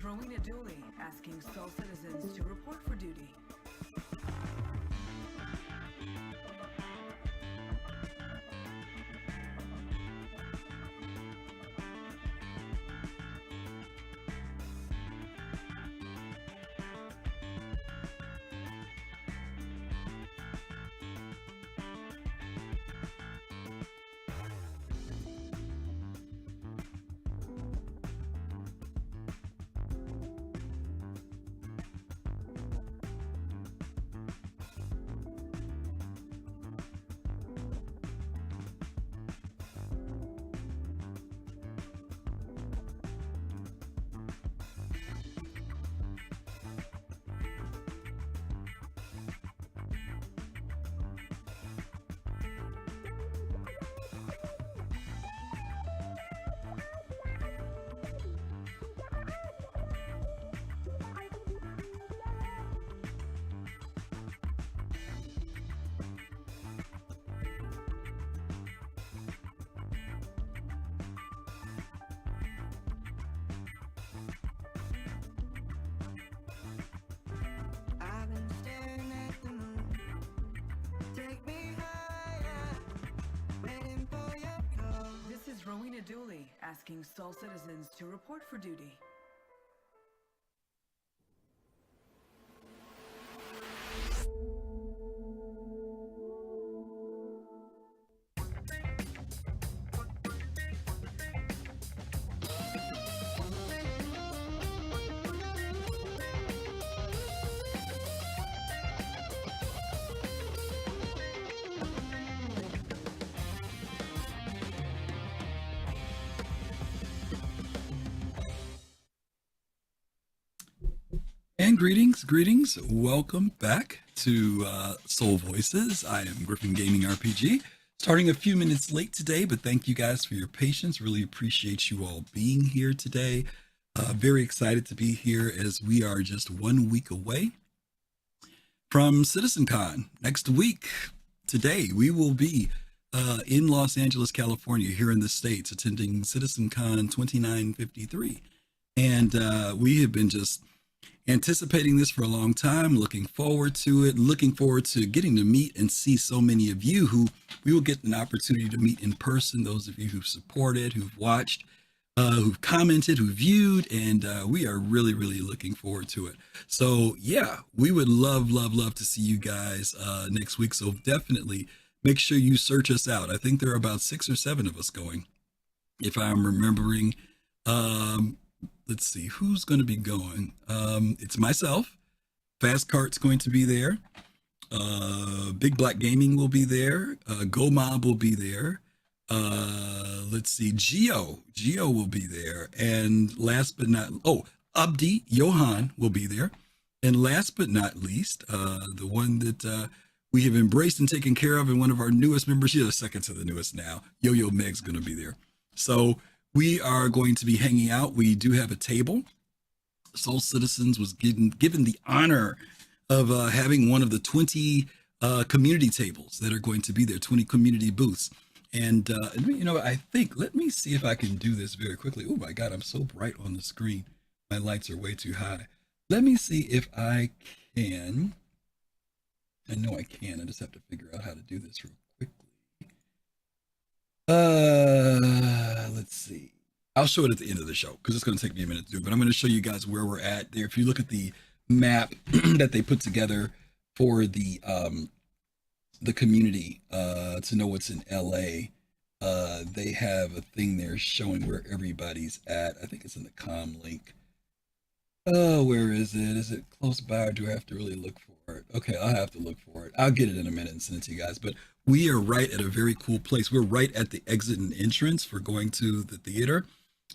is Rowena Dooley asking Soul citizens to report for duty. This is Rowena Dooley asking Soul citizens to report for duty. And greetings. Welcome back to Soul Voices. I am GriffinGamingRPG. Starting a few minutes late today, but thank you guys for your patience. Really appreciate you all being here today. Very excited to be here as we are just 1 week away from CitizenCon. Next week, today, we will be in Los Angeles, California, here in the States, attending CitizenCon 2953. And we have been just anticipating this for a long time, looking forward to it, looking forward to getting to meet and see so many of you who we will get an opportunity to meet in person, those of you who've supported, who've watched, who've commented, who viewed, and we are really looking forward to it. So yeah, we would love to see you guys next week. So definitely make sure you search us out. I think there are about 6 or 7 of us going, if I'm remembering. Let's see who's going to be going. It's myself. Fast Cart's going to be there. Big Black Gaming will be there. Go Mob will be there. Let's see, Geo will be there. And last but not, Abdi Johan will be there. And last but not least, the one that we have embraced and taken care of, and one of our newest members, she's the second to the newest now, Yo-Yo Meg's going to be there. So we are going to be hanging out. We do have a table. Soul Citizens was given the honor of having one of the 20 community tables that are going to be there, 20 community booths. And, I think, let me see if I can do this very quickly. Oh my God, I'm so bright on the screen. My lights are way too high. Let me see if I can. I know I can. I just have to figure out how to do this real quickly. Let's see. I'll show it at the end of the show because it's going to take me a minute to do it, but I'm going to show you guys where we're at there. If you look at the map that they put together for the community to know what's in LA, they have a thing there showing where everybody's at. I think it's in the com link. Oh, where is it? Is it close by, or do I have to really look for it? Okay, I'll have to look for it. I'll get it in a minute and send it to you guys. But we are right at a very cool place. We're right at the exit and entrance for going to the theater.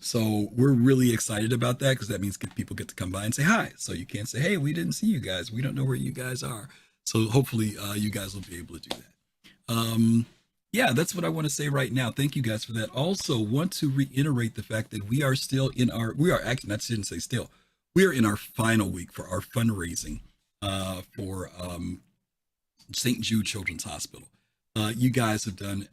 So we're really excited about that because that means people get to come by and say hi. So you can't say, hey, we didn't see you guys. We don't know where you guys are. So hopefully you guys will be able to do that. Yeah, that's what I want to say right now. Thank you guys for that. Also want to reiterate the fact that we are still in we are in our final week for our fundraising for St. Jude Children's Hospital. You guys have done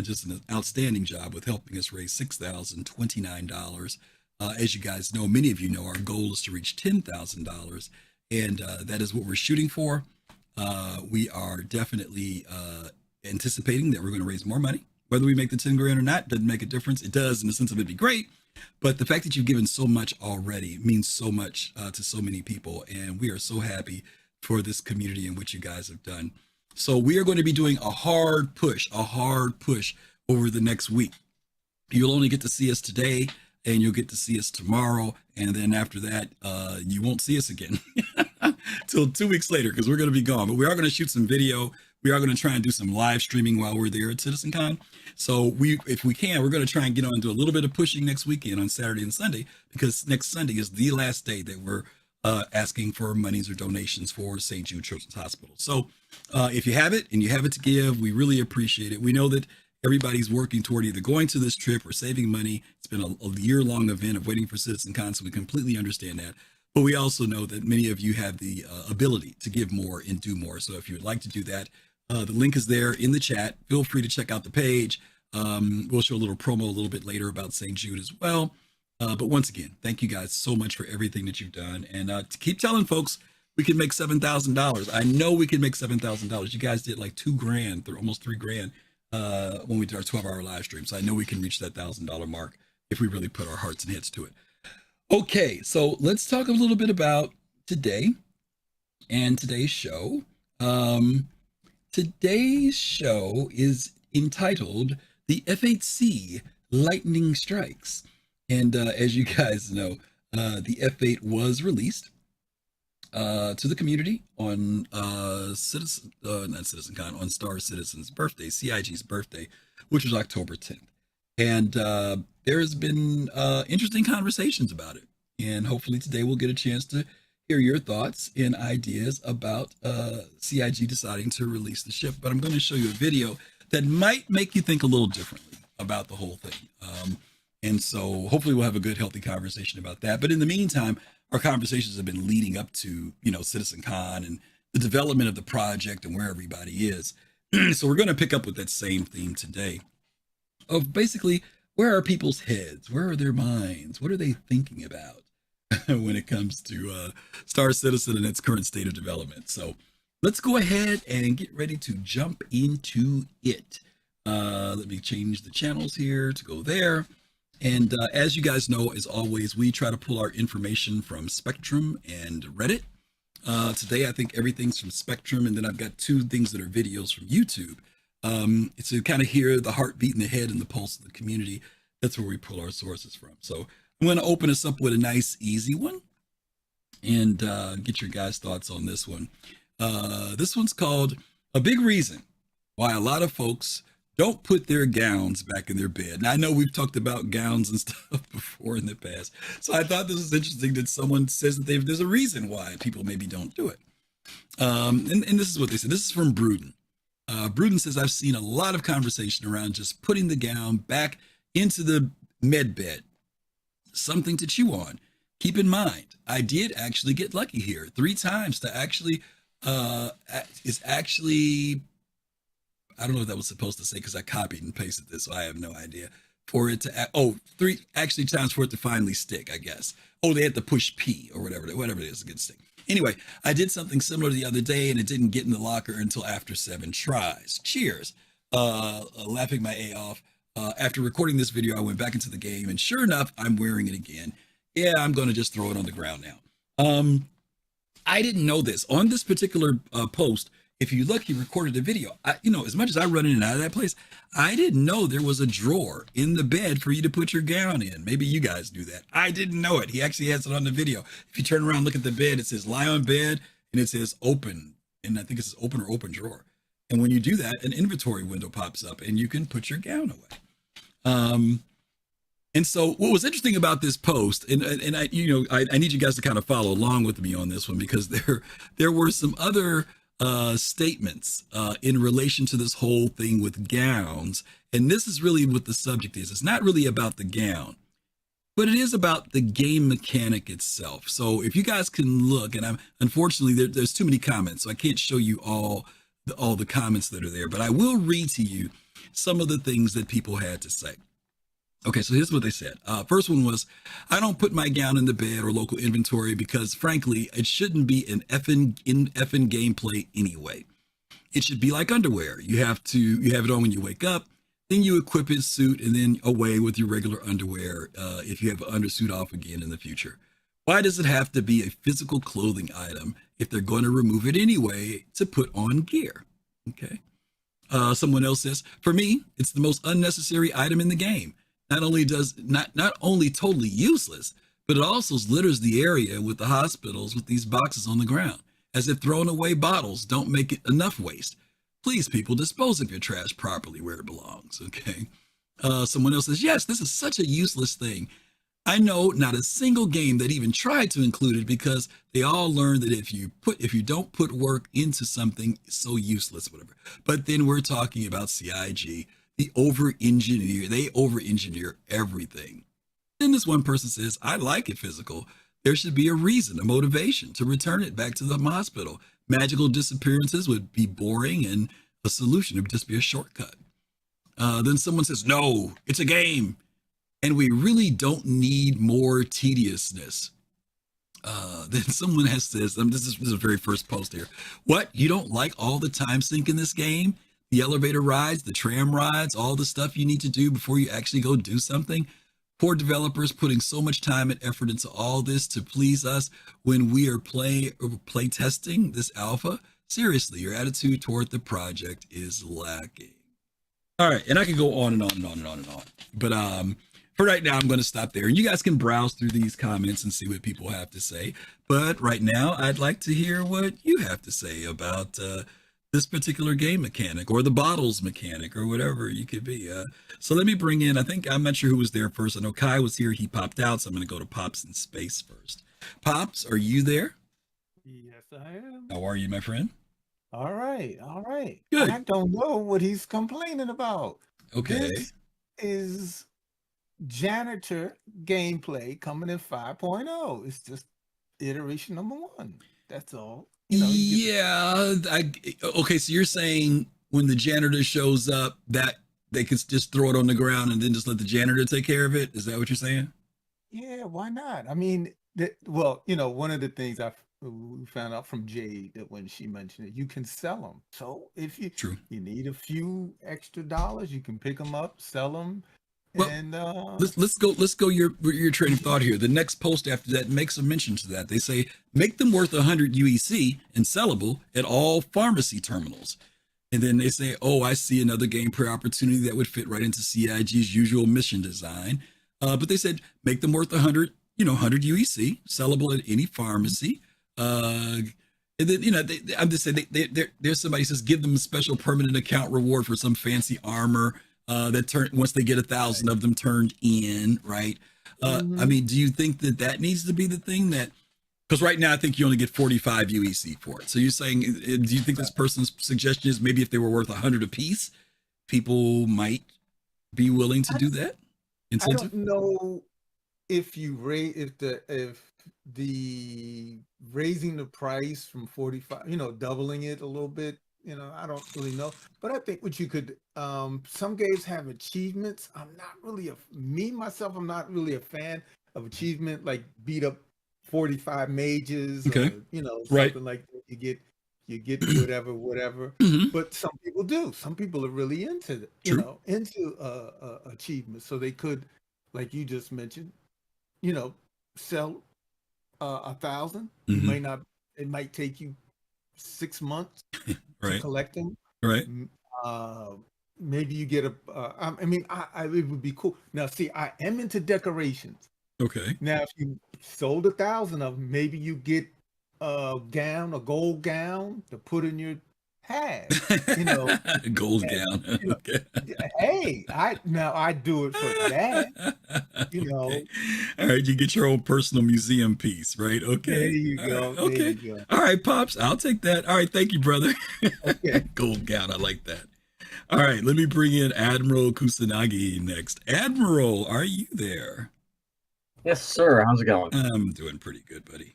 just an outstanding job with helping us raise $6,029 As you guys know, many of you know, our goal is to reach $10,000, and that is what we're shooting for. We are definitely anticipating that we're going to raise more money. Whether we make the 10 grand or not doesn't make a difference. It does in the sense of it'd be great, but the fact that you've given so much already means so much to so many people, and we are so happy for this community and what you guys have done. So we are going to be doing a hard push over the next week. You'll only get to see us today, and you'll get to see us tomorrow, and then after that, you won't see us again till 2 weeks later, because we're going to be gone. But we are going to shoot some video. We are going to try and do some live streaming while we're there at CitizenCon. So if we can, we're going to try and get on and do a little bit of pushing next weekend on Saturday and Sunday, because next Sunday is the last day that we're asking for monies or donations for St. Jude Children's Hospital. So if you have it and you have it to give, we really appreciate it. We know that everybody's working toward either going to this trip or saving money. It's been a year-long event of waiting for CitizenCon, so we completely understand that. But we also know that many of you have the ability to give more and do more. So if you would like to do that, the link is there in the chat. Feel free to check out the page. We'll show a little promo a little bit later about St. Jude as well. But once again, thank you guys so much for everything that you've done. And to keep telling folks, we can make $7,000. I know we can make $7,000. You guys did like $2,000, almost $3,000 when we did our 12-hour live stream. So I know we can reach that $1,000 mark if we really put our hearts and heads to it. Okay, so let's talk a little bit about today and today's show. Today's show is entitled The F8C Lightning Strikes. And as you guys know, the F8 was released to the community on on Star Citizen's birthday, CIG's birthday, which was October 10th. And there has been interesting conversations about it. And hopefully today we'll get a chance to hear your thoughts and ideas about CIG deciding to release the ship. But I'm going to show you a video that might make you think a little differently about the whole thing. And so hopefully we'll have a good, healthy conversation about that. But in the meantime, our conversations have been leading up to, CitizenCon and the development of the project and where everybody is. So we're going to pick up with that same theme today of basically, where are people's heads? Where are their minds? What are they thinking about when it comes to Star Citizen and its current state of development? So let's go ahead and get ready to jump into it. Let me change the channels here to go there. And as you guys know, as always, we try to pull our information from Spectrum and Reddit. Today, I think everything's from Spectrum, and then I've got two things that are videos from YouTube. It's to kind of hear the heartbeat in the head and the pulse of the community. That's where we pull our sources from. So I'm going to open us up with a nice, easy one and get your guys' thoughts on this one. This one's called A Big Reason Why a Lot of Folks Don't Put Their Gowns Back in Their Bed. Now, I know we've talked about gowns and stuff before in the past, so I thought this was interesting that someone says that there's a reason why people maybe don't do it. And this is what they said. This is from Bruden. Bruden says, I've seen a lot of conversation around just putting the gown back into the med bed. Something to chew on. Keep in mind, I did actually get lucky here 3 times to actually, is actually, I don't know what that was supposed to say because I copied and pasted this, so I have no idea. For it to, 3 actually times for it to finally stick, I guess. Oh, they had to push P or whatever it is to get stick. Anyway, I did something similar the other day and it didn't get in the locker until after 7 tries. Cheers. Laughing my A off. After recording this video, I went back into the game and sure enough, I'm wearing it again. Yeah, I'm going to just throw it on the ground now. I didn't know this. On this particular post, if you look, he recorded a video. As much as I run in and out of that place, I didn't know there was a drawer in the bed for you to put your gown in. Maybe you guys do that. I didn't know it. He actually has it on the video. If you turn around, look at the bed, it says lie on bed and it says open. And I think it says open or open drawer. And when you do that, an inventory window pops up and you can put your gown away. And so what was interesting about this post, and I need you guys to kind of follow along with me on this one, because there were some other statements in relation to this whole thing with gowns. And this is really what the subject is. It's not really about the gown, but it is about the game mechanic itself. So if you guys can look, and unfortunately there's too many comments, so I can't show you all the comments that are there, but I will read to you some of the things that people had to say. Okay, so here's what they said. First one was, I don't put my gown in the bed or local inventory because, frankly, it shouldn't be an effing gameplay anyway. It should be like underwear. You have it on when you wake up, then you equip his suit, and then away with your regular underwear if you have an undersuit off again in the future. Why does it have to be a physical clothing item if they're going to remove it anyway to put on gear? Okay. Someone else says, for me, it's the most unnecessary item in the game. Not only totally useless, but it also litters the area with the hospitals with these boxes on the ground, as if throwing away bottles don't make it enough waste. Please, people, dispose of your trash properly where it belongs. Okay. Someone else says, yes, this is such a useless thing. I know not a single game that even tried to include it because they all learned that if you don't put work into something, it's so useless, whatever. But then we're talking about CIG. They over engineer everything. Then this one person says, I like it physical. There should be a reason, a motivation to return it back to the hospital. Magical disappearances would be boring and a solution would just be a shortcut. Then someone says, no, it's a game. And we really don't need more tediousness. Then someone has says, this is the very first post here. What? You don't like all the time sink in this game? The elevator rides, the tram rides, all the stuff you need to do before you actually go do something? Poor developers putting so much time and effort into all this to please us when we are play testing this alpha. Seriously, your attitude toward the project is lacking. All right, and I could go on and on and on and on and on. But for right now, I'm going to stop there. And you guys can browse through these comments and see what people have to say. But right now, I'd like to hear what you have to say about this particular game mechanic or the bottles mechanic or whatever you could be. So let me bring in, I'm not sure who was there first. I know Kai was here. He popped out. So I'm going to go to Pops in space first. Pops, are you there? Yes, I am. How are you, my friend? All right, all right. Good. I don't know what he's complaining about. Okay. This is janitor gameplay coming in 5.0. It's just iteration number 1. That's all. Yeah. Okay, so you're saying when the janitor shows up that they could just throw it on the ground and then just let the janitor take care of it? Is that what you're saying? Yeah, why not? I mean, one of the things we found out from Jade that when she mentioned it, you can sell them. So if you need a few extra dollars, you can pick them up, sell them. Well, and let's go your train of thought here. The next post after that makes a mention to that. They say make them worth 100 UEC and sellable at all pharmacy terminals. And then they say, oh, I see another gameplay opportunity that would fit right into CIG's usual mission design. But they said make them worth 100 UEC, sellable at any pharmacy. And then I'm just saying there's somebody who says give them a special permanent account reward for some fancy armor that once they get 1,000 of them turned in, right? I mean, do you think that needs to be the thing that? Because right now I think you only get 45 UEC for it. So you're saying, do you think this person's suggestion is maybe if they were worth 100 apiece, people might be willing to do that? Incentive? I don't know if the raising the price from 45, doubling it a little bit, I don't really know. But I think what you could, some games have achievements. I'm not really I'm not really a fan of achievement, like beat up 45 mages, okay. Or, something like that. You get whatever. But some people do. Some people are really into, achievements. So they could, like you just mentioned, sell 1,000. You may not. It might take you 6 months to collect them. Right. Maybe you get it would be cool. Now, see, I am into decorations. Okay. Now, if you sold 1,000 of them, maybe you get a gold gown to put in your hat. Gold gown. Okay. Hey, I do it for that. Okay. All right, you get your own personal museum piece, right? Okay. There you go. Okay. There you go. All right, Pops, I'll take that. All right, thank you, brother. Okay. Gold gown, I like that. All right, let me bring in Admiral Kusanagi next. Admiral, are you there? Yes, sir. How's it going? I'm doing pretty good, buddy.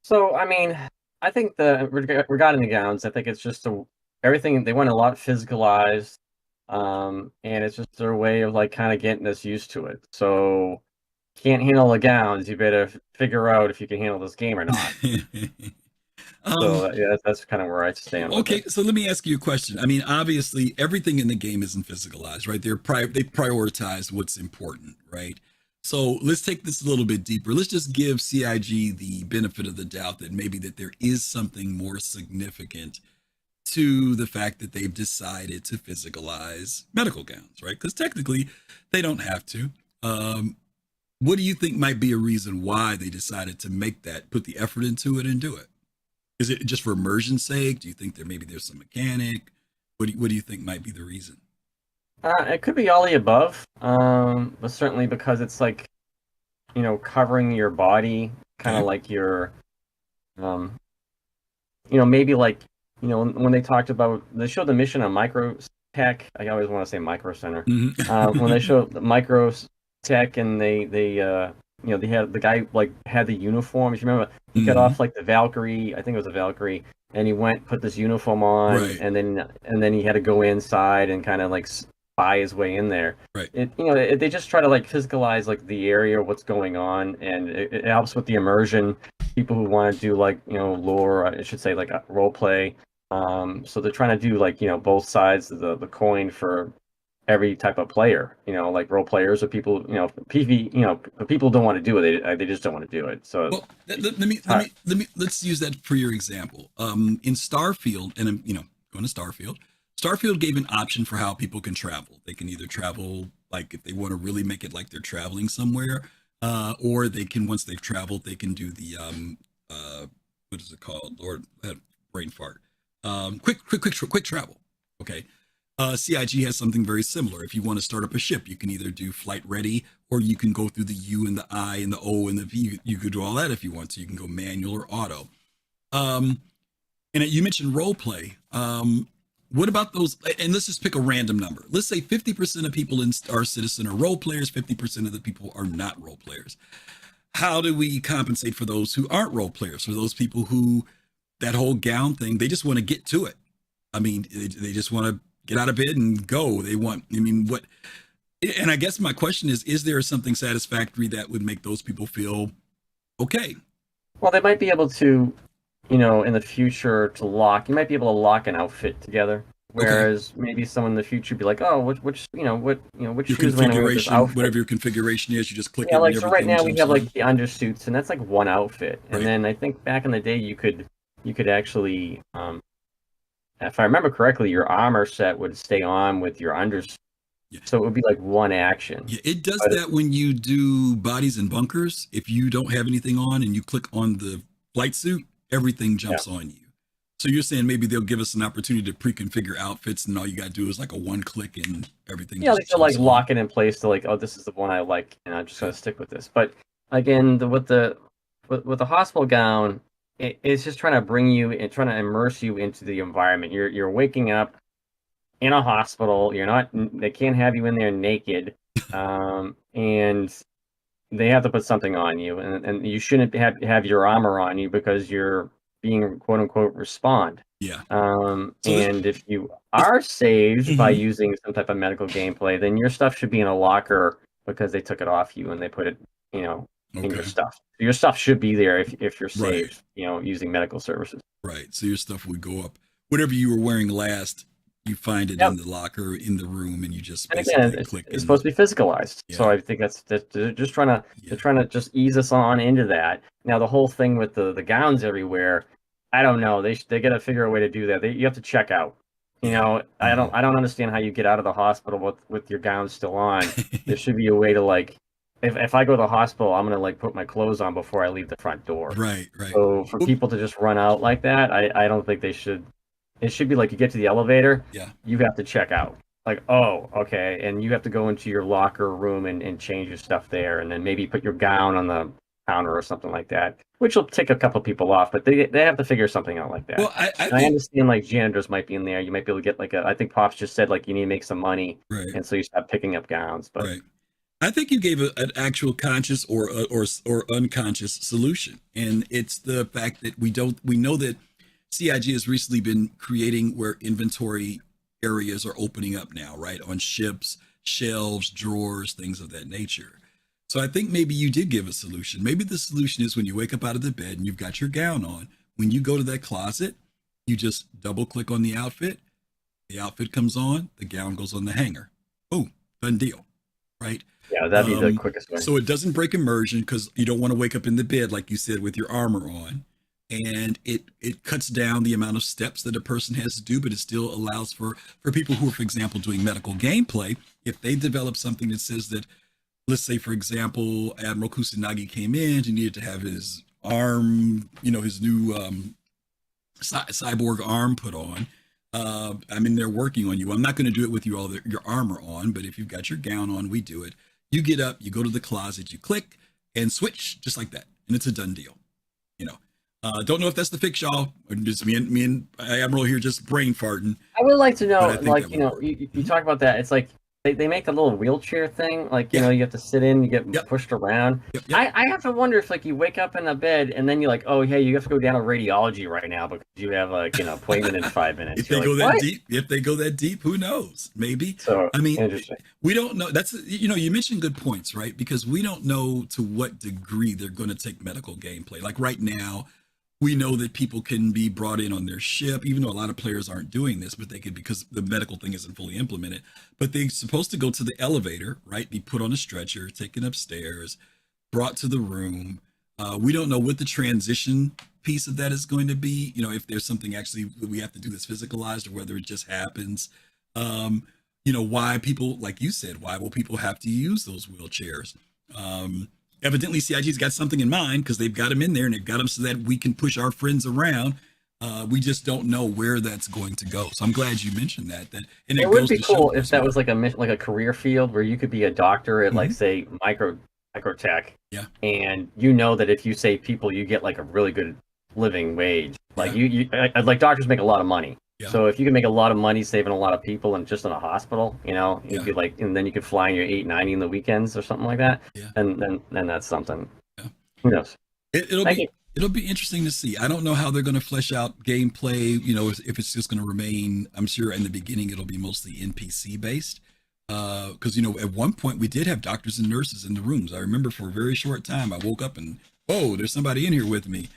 So, I mean, I think regarding the gowns, I think it's just everything, they went a lot physicalized. And it's just their way of like kind of getting us used to it. So can't handle the gowns, you better figure out if you can handle this game or not. So yeah, that's kind of where I stand with Okay, it. so let me ask you a question. I mean, obviously, everything in the game isn't physicalized, right? They prioritize what's important, right? So let's take this a little bit deeper. Let's just give CIG the benefit of the doubt that maybe that there is something more significant to the fact that they've decided to physicalize medical gowns, right? Because technically, they don't have to. What do you think might be a reason why they decided to make that, put the effort into it, and do it? Is it just for immersion's sake? Do you think there's some mechanic? What do you think might be the reason? It could be all the above, but certainly because it's like, covering your body, kind of Okay. like your, um, maybe like, when they talked about, they showed the mission on Micro Tech. I always want to say Micro Center. When they Mm-hmm. showed the Micro Tech and they had the guy like had the uniform. If you remember, he got Mm-hmm. off like the Valkyrie. I think it was a Valkyrie, and he went put this uniform on, Right. and then he had to go inside and kind of like spy his way in there. Right. They just try to like physicalize like the area, what's going on, and it helps with the immersion. People who want to do like lore, I should say like role play. So they're trying to do like both sides of the coin for every type of player, like role players or people, PV, people don't want to do it. They just don't want to do it. So Well, let's use that for your example. In Starfield, and going to Starfield. Starfield gave an option for how people can travel. They can either travel like if they want to really make it like they're traveling somewhere, or they can once they've traveled, they can do the what is it called? Lord, I had a brain fart. Quick travel. Okay. CIG has something very similar. If you want to start up a ship, you can either do flight ready or you can go through the U and the I and the O and the V. You could do all that if you want to. You can go manual or auto. Um, and you mentioned role play. What about those? And let's just pick a random number. Let's say 50% of people in Star Citizen are role players, 50% of the people are not role players. How do we compensate for those who aren't role players? For those people who, that whole gown thing, they just want to get to it. I mean, they just want to get out of bed and go. They want, I mean, what, and I guess my question is there something satisfactory that would make those people feel okay? well, they might be able to, in the future you might be able to lock an outfit together. Okay. Whereas maybe someone in the future be like, oh, which Your shoes am I gonna wear with this configuration, outfit? whatever your configuration is, you just click Yeah, it and like so right everything now we jumps have on. like the undersuits, and that's like one outfit. And Right. then I think back in the day you could actually, if I remember correctly, your armor set would stay on with your undersuit, Yeah. so it would be like one action. Yeah, it does But that when you do bodies and bunkers. If you don't have anything on and you click on the flight suit, everything yeah, jumps on you. So you're saying maybe they'll give us an opportunity to pre-configure outfits, and all you gotta do is like a one click, and everything yeah, they just could like jumps on. lock it in place to like, oh, this is the one I like, and I'm just Okay. gonna stick with this. But again, with the hospital gown, it's just trying to bring you and trying to immerse you into the environment. You're waking up in a hospital. You're not. They can't have you in there naked, and they have to put something on you, and you shouldn't have your armor on you because you're being quote unquote respond. Yeah. So And if you this are saved by mhm. using some type of medical gameplay, then your stuff should be in a locker because they took it off you and they put it, you know, in your Okay. stuff. Your stuff should be there if you're Right. saved, using medical services. Right. So your stuff would go up. Whatever you were wearing last, you find it in Yep. the locker in the room, and you just And again, basically it's, click it's and supposed to be physicalized, so yeah, I think that's they're just trying to yeah, they're trying to just ease us on into that. Now the whole thing with the gowns everywhere, I don't know. They got to figure a way to do that. You have to check out. yeah. I Mhm. don't understand how you get out of the hospital with your gown still on. There should be a way to like, if I go to the hospital, I'm gonna like put my clothes on before I leave the front door. Right. Right. So for Well, people to just run out like that, I don't think they should. It should be like you get to the elevator, yeah. you have to check out. Like, oh, okay, and you have to go into your locker room and change your stuff there, and then maybe put your gown on the counter or something like that, which will take a couple people off, but they have to figure something out like Well, that. I And I think understand like janitors might be in there. You might be able to get like I think Pops just said like you need to make some money, right. and so you start picking up gowns. But Right. I think you gave an actual conscious or unconscious solution, and it's the fact that we know that CIG has recently been creating where inventory areas are opening up now, right? On ships, shelves, drawers, things of that nature. So I think maybe you did give a solution. Maybe the solution is when you wake up out of the bed and you've got your gown on, when you go to that closet, you just double click on the outfit comes on, the gown goes on the hanger. Boom, done deal, right? Yeah, that'd be the quickest way. So it doesn't break immersion because you don't want to wake up in the bed, like you said, with your armor on. And it cuts down the amount of steps that a person has to do, but it still allows for people who are, for example, doing medical gameplay, if they develop something that says that, let's say, for example, Admiral Kusanagi came in, he needed to have his arm, his new cyborg arm put on. I'm in there working on you. I'm not going to do it with you your armor on, but if you've got your gown on, we do it. You get up, you go to the closet, you click and switch just like that. And it's a done deal. Don't know if that's the fix, y'all. Or just me and Admiral here just brain farting. I would like to know, like, you talk about that. It's like they make the little wheelchair thing, like, you have to sit in, you get pushed around. I have to wonder if, like, you wake up in a bed and then you're like, oh, hey, you have to go down to radiology right now because you have, like, appointment in 5 minutes. If they go that deep, who knows? Maybe. So, I mean, we don't know. That's, you mentioned good points, right? Because we don't know to what degree they're going to take medical gameplay. Like right now, we know that people can be brought in on their ship, even though a lot of players aren't doing this, but they could because the medical thing isn't fully implemented. But they're supposed to go to the elevator, right? Be put on a stretcher, taken upstairs, brought to the room. We don't know what the transition piece of that is going to be. If there's something actually we have to do that's physicalized or whether it just happens. Why people, like you said, why will people have to use those wheelchairs? Evidently, CIG's got something in mind because they've got them in there and they've got them so that we can push our friends around. We just don't know where that's going to go. So I'm glad you mentioned that. And it would be cool if that was like a career field where you could be a doctor at like say microtech. Yeah. And that if you save people, you get like a really good living wage. Like like doctors make a lot of money. Yeah. So if you can make a lot of money saving a lot of people and just in a hospital, you could and then you could fly in your 890 in the weekends or something like that. Yeah. And then that's something. Yeah. Who knows? It'll be interesting to see. I don't know how they're going to flesh out gameplay. If it's just going to remain. I'm sure in the beginning it'll be mostly NPC based. Because at one point we did have doctors and nurses in the rooms. I remember for a very short time I woke up and whoa, there's somebody in here with me.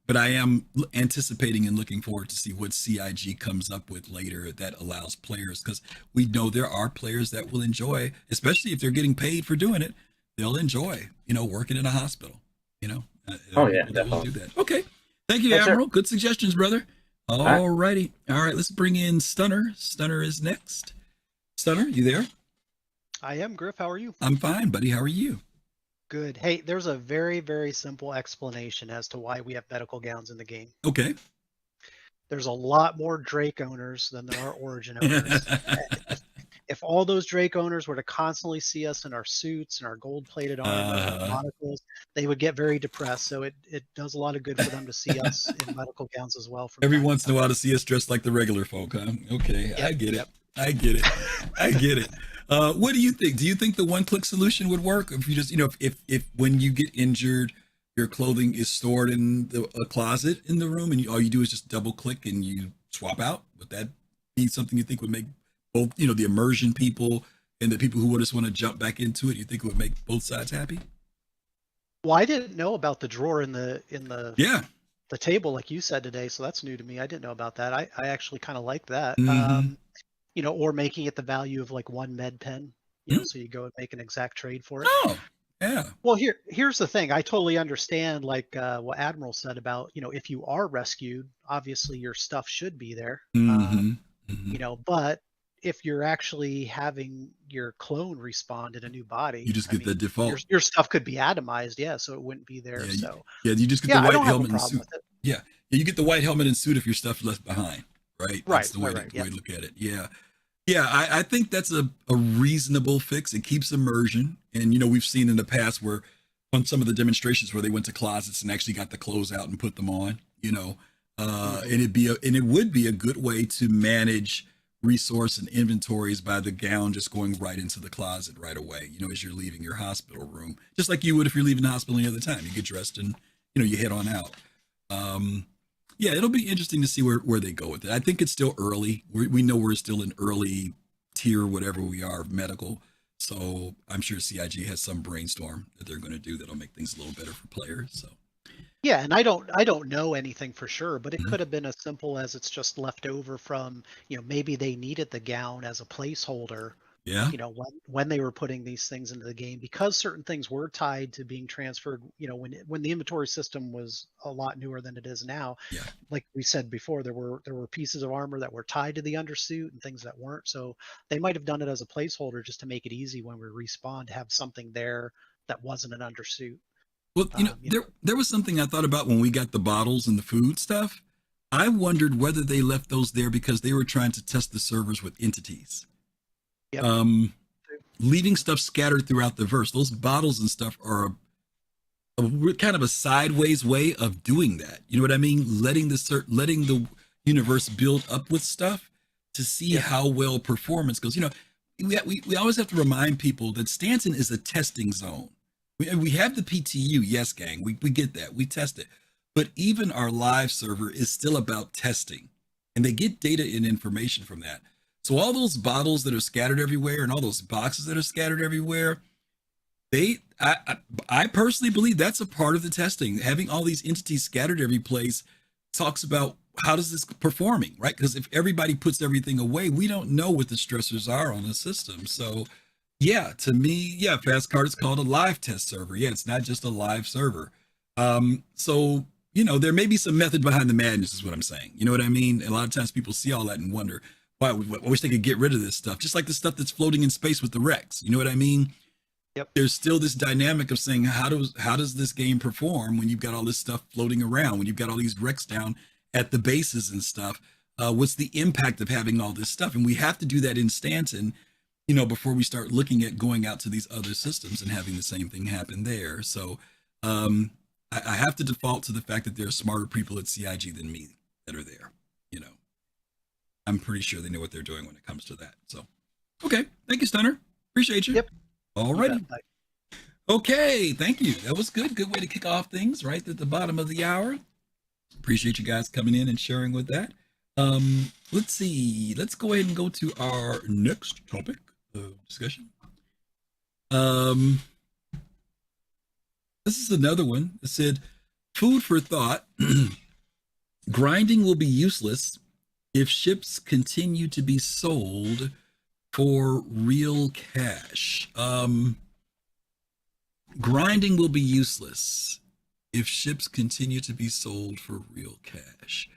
But I am anticipating and looking forward to see what CIG comes up with later that allows players, because we know there are players that will enjoy, especially if they're getting paid for doing it, they'll enjoy, working in a hospital, definitely. Do that. Okay. Thank you, Admiral. Good suggestions, brother. All righty. All right, let's bring in Stunner. Stunner is next. Stunner, you there? I am, Griff. How are you? I'm fine, buddy. How are you? Good. Hey, there's a very, very simple explanation as to why we have medical gowns in the game. Okay. There's a lot more Drake owners than there are Origin owners. If all those Drake owners were to constantly see us in our suits and our gold-plated armor and our monocles, they would get very depressed. So it does a lot of good for them to see us in medical gowns as well. Every once in a while to see us dressed like the regular folk, huh? Okay, yep, I get it. I get it. What do you think? Do you think the one-click solution would work? If you just, if when you get injured, your clothing is stored in a closet in the room, and all you do is just double-click and you swap out? Would that be something you think would make both, the immersion people and the people who would just want to jump back into it? You think it would make both sides happy? Well, I didn't know about the drawer in the the table like you said today, so that's new to me. I didn't know about that. I actually kind of like that. Mm-hmm. Or making it the value of like one med pen, so you go and make an exact trade for it. Oh, yeah. Well, here's the thing. I totally understand like what Admiral said about, if you are rescued, obviously your stuff should be there. Mm-hmm. But if you're actually having your clone respawn in a new body, you just get the default. Your stuff could be atomized, so it wouldn't be there. You just get the white helmet and suit. Yeah, you get the white helmet and suit if your stuff's left behind. Right. That's the way to look at it. Yeah. Yeah. I think that's a reasonable fix. It keeps immersion. And, we've seen in the past where on some of the demonstrations where they went to closets and actually got the clothes out and put them on, and it would be a good way to manage resource and inventories by the gown just going right into the closet right away, as you're leaving your hospital room, just like you would if you're leaving the hospital any other time. You get dressed and, you head on out. yeah, it'll be interesting to see where they go with it. I think it's still early. We know we're still in early tier, whatever we are of medical. So I'm sure CIG has some brainstorm that they're going to do that'll make things a little better for players. So Yeah, and I don't know anything for sure, but it Mhm. could have been as simple as it's just left over from, maybe they needed the gown as a placeholder, yeah, when they were putting these things into the game, because certain things were tied to being transferred, when the inventory system was a lot newer than it is now. yeah. Like we said before, there were pieces of armor that were tied to the undersuit and things that weren't. So they might have done it as a placeholder just to make it easy when we respawn to have something there that wasn't an undersuit. Well, Um, you there was something I thought about when we got the bottles and the food stuff. I wondered whether they left those there because they were trying to test the servers with entities. Yep. Leaving stuff scattered throughout the verse. Those bottles and stuff are kind of a sideways way of doing that. You know what I mean? Letting the universe build up with stuff to see how well performance goes. We always have to remind people that Stanton is a testing zone. We have the PTU, yes, gang. We get that. We test it. But even our live server is still about testing. And they get data and information from that. So all those bottles that are scattered everywhere and all those boxes that are scattered everywhere, I personally believe that's a part of the testing. Having all these entities scattered every place talks about how does this performing, right? Because if everybody puts everything away, we don't know what the stressors are on the system. So yeah, to me, Fastcard is called a live test server. Yeah, it's not just a live server. So there may be some method behind the madness, is what I'm saying. You know what I mean? A lot of times people see all that and wonder, why I wish they could get rid of this stuff, just like the stuff that's floating in space with the Rex. You know what I mean? Yep. There's still this dynamic of saying, how does this game perform when you've got all this stuff floating around, when you've got all these Rex down at the bases and stuff? What's the impact of having all this stuff? And we have to do that in Stanton, before we start looking at going out to these other systems and having the same thing happen there. So I have to default to the fact that there are smarter people at CIG than me that are there. I'm pretty sure they know what they're doing when it comes to that. So, okay. Thank you, Stunner. Appreciate you. Yep. All righty. Okay. Thank you. That was good. Good way to kick off things right at the bottom of the hour. Appreciate you guys coming in and sharing with that. Let's see. Let's go ahead and go to our next topic of discussion. This is another one. It said, food for thought. Grinding will be useless if ships continue to be sold for real cash. Grinding will be useless if ships continue to be sold for real cash.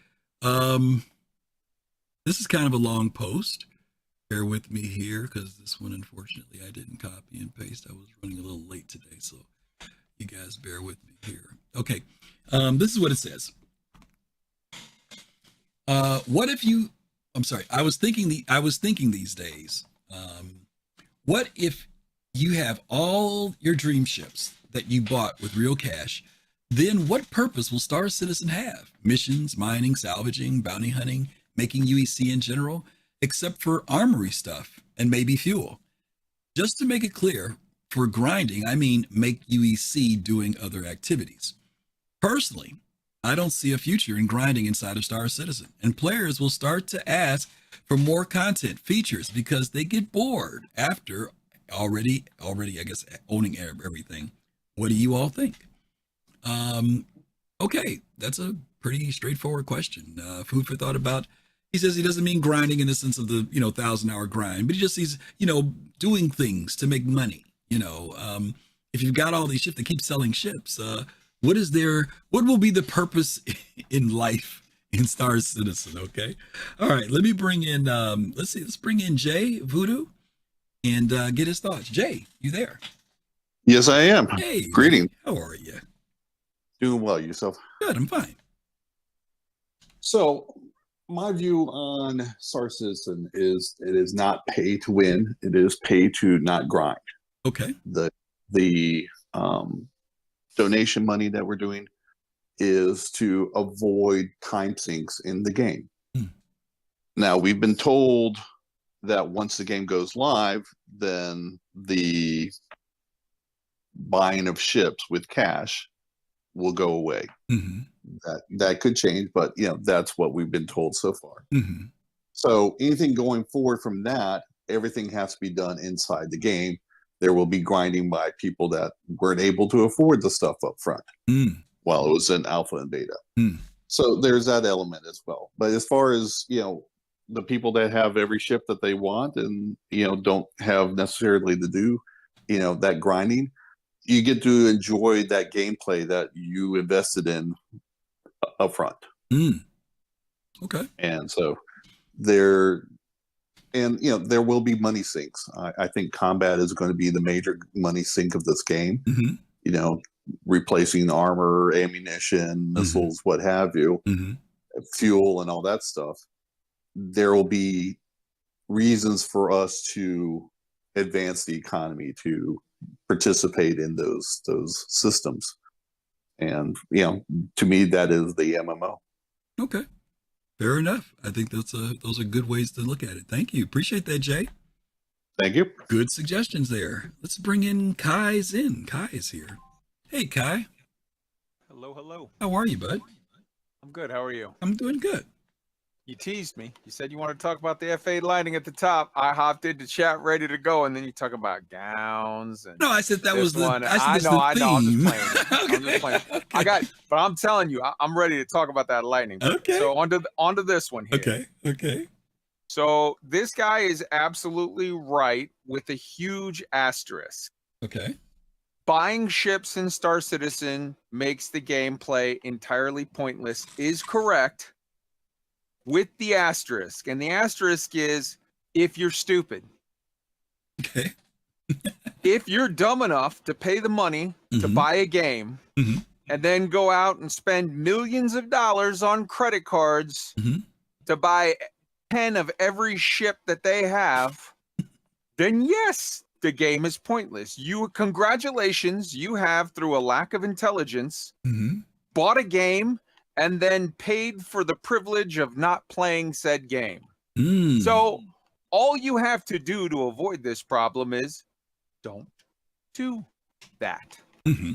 This is kind of a long post. Bear with me here because this one, unfortunately, I didn't copy and paste. I was running a little late today, so you guys bear with me here. Okay, this is what it says. What if you? I'm sorry. I was thinking these days. What if you have all your dream ships that you bought with real cash? Then what purpose will Star Citizen have? Missions, mining, salvaging, bounty hunting, making UEC in general, except for armory stuff and maybe fuel. Just to make it clear, for grinding, I mean make UEC doing other activities. Personally, I don't see a future in grinding inside of Star Citizen, and players will start to ask for more content features because they get bored after already, I guess, owning everything. What do you all think? Okay, that's a pretty straightforward question. Food for thought about. He says he doesn't mean grinding in the sense of the 1,000-hour grind, but he just sees doing things to make money. If you've got all these ships that keep selling ships, what will be the purpose in life in Star Citizen? Okay. All right. Let me bring in, let's bring in Jay Voodoo and get his thoughts. Jay, you there? Yes, I am. Hey. Greetings. How are you? Doing well. Yourself? Good. I'm fine. So my view on Star Citizen is it is not pay to win. It is pay to not grind. Okay. The donation money that we're doing is to avoid time sinks in the game. Now, we've been told that once the game goes live, then the buying of ships with cash will go away. that could change, but that's what we've been told so far. Mm-hmm. So anything going forward from that, everything has to be done inside the game. There will be grinding by people that weren't able to afford the stuff up front while it was in alpha and beta. So there's that element as well. But as far as the people that have every ship that they want and don't have necessarily to do that grinding, you get to enjoy that gameplay that you invested in up front. Okay. And so there will be money sinks. I think combat is going to be the major money sink of this game. Replacing armor, ammunition, missiles, what have you, fuel and all that stuff. There will be reasons for us to advance the economy, to participate in those systems. And to me, that is the MMO. Okay, fair enough. I think those are good ways to look at it. Thank you. Appreciate that, Jay. Thank you. Good suggestions there. Let's bring in Kai's in. Kai is here. Hey, Kai. Hello. How are you, bud? I'm good. How are you? I'm doing good. You teased me. You said you wanted to talk about the F8 lighting at the top. I hopped into chat ready to go, and then you talk about gowns. And no, I said that was the one. I know. I'm theme. just playing. Okay. I'm just playing. Okay. But I'm telling you, I'm ready to talk about that lightning. Okay. So onto this one here. Okay. So this guy is absolutely right with a huge asterisk. Okay. Buying ships in Star Citizen makes the gameplay entirely pointless is correct, with the asterisk. And the asterisk is if you're stupid. Okay. If you're dumb enough to pay the money to buy a game and then go out and spend millions of dollars on credit cards to buy 10 of every ship that they have, then yes, the game is pointless. Congratulations, you have, through a lack of intelligence, bought a game and then paid for the privilege of not playing said game. So all you have to do to avoid this problem is don't do that.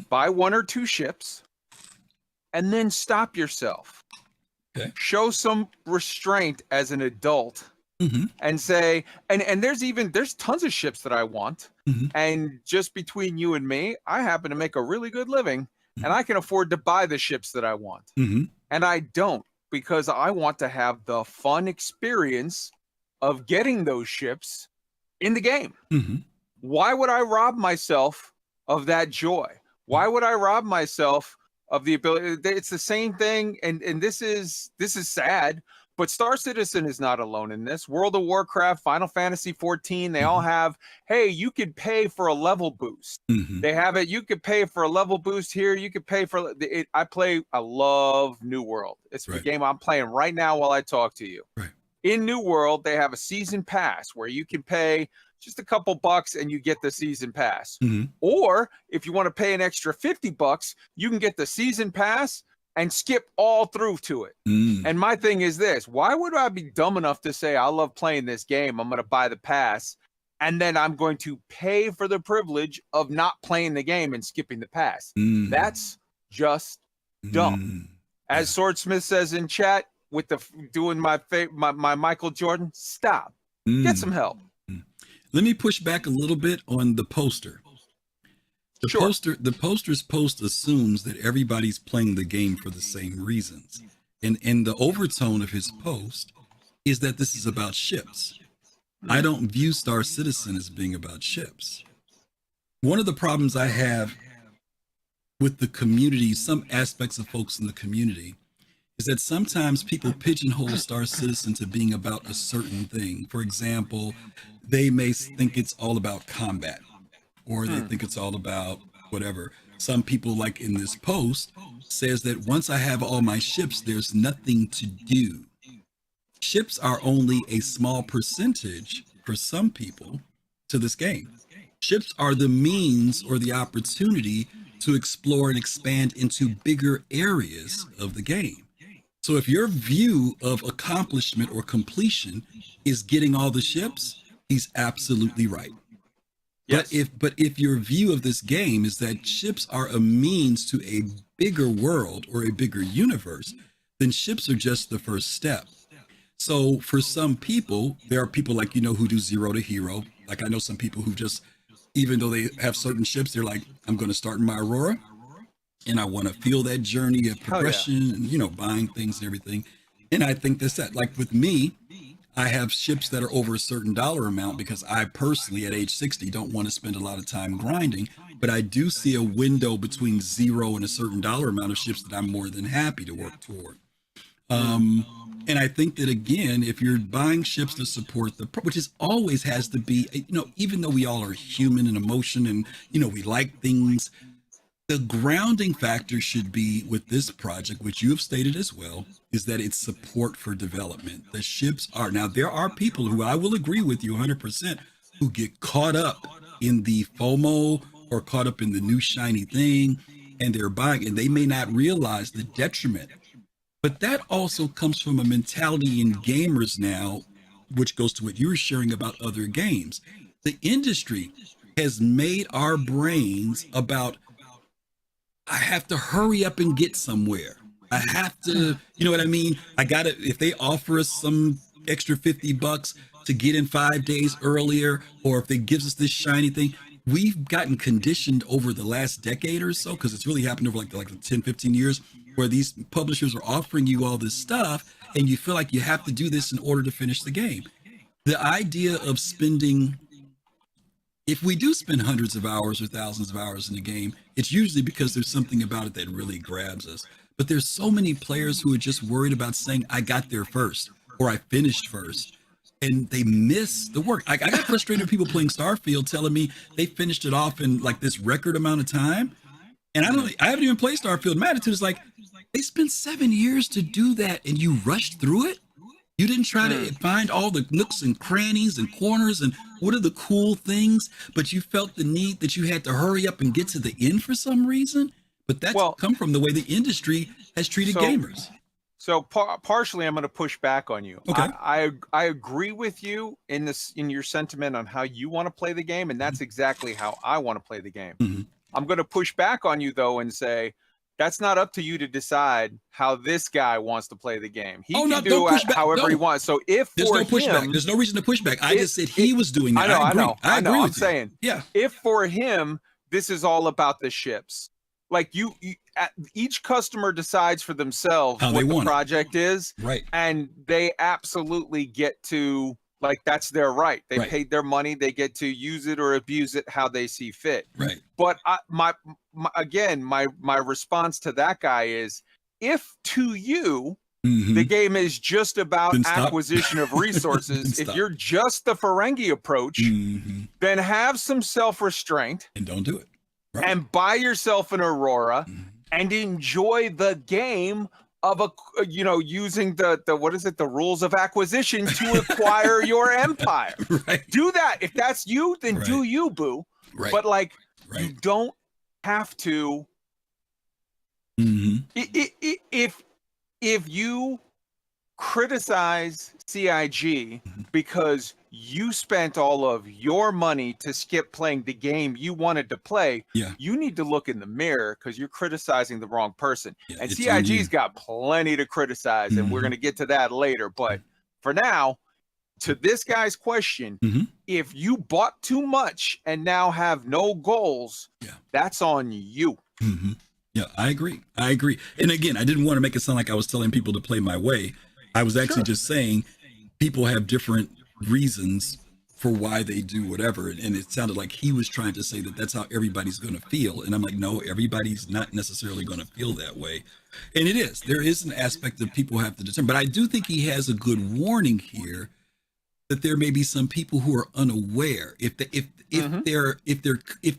Buy 1 or 2 ships and then stop yourself. Okay. Show some restraint as an adult and say, and there's tons of ships that I want. And just between you and me, I happen to make a really good living and I can afford to buy the ships that I want. And I don't, because I want to have the fun experience of getting those ships in the game. Why would I rob myself of that joy? Why would I rob myself of the ability? It's the same thing, and this is sad, but Star Citizen is not alone in this. World of Warcraft, Final Fantasy 14, they all have, hey, you could pay for a level boost. They have it, you could pay for a level boost here, you could pay for it. I love New World. It's the game I'm playing right now while I talk to you. In New World, they have a season pass where you can pay just a couple bucks and you get the season pass. Or if you want to pay an extra $50, you can get the season pass and skip all through to it. And my thing is this: why would I be dumb enough to say I love playing this game, I'm going to buy the pass, and then I'm going to pay for the privilege of not playing the game and skipping the pass? That's just dumb. As Swordsmith says in chat, with doing my Michael Jordan, stop. Get some help. Let me push back a little bit on the poster. The poster's post assumes that everybody's playing the game for the same reasons. And the overtone of his post is that this is about ships. I don't view Star Citizen as being about ships. One of the problems I have with the community, some aspects of folks in the community, is that sometimes people pigeonhole Star Citizen to being about a certain thing. For example, they may think it's all about combat, or they think it's all about whatever. Some people, like in this post, says that once I have all my ships, there's nothing to do. Ships are only a small percentage for some people to this game. Ships are the means or the opportunity to explore and expand into bigger areas of the game. So if your view of accomplishment or completion is getting all the ships, he's absolutely right. Yes. But if your view of this game is that ships are a means to a bigger world or a bigger universe, then ships are just the first step. So for some people, there are people like, who do zero to hero. Like I know some people who just, even though they have certain ships, they're like, I'm going to start in my Aurora and I want to feel that journey of progression and, buying things and everything. And I think that's that. Like with me, I have ships that are over a certain dollar amount because I personally at age 60 don't want to spend a lot of time grinding, but I do see a window between 0 and a certain dollar amount of ships that I'm more than happy to work toward. And I think that again, if you're buying ships to support which is always has to be, even though we all are human in emotion and, we like things, the grounding factor should be with this project, which you have stated as well, is that it's support for development. The ships are, now there are people who I will agree with you 100% who get caught up in the FOMO or caught up in the new shiny thing and they're buying, and they may not realize the detriment. But that also comes from a mentality in gamers now, which goes to what you were sharing about other games. The industry has made our brains about, I have to hurry up and get somewhere. I have to, you know what I mean? I got to, if they offer us some extra $50 to get in 5 days earlier, or if they gives us this shiny thing, we've gotten conditioned over the last decade or so, because it's really happened over like 10, 15 years, where these publishers are offering you all this stuff and you feel like you have to do this in order to finish the game. The idea of spending, if we do spend hundreds of hours or thousands of hours in a game, it's usually because there's something about it that really grabs us. But there's so many players who are just worried about saying, I got there first, or I finished first, and they miss the work. I got frustrated with people playing Starfield telling me they finished it off in like this record amount of time. And I haven't even played Starfield. My attitude is like, they spent 7 years to do that and you rushed through it? You didn't try to find all the nooks and crannies and corners and what are the cool things, but you felt the need that you had to hurry up and get to the end for some reason? But that's come from the way the industry has treated gamers. So partially, I'm going to push back on you. Okay. I agree with you in your sentiment on how you want to play the game, and that's exactly how I want to play the game. Mm-hmm. I'm going to push back on you though and say that's not up to you to decide how this guy wants to play the game. He can do it however he wants. So if there's no pushback, there's no reason to push back. I just said he was doing that. I know. I'm saying, if for him this is all about the ships, like each customer decides for themselves what the project is, right? And they absolutely get to, like, that's their right. They paid their money. They get to use it or abuse it how they see fit. Right. But my response to that guy is, if to you the game is just about acquisition of resources, if you're just the Ferengi approach, then have some self-restraint and don't do it. Right. And buy yourself an Aurora and enjoy the game of using the rules of acquisition to acquire your empire. Right. Do that. If that's you, then do you, boo. Right. But you don't have to. If you criticize CIG because you spent all of your money to skip playing the game you wanted to play, you need to look in the mirror because you're criticizing the wrong person. And CIG's got plenty to criticize, and we're going to get to that later. But for now, to this guy's question, if you bought too much and now have no goals, that's on you. Yeah, I agree. And again, I didn't want to make it sound like I was telling people to play my way. I was actually just saying people have different reasons for why they do whatever. And it sounded like he was trying to say that that's how everybody's going to feel. And I'm like, no, everybody's not necessarily going to feel that way. And it is. There is an aspect that people have to determine. But I do think he has a good warning here that there may be some people who are unaware. If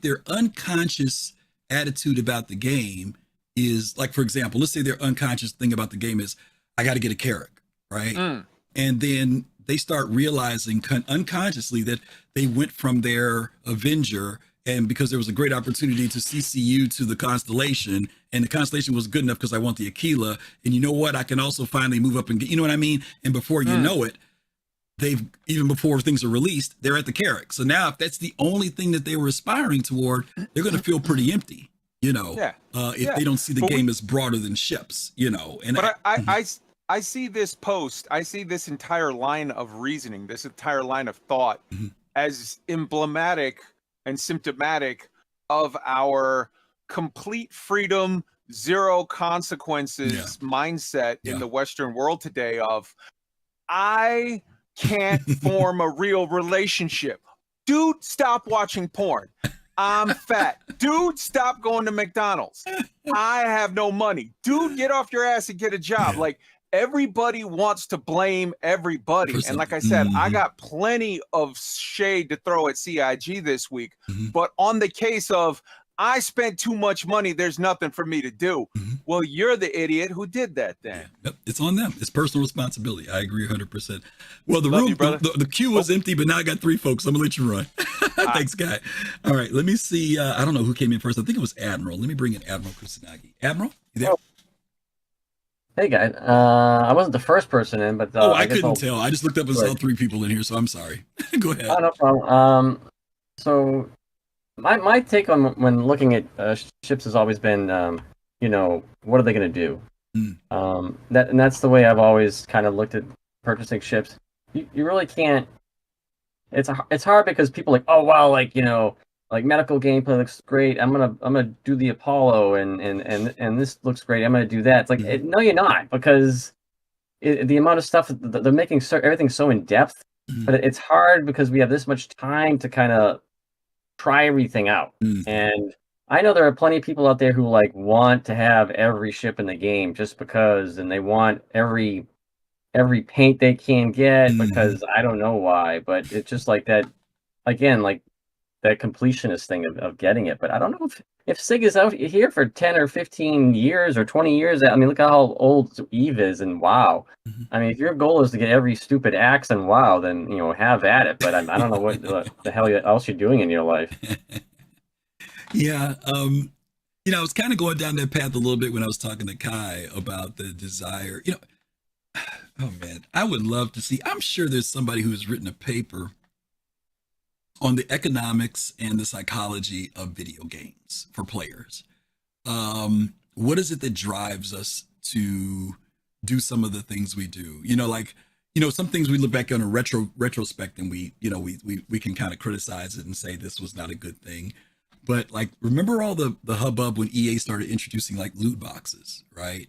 their unconscious attitude about the game is like, for example, let's say their unconscious thing about the game is, I got to get a Carrack, right? And then they start realizing unconsciously that they went from their Avenger, and because there was a great opportunity to CCU to the Constellation, and the Constellation was good enough because I want the Aquila, and you know what? I can also finally move up and get, you know what I mean? And before you know it, even before things are released, they're at the Carrack. So now if that's the only thing that they were aspiring toward, they're going to feel pretty empty. Yeah. if they don't see the game as broader than ships, And but I see this post, I see this entire line of reasoning, this entire line of thought as emblematic and symptomatic of our complete freedom, zero consequences mindset in the Western world today of, I can't form a real relationship. Dude, stop watching porn. I'm fat. Dude, stop going to McDonald's. I have no money. Dude, get off your ass and get a job. Like, everybody wants to blame everybody. And like I said, I got plenty of shade to throw at CIG this week. But on the case of, I spent too much money, there's nothing for me to do. Well, you're the idiot who did that then. Yep, it's on them. It's personal responsibility. I agree 100%. Well, the Love room, you, brother. the queue was empty, but now I got 3 folks. I'm going to let you run. Thanks, Guy. All right, let me see. I don't know who came in first. I think it was Admiral. Let me bring in Admiral Kusanagi. Admiral, you there? Hey, guys. I wasn't the first person in, but I couldn't tell. I just looked up and saw 3 people in here, so I'm sorry. Go ahead. Oh, no problem. So my take on when looking at ships has always been, what are they going to do? That's the way I've always kind of looked at purchasing ships. You really can't. It's hard because people are like, oh wow, like medical gameplay looks great. I'm gonna do the Apollo and this looks great. I'm gonna do that. It's like no, you're not, because the amount of stuff they're making everything so in depth. But it's hard because we have this much time to kind of try everything out. And I know there are plenty of people out there who want to have every ship in the game just because, and they want every paint they can get because I don't know why, but it's just like that again, like that completionist thing of getting it. But I don't know if SIG is out here for 10 or 15 years or 20 years. I mean, look how old Eve is and WoW. I mean, if your goal is to get every stupid axe in WoW, then have at it. But I don't know what the hell else you're doing in your life. Yeah. I was kind of going down that path a little bit when I was talking to Kai about the desire. Oh man, I would love to see. I'm sure there's somebody who's written a paper on the economics and the psychology of video games for players. What is it that drives us to do some of the things we do? Some things we look back on a retrospect and we can kind of criticize it and say this was not a good thing. But remember all the hubbub when EA started introducing loot boxes, right?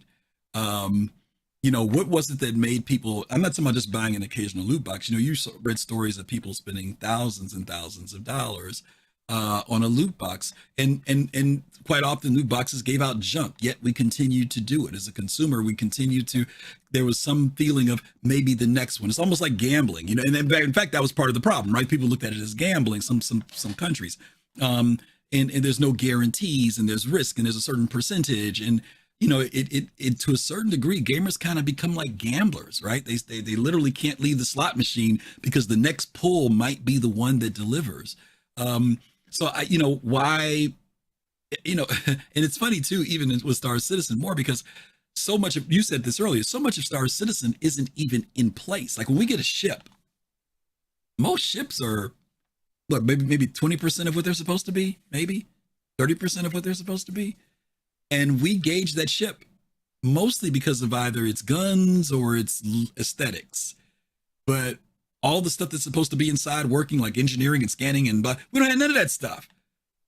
What was it that made people, I'm not talking about just buying an occasional loot box. You read stories of people spending thousands and thousands of dollars on a loot box. And quite often loot boxes gave out junk, yet we continued to do it. As a consumer, we continued to, there was some feeling of maybe the next one. It's almost like gambling, and in fact, that was part of the problem, right? People looked at it as gambling, some countries. And there's no guarantees and there's risk and there's a certain percentage. And it to a certain degree, gamers kind of become like gamblers, right? They literally can't leave the slot machine because the next pull might be the one that delivers. So why, and it's funny too, even with Star Citizen more, because so much of, you said this earlier, so much of Star Citizen isn't even in place. Like when we get a ship, most ships are, look, maybe 20% of what they're supposed to be, maybe 30% of what they're supposed to be. And we gauge that ship mostly because of either its guns or its aesthetics. But all the stuff that's supposed to be inside working, like engineering and scanning, we don't have none of that stuff.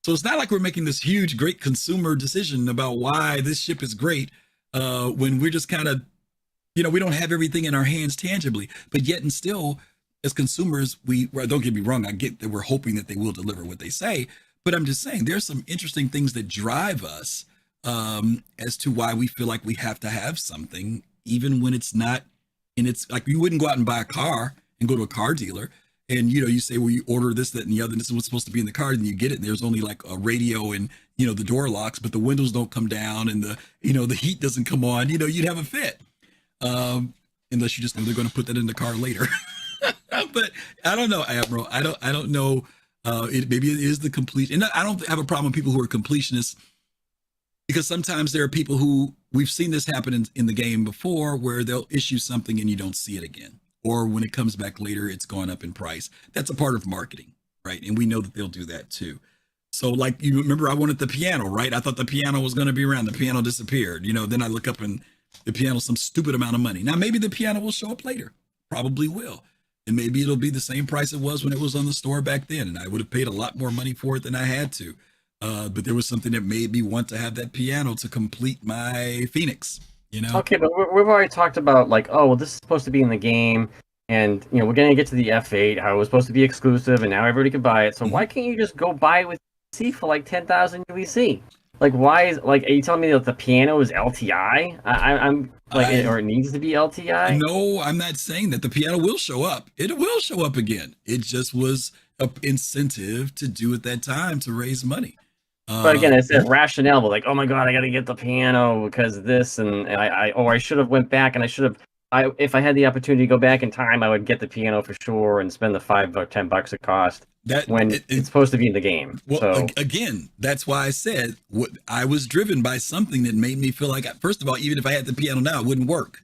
So it's not like we're making this huge, great consumer decision about why this ship is great when we're just kind of, we don't have everything in our hands tangibly. But yet and still, as consumers, don't get me wrong, I get that we're hoping that they will deliver what they say. But I'm just saying there's some interesting things that drive us as to why we feel like we have to have something, even when it's not, and it's like you wouldn't go out and buy a car and go to a car dealer and, you say, well, you order this, that, and the other, and this is what's supposed to be in the car, and you get it, and there's only like a radio and, the door locks, but the windows don't come down and the heat doesn't come on, you'd have a fit. Unless you just know they're going to put that in the car later. But I don't know, Admiral. I don't know. Maybe it is the complete, and I don't have a problem with people who are completionists, because sometimes there are people who, we've seen this happen in the game before, where they'll issue something and you don't see it again. Or when it comes back later, it's gone up in price. That's a part of marketing, right? And we know that they'll do that too. So like, you remember I wanted the piano, right? I thought the piano was going to be around. The piano disappeared. Then I look up and the piano's some stupid amount of money. Now, maybe the piano will show up later. Probably will. And maybe it'll be the same price it was when it was on the store back then. And I would have paid a lot more money for it than I had to. But there was something that made me want to have that piano to complete my Phoenix, Okay, but we've already talked about like, oh, well, this is supposed to be in the game. And, we're going to get to the F8, how it was supposed to be exclusive, and now everybody can buy it. So why can't you just go buy it with C for like 10,000 UEC? Like, why is, like, are you telling me that the piano is LTI? I'm like, or it needs to be LTI? No, I'm not saying that. The piano will show up. It will show up again. It just was an incentive to do at that time to raise money. But again, it's that rationale, but like, oh my God, I got to get the piano because this, and I should have went back and I should have. If I had the opportunity to go back in time, I would get the piano for sure and spend the $5 or $10 it cost it's supposed to be in the game. Well, so again, that's why I said I was driven by something that made me feel like, first of all, even if I had the piano now, it wouldn't work.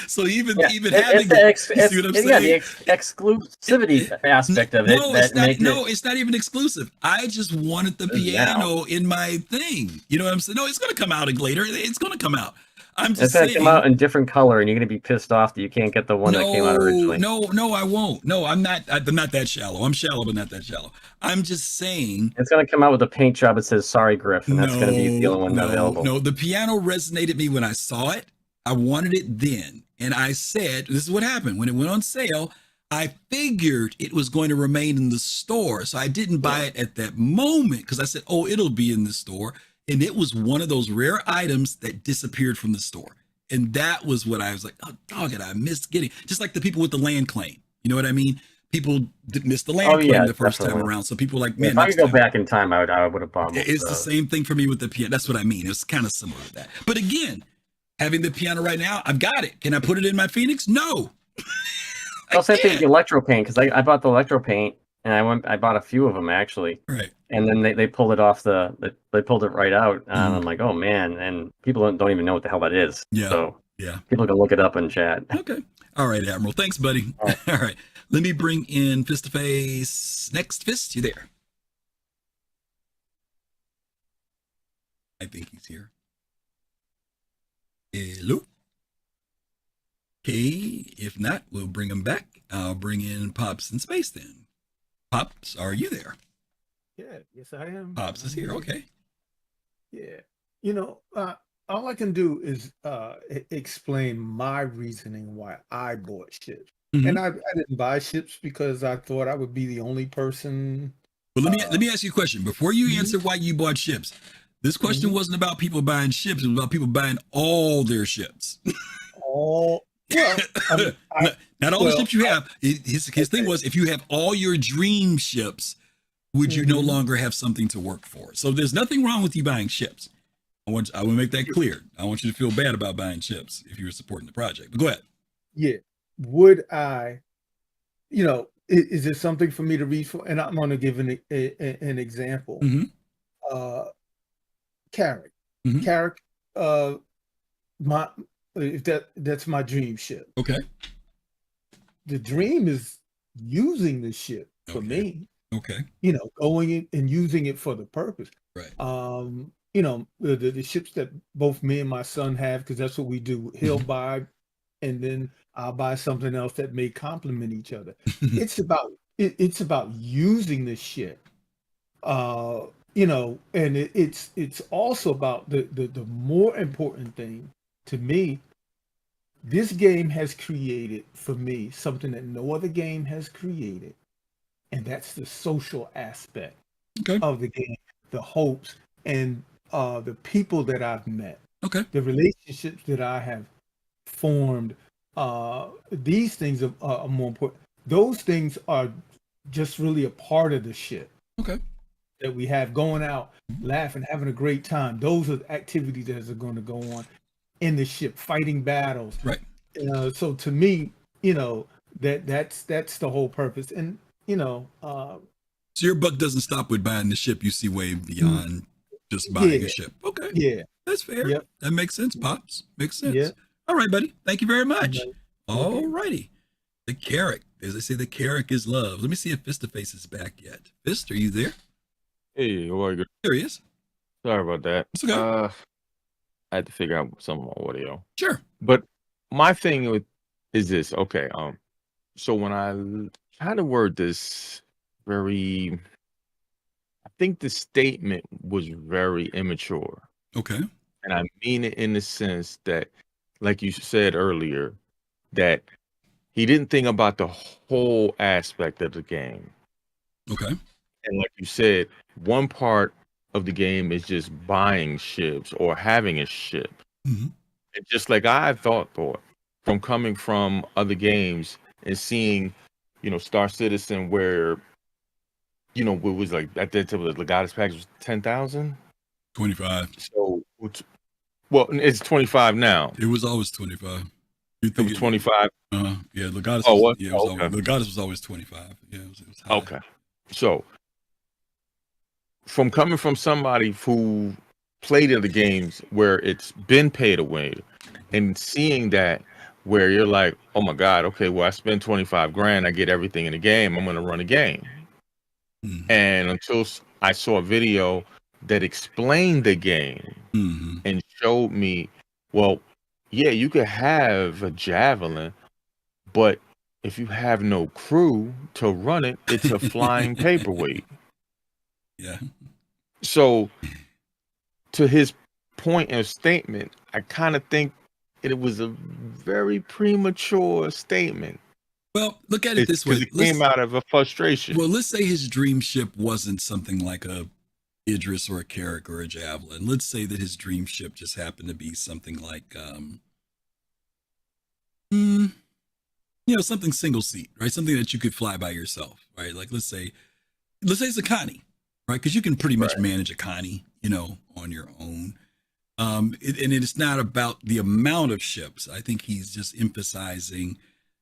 So even having it, you see what I'm saying? Yeah, the exclusivity aspect of it. It's not even exclusive. I just wanted the piano in my thing. You know what I'm saying? No, it's going to come out later. It's going to come out. I'm just saying. It's going to come out in different color, and you're going to be pissed off that you can't get the one that came out originally. No, I won't. No, I'm not that shallow. I'm shallow, but not that shallow. I'm just saying. It's going to come out with a paint job that says, sorry, Griff, and that's going to be the only one available. No, the piano resonated me when I saw it. I wanted it then. And I said, this is what happened. When it went on sale, I figured it was going to remain in the store. So I didn't buy it at that moment because I said, it'll be in the store. And it was one of those rare items that disappeared from the store. And that was what I was like, oh, dog it, I missed getting. Just like the people with the land claim. You know what I mean? People missed the land claim the first time around. So people were like, man, if I could go back in time, I would have bought it. It's the same thing for me with the piano. That's what I mean. It's kind of similar to that. But again, having the piano right now, I've got it. Can I put it in my Phoenix? No. I'll say the electro paint, because I bought the electro paint and I bought a few of them actually. Right. And then they pulled it off they pulled it right out. And I'm like, oh man. And people don't even know what the hell that is. Yeah. So yeah, people can look it up in chat. Okay. All right, Admiral. Thanks, buddy. All right. Let me bring in Fist to Face. Next, Fist, you there? I think he's here. Hello. Okay, if not, we'll bring him back. I'll bring in Pops in space then. Pops, are you there? Yeah, yes I am. Pops is here, okay. Yeah, all I can do is explain my reasoning why I bought ships. Mm-hmm. And I didn't buy ships because I thought I would be the only person. Well, let me ask you a question. Before you answer why you bought ships, this question wasn't about people buying ships. It was about people buying all their ships. Well, not all the ships you have. His thing was, if you have all your dream ships, would you no longer have something to work for? So there's nothing wrong with you buying ships. I want to make that clear. I want you to feel bad about buying ships if you were supporting the project. But go ahead. Yeah. Would I, is there something for me to read for? And I'm going to give an example. Mm-hmm. Carrick. Mm-hmm. Carrick, that's my dream ship. Okay. The dream is using the ship for me. Okay. Going in and using it for the purpose. Right. The ships that both me and my son have, because that's what we do. He'll buy, and then I'll buy something else that may complement each other. It's about using the ship. And it's also about the more important thing to me. This game has created for me something that no other game has created, and that's the social aspect of the game, the hopes, and the people that I've met, the relationships that I have formed. These things are more important. Those things are just really a part of the ship. That we have going out, laughing, having a great time. Those are the activities that are going to go on in the ship, fighting battles. Right. So to me, that's the whole purpose. And so your buck doesn't stop with buying the ship. You see way beyond just buying a ship. Okay. Yeah. That's fair. Yep. That makes sense, Pops. Makes sense. Yeah. All right, buddy. Thank you very much. Okay. All righty. The Carrick. As I say, the Carrick is love. Let me see if Fist to Face is back yet. Fist, are you there? Hey, how are you? There he is. Sorry about that. It's okay. I had to figure out some more audio. Sure. But my thing is this. Okay. So when I try to word this very, I think the statement was very immature, Okay. and I mean it in the sense that, like you said earlier, that he didn't think about the whole aspect of the game. Okay. And like you said, one part of the game is just buying ships or having a ship. Mm-hmm. And just like I thought from coming from other games and seeing, Star Citizen where, it was like at that time the Legatus package was 10,000. 25. So, well, it's 25 now. It was always 25. You It think was 25. Yeah, Legatus. Oh, was, what? Yeah, it was Okay. always, Legatus was always 25. Yeah, it was high. Okay. So, from coming from somebody who played in the games where it's been paid away and seeing that where you're like, oh my God, okay, well, I spend 25 grand, I get everything in the game, I'm going to run a game. Mm-hmm. And until I saw a video that explained the game Mm-hmm. and showed me, well, yeah, you could have a Javelin, but if you have no crew to run it, it's a flying paperweight. Yeah. So, to his point and statement, I kind of think it was a very premature statement. Well, look at it this way. It came out of a frustration. Well, let's say his dream ship wasn't something like a Idris or a Carrack or a Javelin. Let's say that his dream ship just happened to be something like, something single seat, right? Something that you could fly by yourself, right? Like let's say it's a Connie, right? Because you can pretty much manage a Connie, on your own. And it's not about the amount of ships. I think he's just emphasizing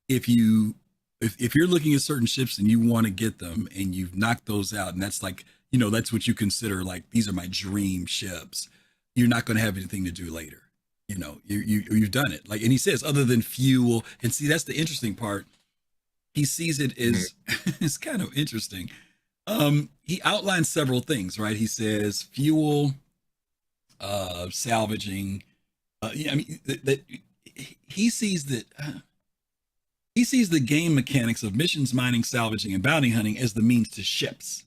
if you're looking at certain ships and you want to get them and you've knocked those out, and that's like, that's what you consider like, these are my dream ships. You're not going to have anything to do later. You've done it. Like, and he says, other than fuel, and see, that's the interesting part. He sees it as, it's kind of interesting. He outlines several things, right? He says fuel, salvaging. That he sees that he sees the game mechanics of missions, mining, salvaging, and bounty hunting as the means to ships,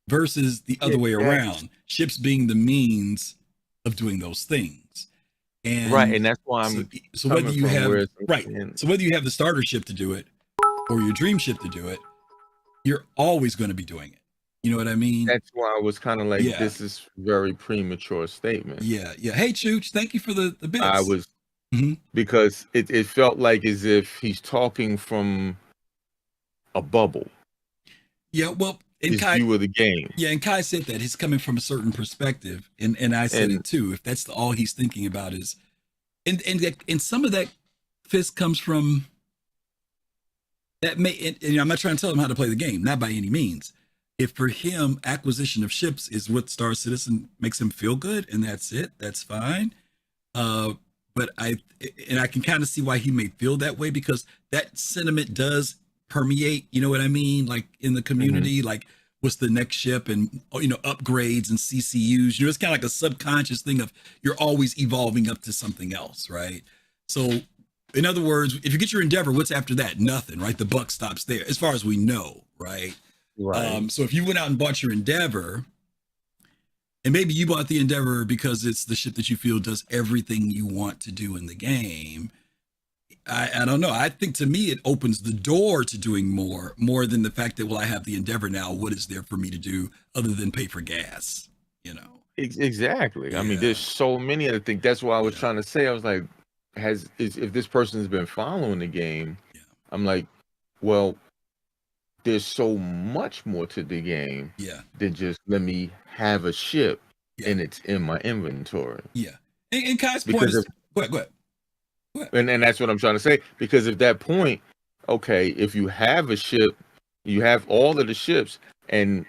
versus the other way around, ships being the means of doing those things. And right, and that's why I'm so whether you have so whether you have the starter ship to do it or your dream ship to do it, you're always going to be doing it. You know what I mean? That's why I was kind of like, this is very premature statement. Yeah. Hey, Chooch, thank you for the bits. I was because it felt like as if he's talking from a bubble. Yeah, well, his view of the game. Yeah, and Kai said that he's coming from a certain perspective, and I said it too. If that's all he's thinking about is, and some of that fist comes from that and I'm not trying to tell him how to play the game, not by any means. If for him acquisition of ships is what Star Citizen makes him feel good, and that's it, that's fine. But I can kind of see why he may feel that way, because that sentiment does permeate, you know what I mean? Like in the community, like what's the next ship, and upgrades and CCUs. It's kind of like a subconscious thing of you're always evolving up to something else, right? So in other words, if you get your Endeavor, what's after that? Nothing, right? The buck stops there, as far as we know, right? Right. So if you went out and bought your Endeavor, and maybe you bought the Endeavor because it's the ship that you feel does everything you want to do in the game, I don't know. I think to me it opens the door to doing more than the fact that, well, I have the Endeavor now. What is there for me to do other than pay for gas? Exactly. Yeah. I mean, there's so many other things. That's why I was trying to say. I was like, if this person's been following the game, I'm like, well, there's so much more to the game than just let me have a ship and it's in my inventory. Yeah. And Kai's point is, go ahead. And that's what I'm trying to say. Because at that point, okay, if you have a ship, you have all of the ships, and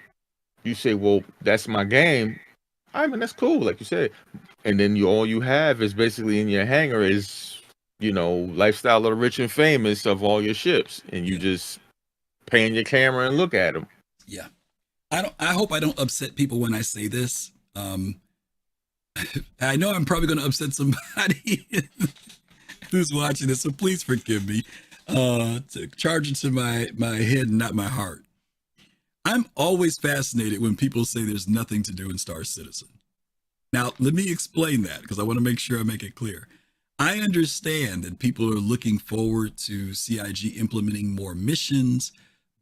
you say, well, that's my game. I mean, that's cool, like you said. And then all you have is basically in your hangar is, lifestyle of the rich and famous of all your ships. And you just pan your camera and look at them. Yeah. I hope I don't upset people when I say this. I know I'm probably going to upset somebody who's watching this, so please forgive me. To charge it to my head and not my heart. I'm always fascinated when people say there's nothing to do in Star Citizen. Now, let me explain that because I want to make sure I make it clear. I understand that people are looking forward to CIG implementing more missions,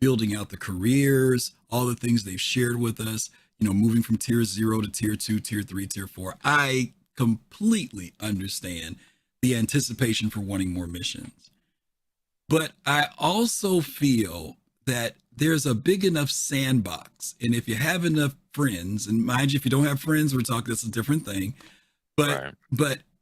building out the careers, all the things they've shared with us, moving from tier 0 to tier 2, tier 3, tier 4. I completely understand the anticipation for wanting more missions. But I also feel that there's a big enough sandbox. And if you have enough friends, and mind you, if you don't have friends, we're talking, that's a different thing. But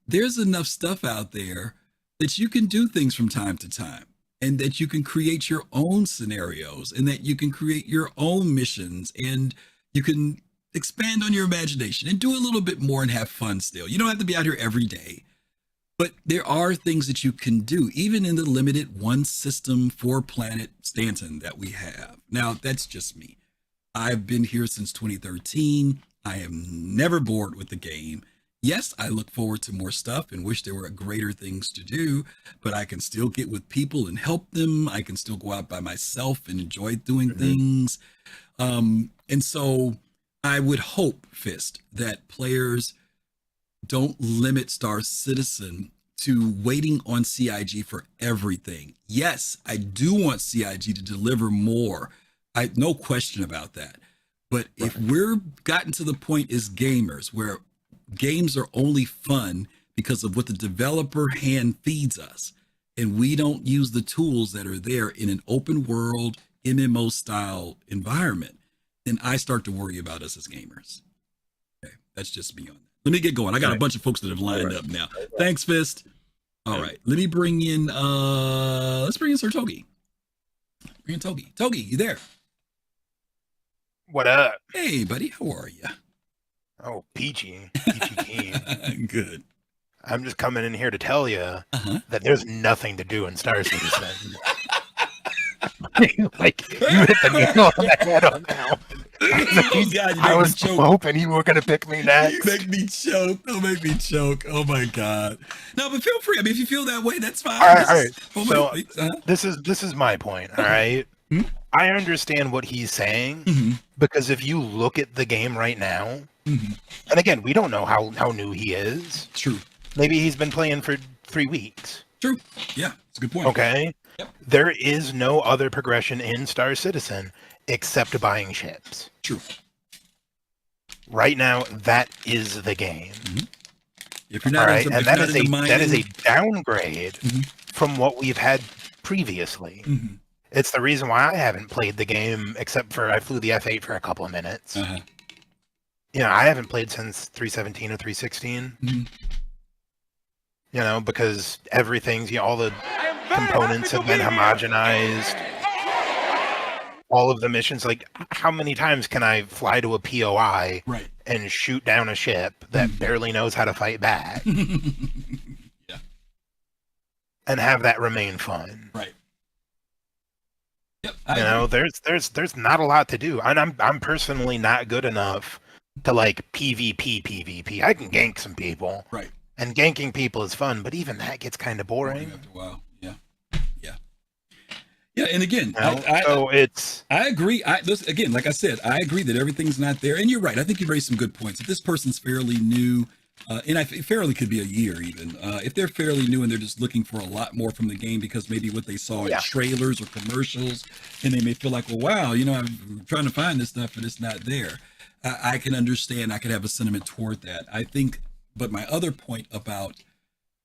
there's enough stuff out there that you can do things from time to time, and that you can create your own scenarios, and that you can create your own missions, and you can expand on your imagination and do a little bit more and have fun still. You don't have to be out here every day. But there are things that you can do, even in the limited 1 system, 4 planet Stanton that we have. Now, that's just me. I've been here since 2013. I am never bored with the game. Yes, I look forward to more stuff and wish there were greater things to do, but I can still get with people and help them. I can still go out by myself and enjoy doing things. And so I would hope, Fist, that players don't limit Star Citizen to waiting on CIG for everything. Yes, I do want CIG to deliver more. No question about that. But if we're gotten to the point as gamers where games are only fun because of what the developer hand feeds us, and we don't use the tools that are there in an open world MMO style environment, then I start to worry about us as gamers. Okay, that's just me on that. Let me get going. I got a bunch of folks that have lined up now. Thanks, Fist. All right. Let me bring in, let's bring in Sir Togi. Bring in Togi. Togi, you there? What up? Hey, buddy. How are you? Oh, peachy keen. Good. I'm just coming in here to tell you that there's nothing to do in Star Citizen. Like, you hit the nail on the head on that one. Oh, God, I was hoping you were going to pick me next. You make me choke. Don't make me choke. Oh, my God. No, but feel free. I mean, if you feel that way, that's fine. All right. So this is my point, all right? I understand what he's saying because if you look at the game right now, and again, we don't know how new he is. True. Maybe he's been playing for 3 weeks. True. Yeah, it's a good point. Okay. Yep. There is no other progression in Star Citizen except buying ships. True. Right now, that is the game. If you're not, right? And that is a downgrade from what we've had previously. It's the reason why I haven't played the game, except for I flew the F8 for a couple of minutes. You know, I haven't played since 317 or 316. You know, because everything's, all the components have been homogenized. All of the missions, like, how many times can I fly to a POI and shoot down a ship that barely knows how to fight back? And have that remain fun. You know, there's not a lot to do. And I'm personally not good enough to like PvP. I can gank some people. And ganking people is fun, but even that gets kind of boring. After a while. Yeah, and again, I agree. Again, like I said, I agree that everything's not there. And you're right. I think you raised some good points. If this person's fairly new, and fairly could be a year even, if they're fairly new and they're just looking for a lot more from the game because maybe what they saw in trailers or commercials, and they may feel like, well, wow, you know, I'm trying to find this stuff and it's not there. I can understand. I could have a sentiment toward that. I think, but my other point about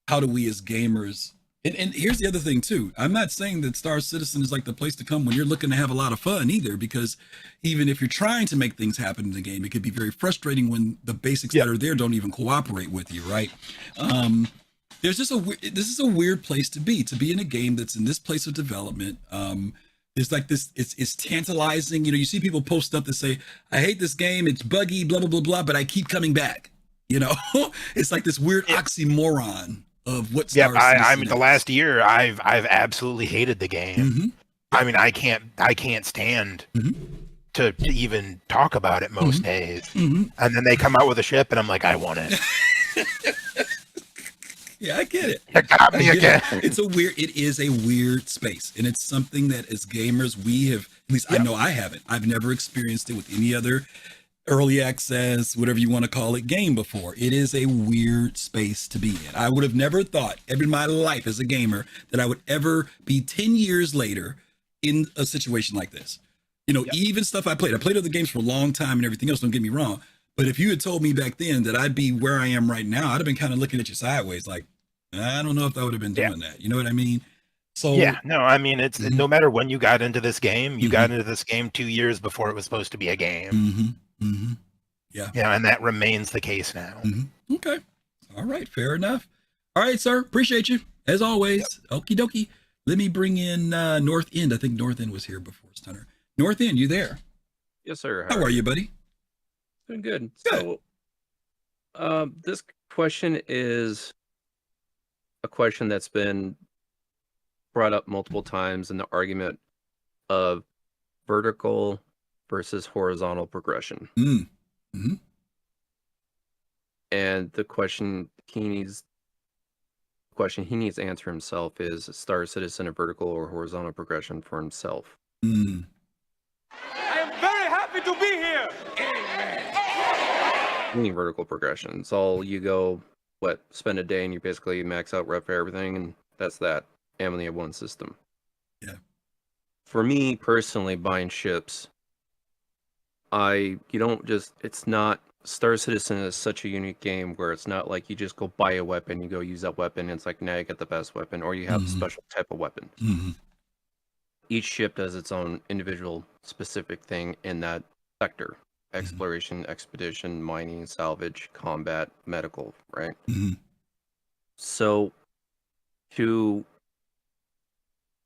how do we as gamers, and here's the other thing too. I'm not saying that Star Citizen is like the place to come when you're looking to have a lot of fun either, because even if you're trying to make things happen in the game, it could be very frustrating when the basics that are there don't even cooperate with you, right? There's just this is a weird place to be in a game that's in this place of development. There's like this, it's tantalizing. You know, you see people post stuff that say, I hate this game, it's buggy, blah, blah, blah, blah, but I keep coming back. You know, it's like this weird oxymoron of what Star Citizen I mean, the last year I've absolutely hated the game. I mean, I can't stand to even talk about it most days. Mm-hmm. And then they come out with a ship, and I'm like, I want it. Yeah, I get it. You got me again. It is a weird space, and it's something that as gamers we have, at least I know I haven't. I've never experienced it with any other early access, whatever you want to call it, game before. It is a weird space to be in. I would have never thought ever in my life as a gamer that I would ever be 10 years later in a situation like this. You know, even stuff I played other games for a long time and everything else, don't get me wrong. But if you had told me back then that I'd be where I am right now, I'd have been kind of looking at you sideways like, I don't know if I would have been doing that. You know what I mean? So no, I mean, it's no matter when you got into this game, you got into this game 2 years before it was supposed to be a game. Yeah, and that remains the case now. Okay. All right. Fair enough. All right, sir. Appreciate you as always. Okie dokie. Let me bring in North End. I think North End was here before Stunner. North End, you there? Yes, sir. How are you, buddy? Doing good. Good. So, this question is a question that's been brought up multiple times in the argument of vertical versus horizontal progression. And the question he needs to answer himself is Star Citizen a vertical or horizontal progression for himself? I am very happy to be here. Meaning vertical progression. It's all you go, spend a day and you basically max out rep for everything, and that's that. And only have one system. Yeah. For me personally, buying ships, it's not, Star Citizen is such a unique game where it's not like you just go buy a weapon, you go use that weapon, and it's like now you get the best weapon, or you have a special type of weapon. Each ship does its own individual specific thing in that sector. Exploration, expedition, mining, salvage, combat, medical, right? So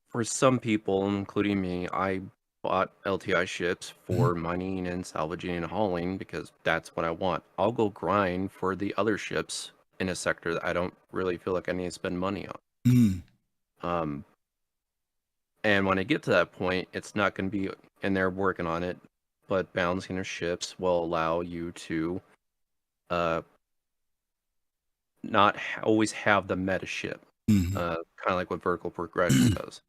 for some people, including me, I bought LTI ships for mining and salvaging and hauling because that's what I want. I'll go grind for the other ships in a sector that I don't really feel like I need to spend money on. And when I get to that point, it's not going to be, and they're working on it, but balancing their ships will allow you to not always have the meta ship, kind of like what vertical progression does.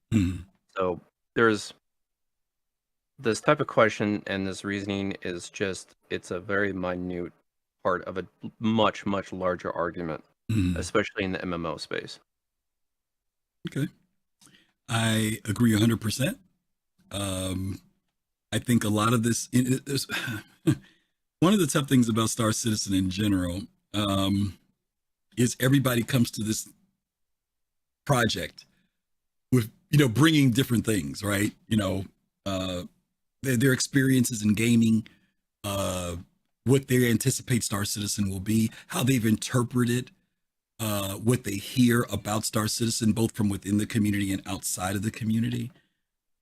So there's this type of question, and this reasoning is just, it's a very minute part of a much, much larger argument, especially in the MMO space. Okay. I agree 100%. I think a lot of this, one of the tough things about Star Citizen in general is everybody comes to this project with, bringing different things, right? Their experiences in gaming, what they anticipate Star Citizen will be, how they've interpreted what they hear about Star Citizen, both from within the community and outside of the community.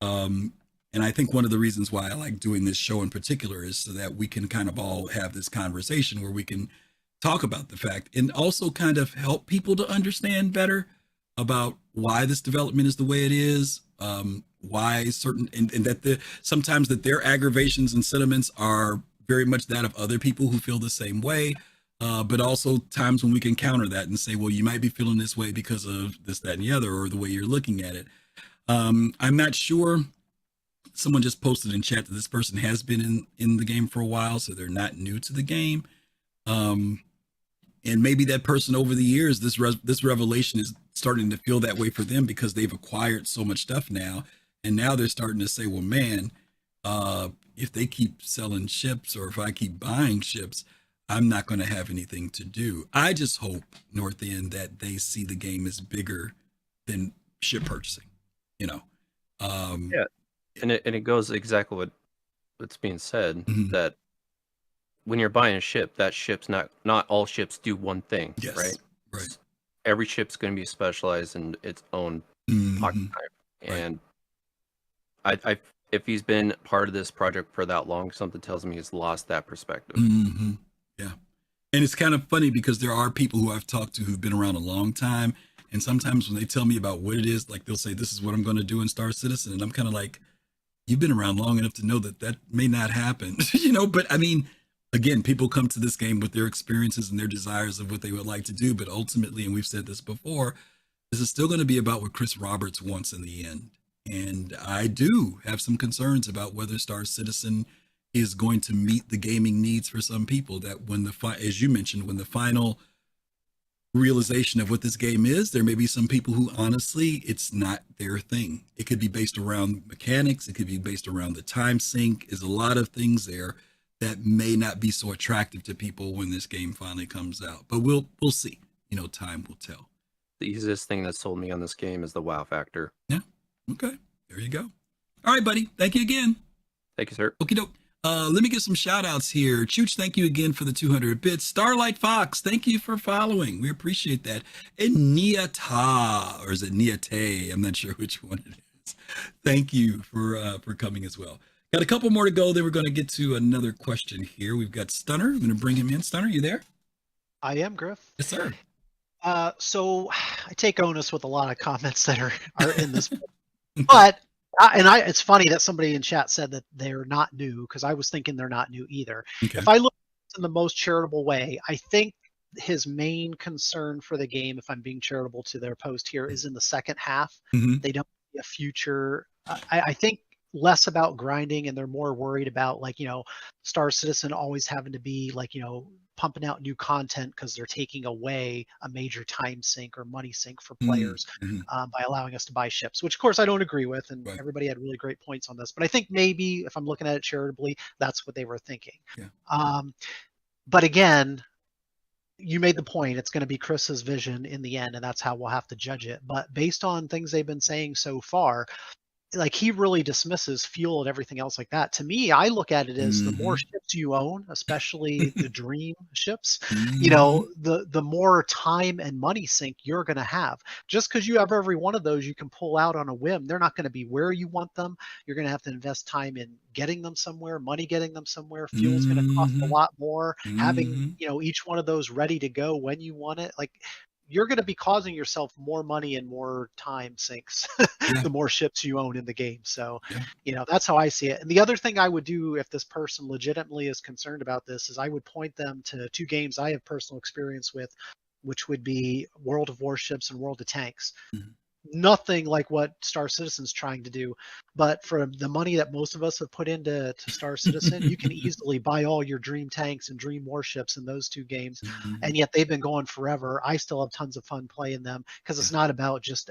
And I think one of the reasons why I like doing this show in particular is so that we can kind of all have this conversation where we can talk about the fact and also kind of help people to understand better about why this development is the way it is, why certain, and that sometimes that their aggravations and sentiments are very much that of other people who feel the same way. But also times when we can counter that and say, well, you might be feeling this way because of this, that, and the other, or the way you're looking at it. I'm not sure. Someone just posted in chat that this person has been in the game for a while, so they're not new to the game. And maybe that person over the years, this revelation is starting to feel that way for them because they've acquired so much stuff now. And now they're starting to say, well, man, if they keep selling ships or if I keep buying ships, I'm not going to have anything to do. I just hope, North End, that they see the game as bigger than ship purchasing, Yeah. And it goes exactly what's being said, that when you're buying a ship, that ship's not all ships do one thing, right? Right. Every ship's going to be specialized in its own pocket type. And I if he's been part of this project for that long, something tells me he's lost that perspective. Yeah. And it's kind of funny because there are people who I've talked to who've been around a long time. And sometimes when they tell me about what it is, like they'll say, this is what I'm going to do in Star Citizen. And I'm kind of like, you've been around long enough to know that that may not happen, but I mean, again, people come to this game with their experiences and their desires of what they would like to do. But ultimately, and we've said this before, this is still going to be about what Chris Roberts wants in the end. And I do have some concerns about whether Star Citizen is going to meet the gaming needs for some people, that when as you mentioned, when the final realization of what this game is, there may be some people who honestly, it's not their thing. It could be based around mechanics. It could be based around the time sink. There's a lot of things there that may not be so attractive to people when this game finally comes out, but we'll see. Time will tell. The easiest thing that sold me on this game is the wow factor. Yeah. Okay. There you go. All right, buddy. Thank you again. Thank you, sir. Okie doke. Let me get some shout outs here. Chooch, thank you again for the 200 bits. Starlight Fox, thank you for following. We appreciate that. And Niata, or is it Niate? I'm not sure which one it is. Thank you for coming as well. Got a couple more to go. Then we're going to get to another question here. We've got Stunner. I'm going to bring him in. Stunner, you there? I am, Griff. Yes, sir. So I take onus with a lot of comments that are in this, but it's funny that somebody in chat said that they're not new, because I was thinking they're not new either. Okay. If I look in the most charitable way, I think his main concern for the game, if I'm being charitable to their post here, is in the second half. Mm-hmm. They don't see a future. I think less about grinding, and they're more worried about, like, Star Citizen always having to be like, pumping out new content, because they're taking away a major time sink or money sink for players by allowing us to buy ships, which of course I don't agree with, and everybody had really great points on this, but I think maybe if I'm looking at it charitably, that's what they were thinking. But again, you made the point, it's going to be Chris's vision in the end, and that's how we'll have to judge it. But based on things they've been saying so far, like, he really dismisses fuel and everything else like that. To me, I look at it as the more ships you own, especially the dream ships, the more time and money sink you're going to have. Just because you have every one of those you can pull out on a whim, they're not going to be where you want them. You're going to have to invest time in getting them somewhere, money getting them somewhere. Fuel's going to cost a lot more. Having, each one of those ready to go when you want it, like, you're going to be causing yourself more money and more time sinks the more ships you own in the game. So, that's how I see it. And the other thing I would do if this person legitimately is concerned about this is I would point them to two games I have personal experience with, which would be World of Warships and World of Tanks. Nothing like what Star Citizen's trying to do, but for the money that most of us have put into Star Citizen, you can easily buy all your dream tanks and dream warships in those two games, and yet they've been going forever. I still have tons of fun playing them, because it's not about just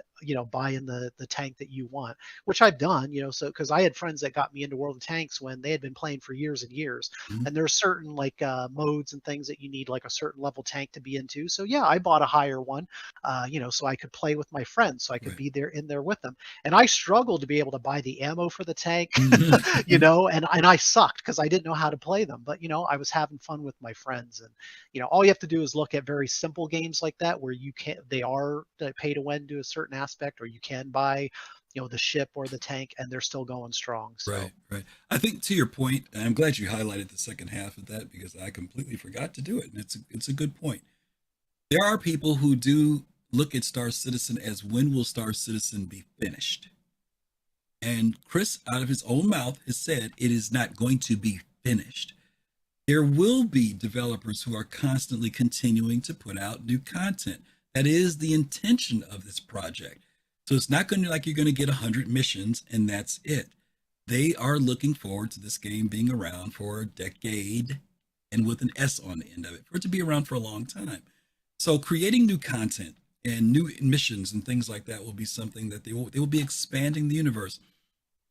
buying the tank that you want, which I've done, so because I had friends that got me into World of Tanks when they had been playing for years and years, and there's certain like modes and things that you need like a certain level tank to be into. So yeah, I bought a higher one, so I could play with my friends, so I could be there in there with them. And I struggled to be able to buy the ammo for the tank, and I sucked because I didn't know how to play them. But I was having fun with my friends, and all you have to do is look at very simple games like that where they are pay to win to a certain aspect, or you can buy the ship or the tank and they're still going strong. So. Right. I think to your point, and I'm glad you highlighted the second half of that, because I completely forgot to do it. And it's a good point. There are people who do look at Star Citizen as, when will Star Citizen be finished? And Chris, out of his own mouth, has said it is not going to be finished. There will be developers who are constantly continuing to put out new content. That is the intention of this project. So it's not going to like you're going to get 100 missions and that's it. They are looking forward to this game being around for a decade, and with an S on the end of it, for it to be around for a long time. So creating new content and new missions and things like that will be something that they will be expanding the universe.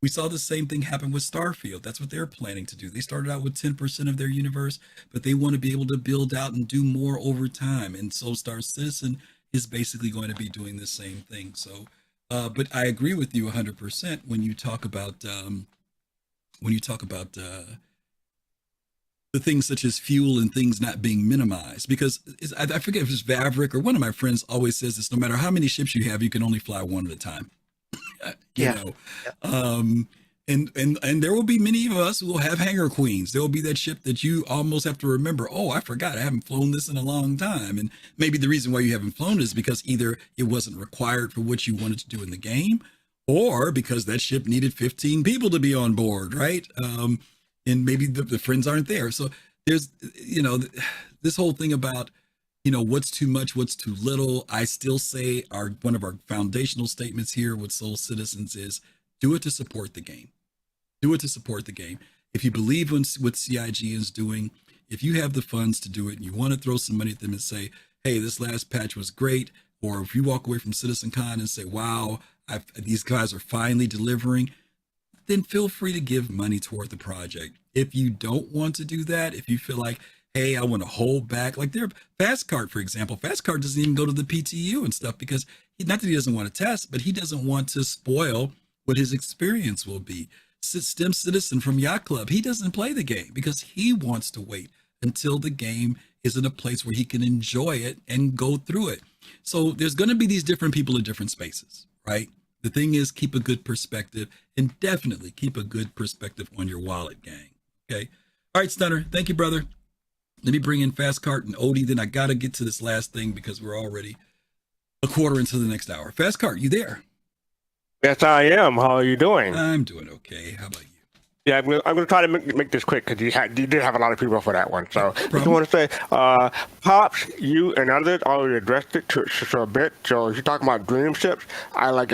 We saw the same thing happen with Starfield. That's what they're planning to do. They started out with 10% of their universe, but they want to be able to build out and do more over time. And so Star Citizen is basically going to be doing the same thing. So, but I agree with you 100% when you talk about the things such as fuel and things not being minimized, because I forget if it's Vavrick or one of my friends always says this: no matter how many ships you have, you can only fly one at a time. And there will be many of us who will have hangar queens. There will be that ship that you almost have to remember, oh, I forgot, I haven't flown this in a long time. And maybe the reason why you haven't flown it is because either it wasn't required for what you wanted to do in the game, or because that ship needed 15 people to be on board, right? And maybe the friends aren't there. So there's, this whole thing about, what's too much, what's too little. I still say one of our foundational statements here with Soul Citizens is do it to support the game. Do it to support the game. If you believe in what CIG is doing, if you have the funds to do it and you want to throw some money at them and say, hey, this last patch was great, or if you walk away from CitizenCon and say, wow, these guys are finally delivering, then feel free to give money toward the project. If you don't want to do that, if you feel like, hey, I want to hold back, like their Fastcard, for example, Fastcard doesn't even go to the PTU and stuff because not that he doesn't want to test, but he doesn't want to spoil what his experience will be. STEM Citizen from Yacht Club, he doesn't play the game because he wants to wait until the game is in a place where he can enjoy it and go through it. So there's going to be these different people in different spaces, right? The thing is, keep a good perspective, and definitely keep a good perspective on your wallet, gang. Okay. All right, Stunner. Thank you, brother. Let me bring in Fastcart and Odie. Then I got to get to this last thing because we're already a quarter into the next hour. Fastcart, you there? Yes, I am. How are you doing? I'm doing okay. How about you? Yeah, I'm going to try to make this quick because you did have a lot of people for that one. So I just want to say, Pops, you and others already addressed it to a bit. So if you're talking about dream ships, I like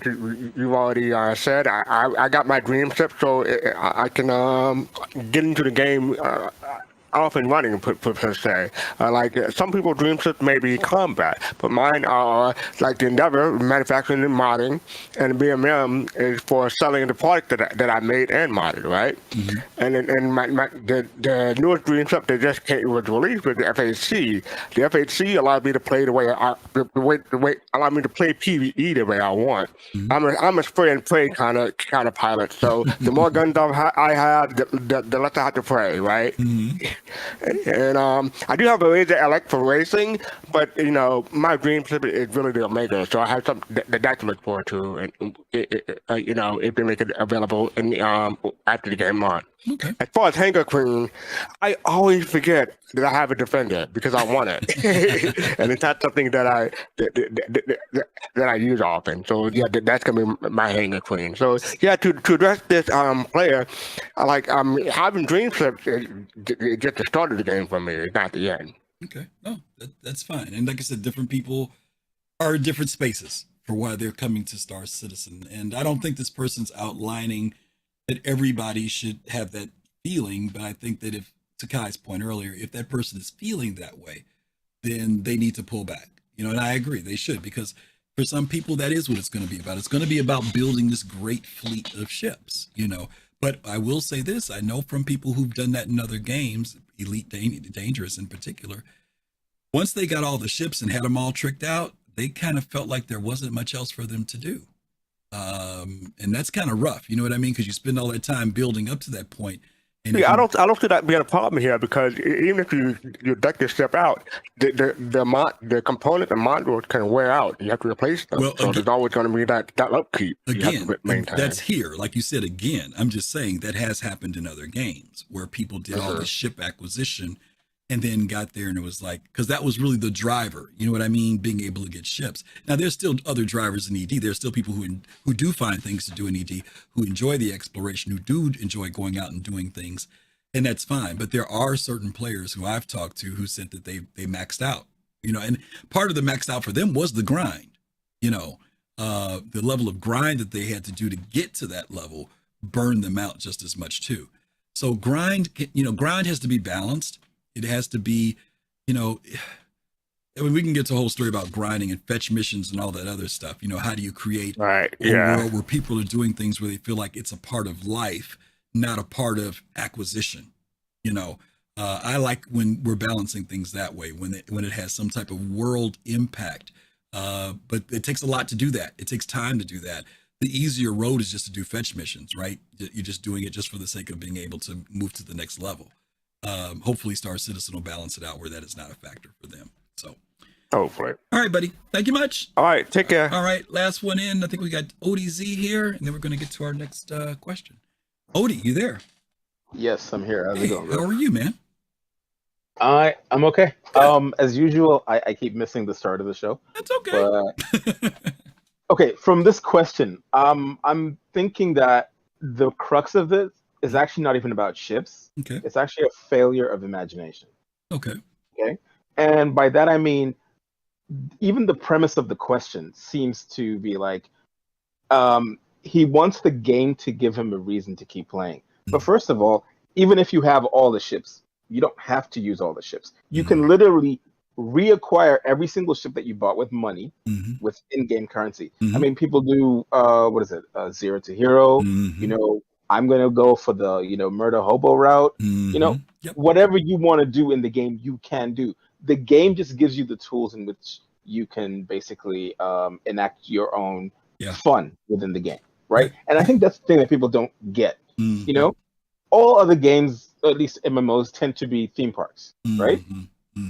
you've already said, I got my dream ship, so I can get into the game off and running, per se. Like some people dream ships may be combat, but mine are like the Endeavor, manufacturing and modding, and BMM is for selling the product that I made and modded, right? Mm-hmm. And the newest dream ship that just was released with the F8C. The F8C allowed me to play the way allow me to play PvE the way I want. Mm-hmm. I'm a spray and pray kind of pilot. So the more guns I have, the less I have to pray, right? Mm-hmm. And I do have a laser LX for racing, but my dream ship is really the Omega, so I have something that to look forward to, and if they make it available after the game on. Okay. As far as Hangar Queen, I always forget that I have a defender because I want it, and it's not something that I use often. So yeah, that's gonna be my Hangar Queen. So yeah, to address this player, having dream ships is just the start of the game for me. It's not the end. Okay, no, that's fine. And like I said, different people are in different spaces for why they're coming to Star Citizen, and I don't think this person's outlining that everybody should have that feeling, but I think that if, to Kai's point earlier, if that person is feeling that way, then they need to pull back. And I agree, they should, because for some people, that is what it's going to be about. It's going to be about building this great fleet of ships, But I will say this, I know from people who've done that in other games, Elite Dangerous in particular, once they got all the ships and had them all tricked out, they kind of felt like there wasn't much else for them to do. And that's kind of rough, you know what I mean? Because you spend all that time building up to that point. And I don't see that being a problem here, because even if you deck this step out, the component, the modules can wear out. You have to replace them. Well, so there's always going to be that upkeep. Again, that's here. Like you said, again, I'm just saying that has happened in other games where people did all the ship acquisition and then got there and it was like, because that was really the driver, you know what I mean? Being able to get ships. Now, there's still other drivers in ED. There's still people who do find things to do in ED, who enjoy the exploration, who do enjoy going out and doing things, and that's fine. But there are certain players who I've talked to who said that they maxed out, and part of the maxed out for them was the grind, the level of grind that they had to do to get to that level burned them out just as much too. So grind has to be balanced. It has to be, we can get to a whole story about grinding and fetch missions and all that other stuff. How do you create a world where people are doing things where they feel like it's a part of life, not a part of acquisition? I like when we're balancing things that way, when it has some type of world impact. But it takes a lot to do that. It takes time to do that. The easier road is just to do fetch missions, right? You're just doing it just for the sake of being able to move to the next level. Hopefully Star Citizen will balance it out where that is not a factor for them. So hopefully. All right, buddy. Thank you much. All right, take care. All right, last one in. I think we got ODZ here, and then we're going to get to our next question. Odie, you there? Yes, I'm here. How's it going, how are you, man? I'm okay. As usual, I keep missing the start of the show. That's okay. Okay, from this question, I'm thinking that the crux of this is actually not even about ships. Okay. It's actually a failure of imagination. Okay. Okay. And by that I mean, even the premise of the question seems to be like, he wants the game to give him a reason to keep playing. But first of all, even if you have all the ships, you don't have to use all the ships. You can literally reacquire every single ship that you bought with money, with in-game currency. I mean, people do what is it, Zero to Hero. You know, I'm gonna go for the murder hobo route. You know, whatever you want to do in the game, you can do. The game just gives you the tools in which you can basically enact your own fun within the game, right? And I think that's the thing that people don't get. You know, all other games, at least MMOs, tend to be theme parks, right?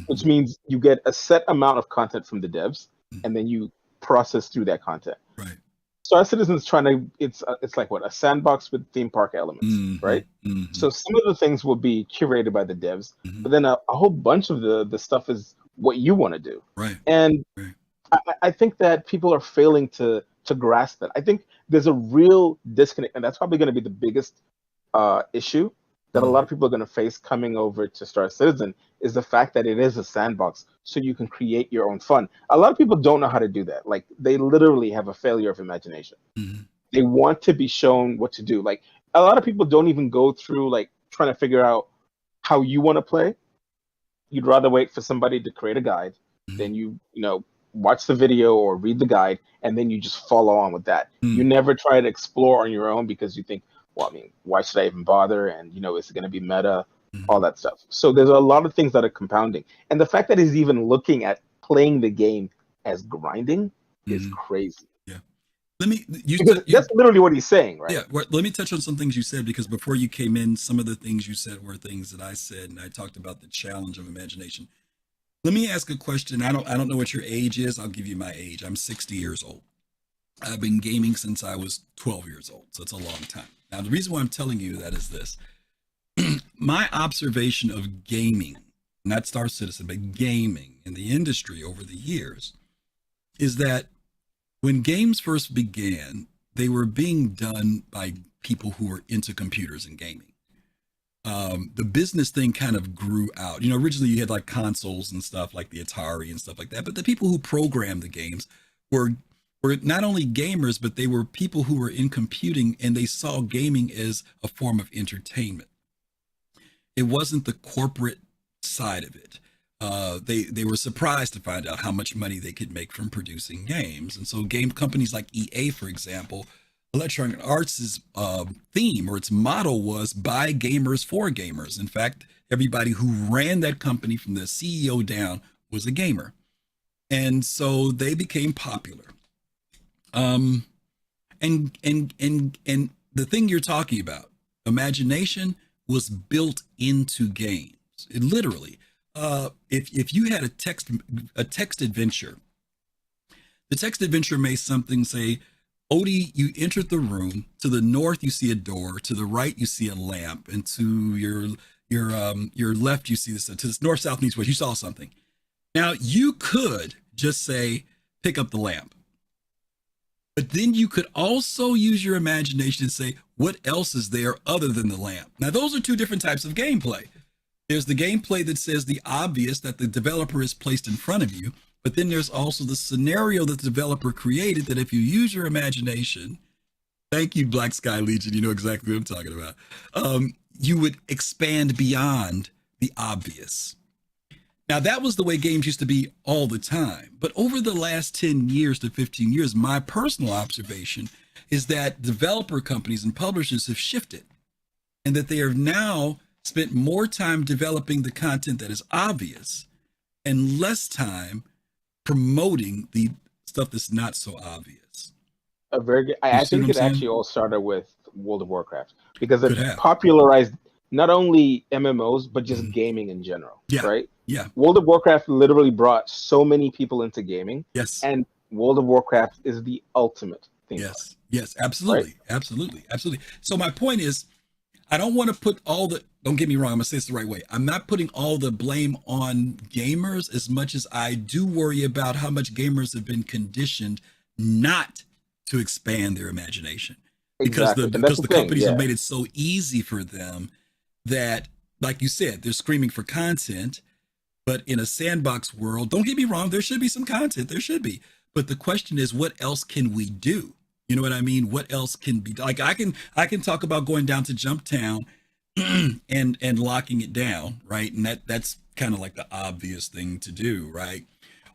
Which means you get a set amount of content from the devs, and then you process through that content. Right. Star Citizen's trying to, it's like what, a sandbox with theme park elements, right? So some of the things will be curated by the devs, but then a whole bunch of the stuff is what you want to do. Right. And I think that people are failing to grasp that. I think there's a real disconnect, and that's probably going to be the biggest issue that a lot of people are going to face coming over to Star Citizen, is the fact that it is a sandbox, so you can create your own fun. A lot of people don't know how to do that. Like, they literally have a failure of imagination. They want to be shown what to do. Like, a lot of people don't even go through like trying to figure out how you want to play. You'd rather wait for somebody to create a guide, then you watch the video or read the guide, and then you just follow on with that. You never try to explore on your own because you think, well, I mean, why should I even bother? And is it going to be meta? All that stuff. So there's a lot of things that are compounding, and the fact that he's even looking at playing the game as grinding is crazy. Yeah. Let me. That's literally what he's saying, right? Yeah. Let me touch on some things you said, because before you came in, some of the things you said were things that I said, and I talked about the challenge of imagination. Let me ask a question. I don't know what your age is. I'll give you my age. I'm 60 years old. I've been gaming since I was 12 years old, so it's a long time. Now, the reason why I'm telling you that is this. My observation of gaming, not Star Citizen, but gaming in the industry over the years, is that when games first began, they were being done by people who were into computers and gaming. The business thing kind of grew out. Originally you had like consoles and stuff like the Atari and stuff like that, but the people who programmed the games were not only gamers, but they were people who were in computing, and they saw gaming as a form of entertainment. It wasn't the corporate side of it. They were surprised to find out how much money they could make from producing games. And so game companies like EA, for example, Electronic Arts' theme or its motto was by gamers for gamers. In fact, everybody who ran that company from the CEO down was a gamer. And so they became popular. And the thing you're talking about, imagination, was built into games. It literally, if you had a text adventure, the text adventure may something say, Odie, you entered the room. To the north, you see a door. To the right, you see a lamp, and to your left, you see this. To the north, south, and east, west, you saw something. Now you could just say, pick up the lamp. But then you could also use your imagination and say, what else is there other than the lamp? Now, those are two different types of gameplay. There's the gameplay that says the obvious that the developer has placed in front of you, but then there's also the scenario that the developer created that if you use your imagination, thank you, Black Sky Legion, you know exactly what I'm talking about, you would expand beyond the obvious. Now, that was the way games used to be all the time. But over the last 10 years to 15 years, my personal observation is that developer companies and publishers have shifted, and that they have now spent more time developing the content that is obvious and less time promoting the stuff that's not so obvious. A very good. I think it actually all started with World of Warcraft, because it popularized not only MMOs, but just gaming in general. Yeah. Right? Yeah. World of Warcraft literally brought so many people into gaming. Yes. And World of Warcraft is the ultimate thing. Yes. Yes, absolutely. Right? Absolutely. Absolutely. So my point is, I don't want to put don't get me wrong, I'm going to say this the right way. I'm not putting all the blame on gamers as much as I do worry about how much gamers have been conditioned not to expand their imagination. Exactly. Because the companies yeah. have made it so easy for them that, like you said, they're screaming for content. But in a sandbox world, don't get me wrong, there should be some content. There should be. But the question is, what else can we do? You know what I mean? What else can be like? I can talk about going down to Jumptown and locking it down, right? And that's kind of like the obvious thing to do, right?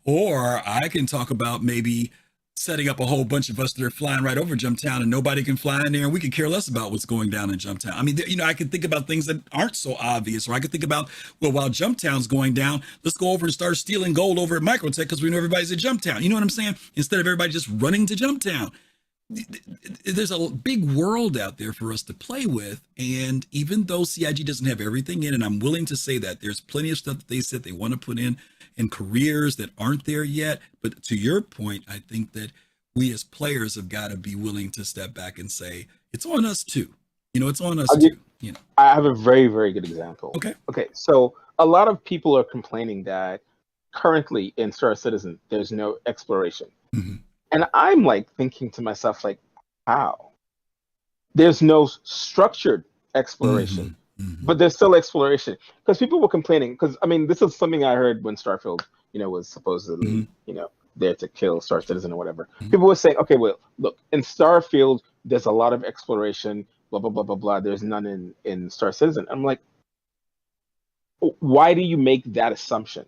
Or I can talk about maybe setting up a whole bunch of us that are flying right over Jumptown and nobody can fly in there and we could care less about what's going down in Jumptown. I mean, you know, I could think about things that aren't so obvious, or I could think about, well, while Jumptown's going down, let's go over and start stealing gold over at Microtech because we know everybody's at Jumptown. You know what I'm saying? Instead of everybody just running to Jumptown. There's a big world out there for us to play with. And even though CIG doesn't have everything in, and I'm willing to say that there's plenty of stuff that they said they want to put in careers that aren't there yet. But to your point, I think that we as players have got to be willing to step back and say, it's on us too. You know, it's on us too. You know, I have a very, very good example. Okay. So a lot of people are complaining that currently in Star Citizen, there's no exploration. Mm-hmm. And I'm like thinking to myself, like, how? There's no structured exploration, but there's still exploration. Because people were complaining, because I mean, this is something I heard when Starfield, you know, was supposedly, you know, there to kill Star Citizen or whatever. People were saying, okay, well, look, in Starfield, there's a lot of exploration, blah, blah, blah, blah, blah. There's none in Star Citizen. I'm like, why do you make that assumption?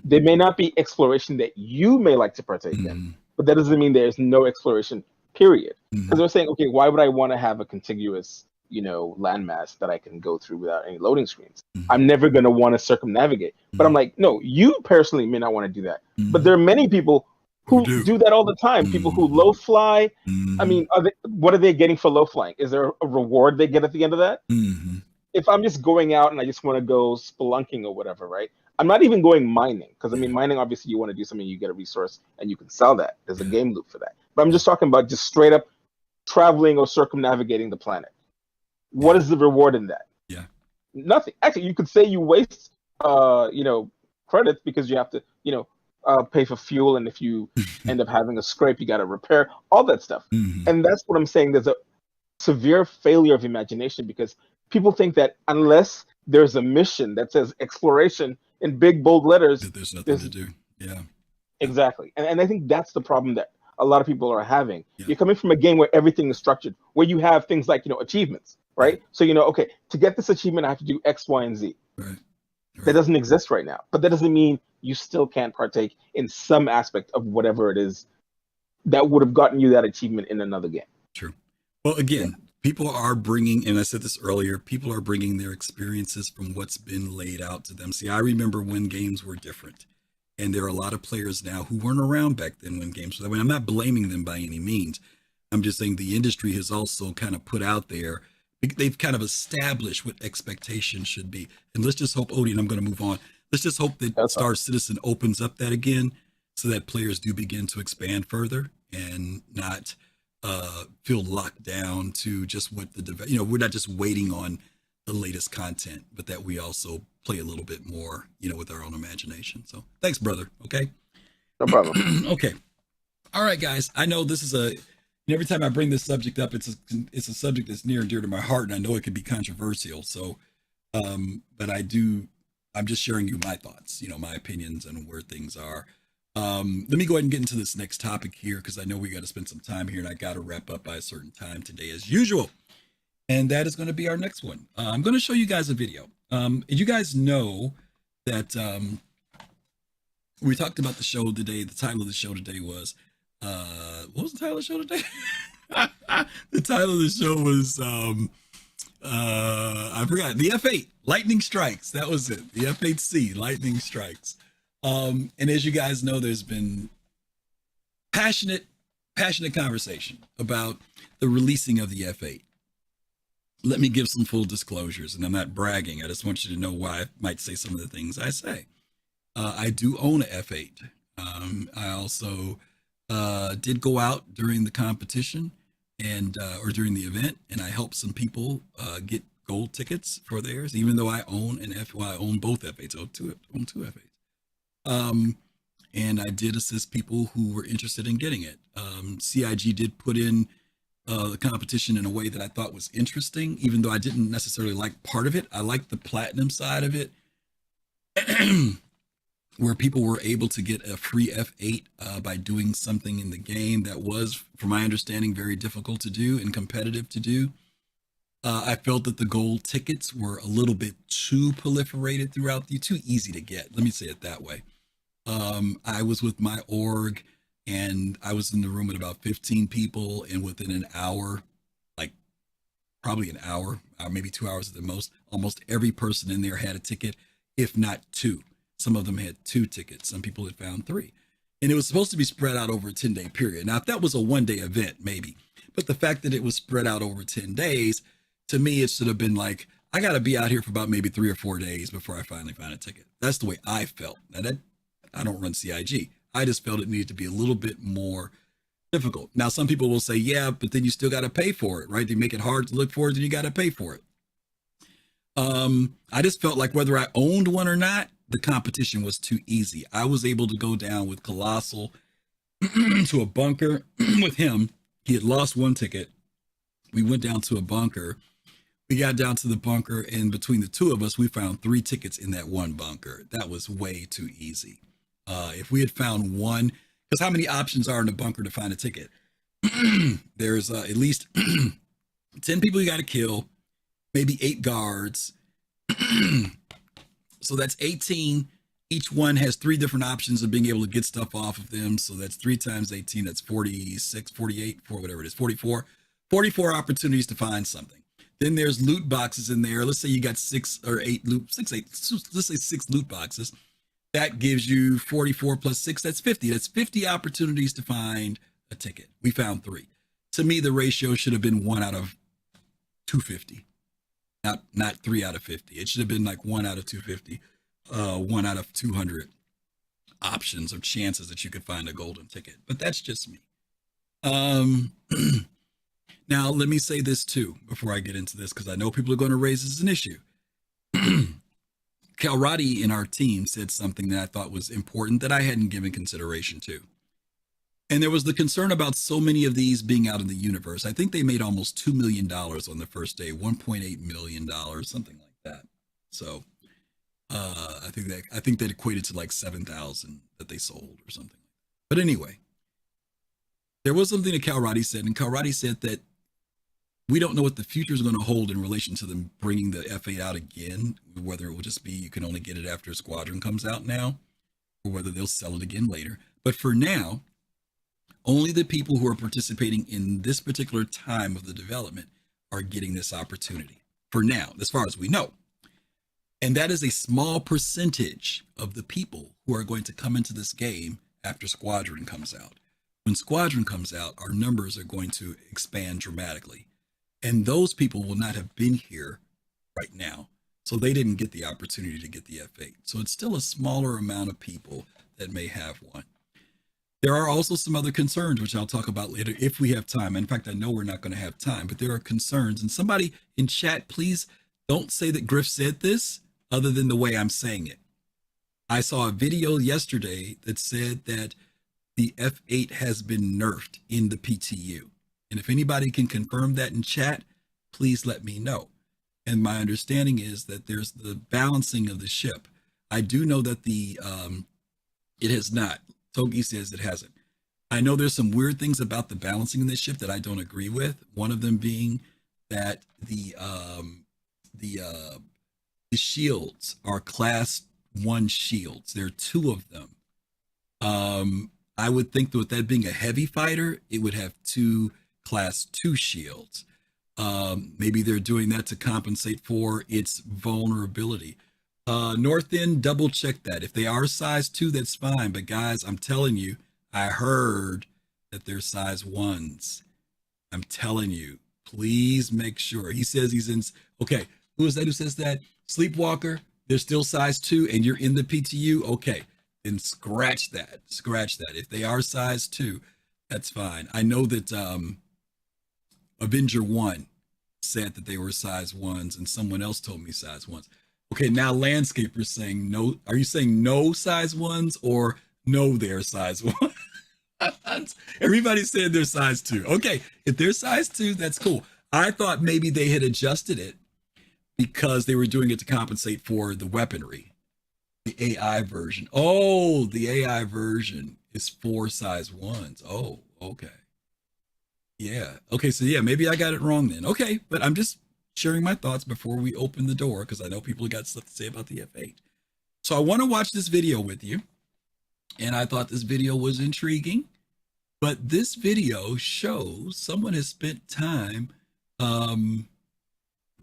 There may not be exploration that you may like to partake in, but that doesn't mean there's no exploration, period. Because they're saying, okay, why would I want to have a contiguous, you know, landmass that I can go through without any loading screens? I'm never going to want to circumnavigate. But I'm like, no, you personally may not want to do that. But there are many people who do that all the time. People who low fly. I mean, what are they getting for low flying? Is there a reward they get at the end of that? If I'm just going out and I just want to go spelunking or whatever, right? I'm not even going mining, because I mean, mining, obviously you want to do something, you get a resource and you can sell that. There's a game loop for that. But I'm just talking about just straight up traveling or circumnavigating the planet. What is the reward in that? Yeah. Nothing. Actually, you could say you waste, you know, credits because you have to, you know, pay for fuel, and if you end up having a scrape, you got to repair all that stuff. And that's what I'm saying. There's a severe failure of imagination because people think that unless there's a mission that says exploration in big bold letters, there's nothing to do. Yeah. Exactly. And I think that's the problem that a lot of people are having. You're coming from a game where everything is structured, where you have things like, you know, achievements, right? So, you know, okay, to get this achievement, I have to do X, Y, and Z. That doesn't exist right now. But that doesn't mean you still can't partake in some aspect of whatever it is that would have gotten you that achievement in another game. True. Well, again, people are bringing, and I said this earlier, people are bringing their experiences from what's been laid out to them. See, I remember when games were different. And there are a lot of players now who weren't around back then when games were. I mean, I'm not blaming them by any means. I'm just saying the industry has also kind of put out there, they've kind of established what expectations should be. And let's just hope, Odie, and I'm going to move on. Let's just hope that Star Citizen opens up that again so that players do begin to expand further and not feel locked down to just what you know, we're not just waiting on the latest content, but that we also play a little bit more, you know, with our own imagination. So thanks, brother. Okay. No problem. Okay. All right, guys. I know this is every time I bring this subject up, it's a subject that's near and dear to my heart, and I know it can be controversial. So, but I'm just sharing you my thoughts, you know, my opinions and where things are. Let me go ahead and get into this next topic here, because I know we got to spend some time here and I got to wrap up by a certain time today as usual. And that is going to be our next one. I'm going to show you guys a video. You guys know that we talked about the show today. The title of the show today was, what was the title of the show today? The title of the show was, I forgot, the F8, Lightning Strikes. That was it. The F8C, Lightning Strikes. And as you guys know, there's been passionate conversation about the releasing of the F8. Let me give some full disclosures, and I'm not bragging. I just want you to know why I might say some of the things I say. I do own a F8. I also did go out during the competition and or during the event, and I helped some people get gold tickets for theirs, even though I own I own both F8s. I own two F8s. and I did assist people who were interested in getting it. CIG did put in the competition in a way that I thought was interesting, even though I didn't necessarily like part of it. I liked the platinum side of it, where people were able to get a free F8 by doing something in the game that was, from my understanding, very difficult to do and competitive to do. I felt that the gold tickets were a little bit too proliferated throughout too easy to get. Let me say it that way. I was with my org, and I was in the room with about 15 people, and within an hour, like probably an hour, maybe 2 hours at the most, almost every person in there had a ticket, if not two. Some of them had 2 tickets. Some people had found 3. And it was supposed to be spread out over a 10-day period. Now, if that was a one-day event, maybe. But the fact that it was spread out over 10 days, to me, it should have been like, I got to be out here for about maybe 3 or 4 days before I finally find a ticket. That's the way I felt. Now, I don't run CIG. I just felt it needed to be a little bit more difficult. Now, some people will say, yeah, but then you still got to pay for it, right? They make it hard to look for it, then you got to pay for it. I just felt like whether I owned one or not, the competition was too easy. I was able to go down with Colossal to a bunker with him. He had lost 1 ticket. We went down to a bunker. We got down to the bunker, and between the 2 of us, we found 3 tickets in that one bunker. That was way too easy. If we had found one, because how many options are in a bunker to find a ticket? There's at least 10 people you got to kill, maybe 8 guards. So that's 18. Each one has 3 different options of being able to get stuff off of them. So that's 3 times 18. That's 46, 48, whatever it is, 44. 44 opportunities to find something. Then there's loot boxes in there. Let's say you got 6 or 8 let's say 6 loot boxes. That gives you 44 plus 6. That's 50. That's 50 opportunities to find a ticket. We found 3. To me, the ratio should have been 1 out of 250. Not 3 out of 50. It should have been like 1 out of 250, 1 out of 200 options or chances that you could find a golden ticket. But that's just me. Now, let me say this too, before I get into this, because I know people are going to raise this as an issue. Kalrati in our team said something that I thought was important that I hadn't given consideration to. And there was the concern about so many of these being out in the universe. I think they made almost $2 million on the first day, $1.8 million, something like that. So I think that equated to like 7,000 that they sold or something. But anyway, there was something that Kalrati said, and Kalrati said that we don't know what the future is going to hold in relation to them bringing the F8 out again, whether it will just be you can only get it after Squadron comes out now, or whether they'll sell it again later. But for now, only the people who are participating in this particular time of the development are getting this opportunity. For now, as far as we know. And that is a small percentage of the people who are going to come into this game after Squadron comes out. When Squadron comes out, our numbers are going to expand dramatically. And those people will not have been here right now. So they didn't get the opportunity to get the F8. So it's still a smaller amount of people that may have one. There are also some other concerns, which I'll talk about later if we have time. In fact, I know we're not going to have time, but there are concerns. And somebody in chat, please don't say that Griff said this other than the way I'm saying it. I saw a video yesterday that said that the F8 has been nerfed in the PTU. And if anybody can confirm that in chat, please let me know. And my understanding is that there's the balancing of the ship. I do know that it has not. Togi says it hasn't. I know there's some weird things about the balancing in this ship that I don't agree with. One of them being that the shields are class 1 shields. There are 2 of them. I would think that with that being a heavy fighter, it would have 2 class 2 shields. Maybe they're doing that to compensate for its vulnerability. North End, double check that. If they are size 2, that's fine. But guys, I'm telling you, I heard that they're size 1s. I'm telling you, please make sure. He says he's in. Okay, who is that who says that? Sleepwalker, they're still size 2 and you're in the PTU. Okay, then scratch that. Scratch that. If they are size 2, that's fine. I know that Avenger 1 said that they were size 1s and someone else told me size 1s. Okay, now Landscaper's saying no. Are you saying no size 1s or know they're size 1. Everybody said they're size 2. Okay, if they're size 2, that's cool. I thought maybe they had adjusted it because they were doing it to compensate for the weaponry. The AI version. Oh, the AI version is for size 1s. Oh, okay. Yeah. Okay, so yeah, maybe I got it wrong then. Okay, but I'm just sharing my thoughts before we open the door because I know people got stuff to say about the F8. So I want to watch this video with you. And I thought this video was intriguing. But this video shows someone has spent time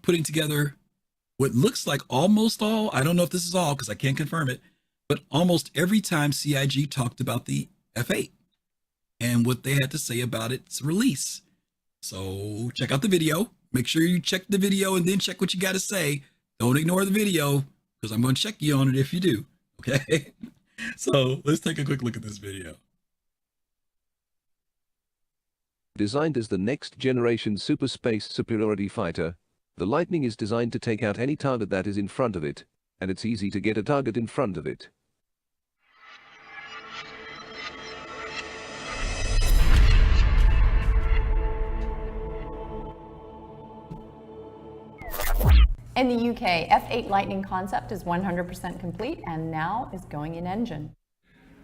putting together what looks like almost all, I don't know if this is all because I can't confirm it, but almost every time CIG talked about the F8 and what they had to say about its release. So check out the video. Make sure you check the video and then check what you got to say. Don't ignore the video because I'm going to check you on it if you do. Okay? So let's take a quick look at this video. Designed as the next generation super space superiority fighter, the Lightning is designed to take out any target that is in front of it, and it's easy to get a target in front of it. In the UK, F8 Lightning concept is 100% complete and now is going in engine.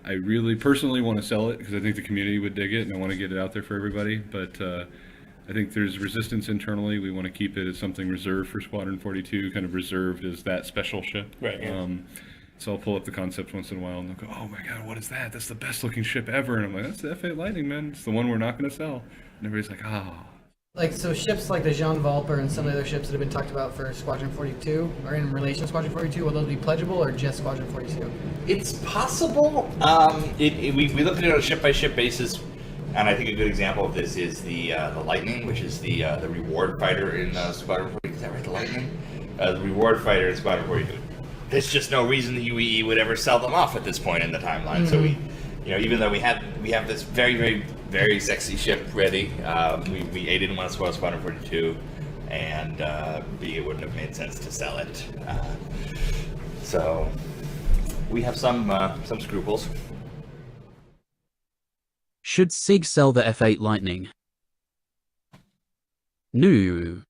I really personally want to sell it because I think the community would dig it and I want to get it out there for everybody, but I think there's resistance internally. We want to keep it as something reserved for Squadron 42, kind of reserved as that special ship. Right. Yeah. So I'll pull up the concept once in a while and they'll go, oh my God, what is that? That's the best looking ship ever. And I'm like, that's the F8 Lightning, man. It's the one we're not going to sell. And everybody's like, oh. Like, so ships like the Jean Valper and some of the other ships that have been talked about for Squadron 42, or in relation to Squadron 42, will those be pledgeable or just Squadron 42? It's possible. We looked at it on a ship-by-ship basis, and I think a good example of this is the Lightning, which is the reward fighter in Squadron 42. Is that right, the Lightning? The reward fighter in Squadron 42. There's just no reason the UEE would ever sell them off at this point in the timeline. Mm-hmm. So we, even though we have this very, very sexy ship ready, we A, didn't want to spoil Squadron 42, and B, it wouldn't have made sense to sell it. So we have some scruples. Should SIG sell the F8 Lightning? No.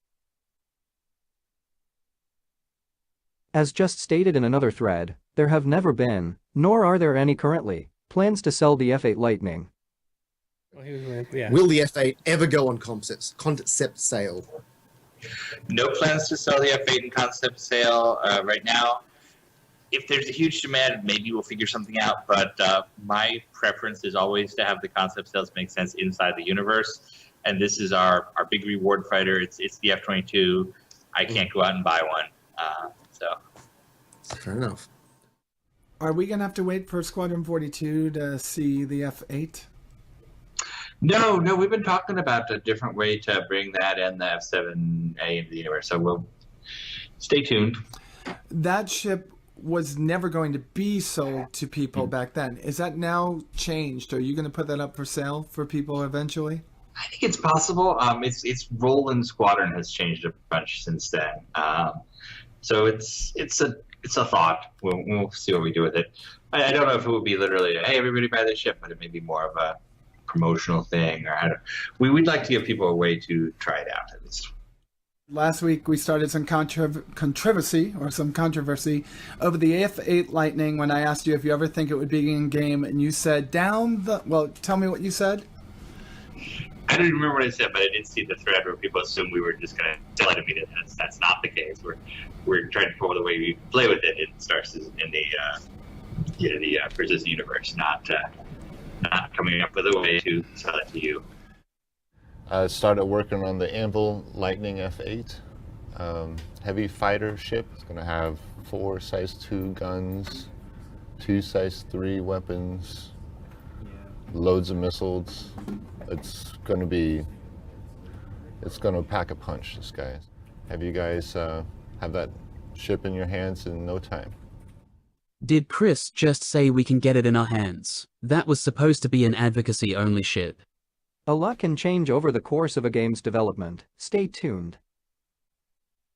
As just stated in another thread, there have never been, nor are there any currently, plans to sell the F8 Lightning. Yeah. Will the F8 ever go on concept sale? No plans to sell the F8 in concept sale right now. If there's a huge demand, maybe we'll figure something out, but my preference is always to have the concept sales make sense inside the universe, and this is our big reward fighter. It's the F-22. I can't go out and buy one, so. Fair enough. Are we going to have to wait for Squadron 42 to see the F8? No, we've been talking about a different way to bring that and the F-7A into the universe, so we'll stay tuned. That ship was never going to be sold to people back then. Is that now changed? Are you going to put that up for sale for people eventually? I think it's possible. Its role in Squadron has changed a bunch since then. So it's a thought. We'll see what we do with it. I don't know if it would be literally, hey, everybody buy this ship, but it may be more of a promotional thing. Or we'd like to give people a way to try it out at least. Last week we started some controversy over the F8 Lightning when I asked you if you ever think it would be in game, and you said well, tell me what you said. I don't remember what I said, but I did see the thread where people assumed we were just going to tell it immediately. That's not the case. We're trying to pull the way we play with it. It starts in the Persistent universe, not coming up with a way to sell it to you. I started working on the Anvil Lightning F8 heavy fighter ship. It's going to have 4 size 2 guns, 2 size 3 weapons, loads of missiles. It's going to pack a punch, this guy. Have you guys have that ship in your hands in no time? Did Chris just say we can get it in our hands? That was supposed to be an advocacy-only ship. A lot can change over the course of a game's development. Stay tuned.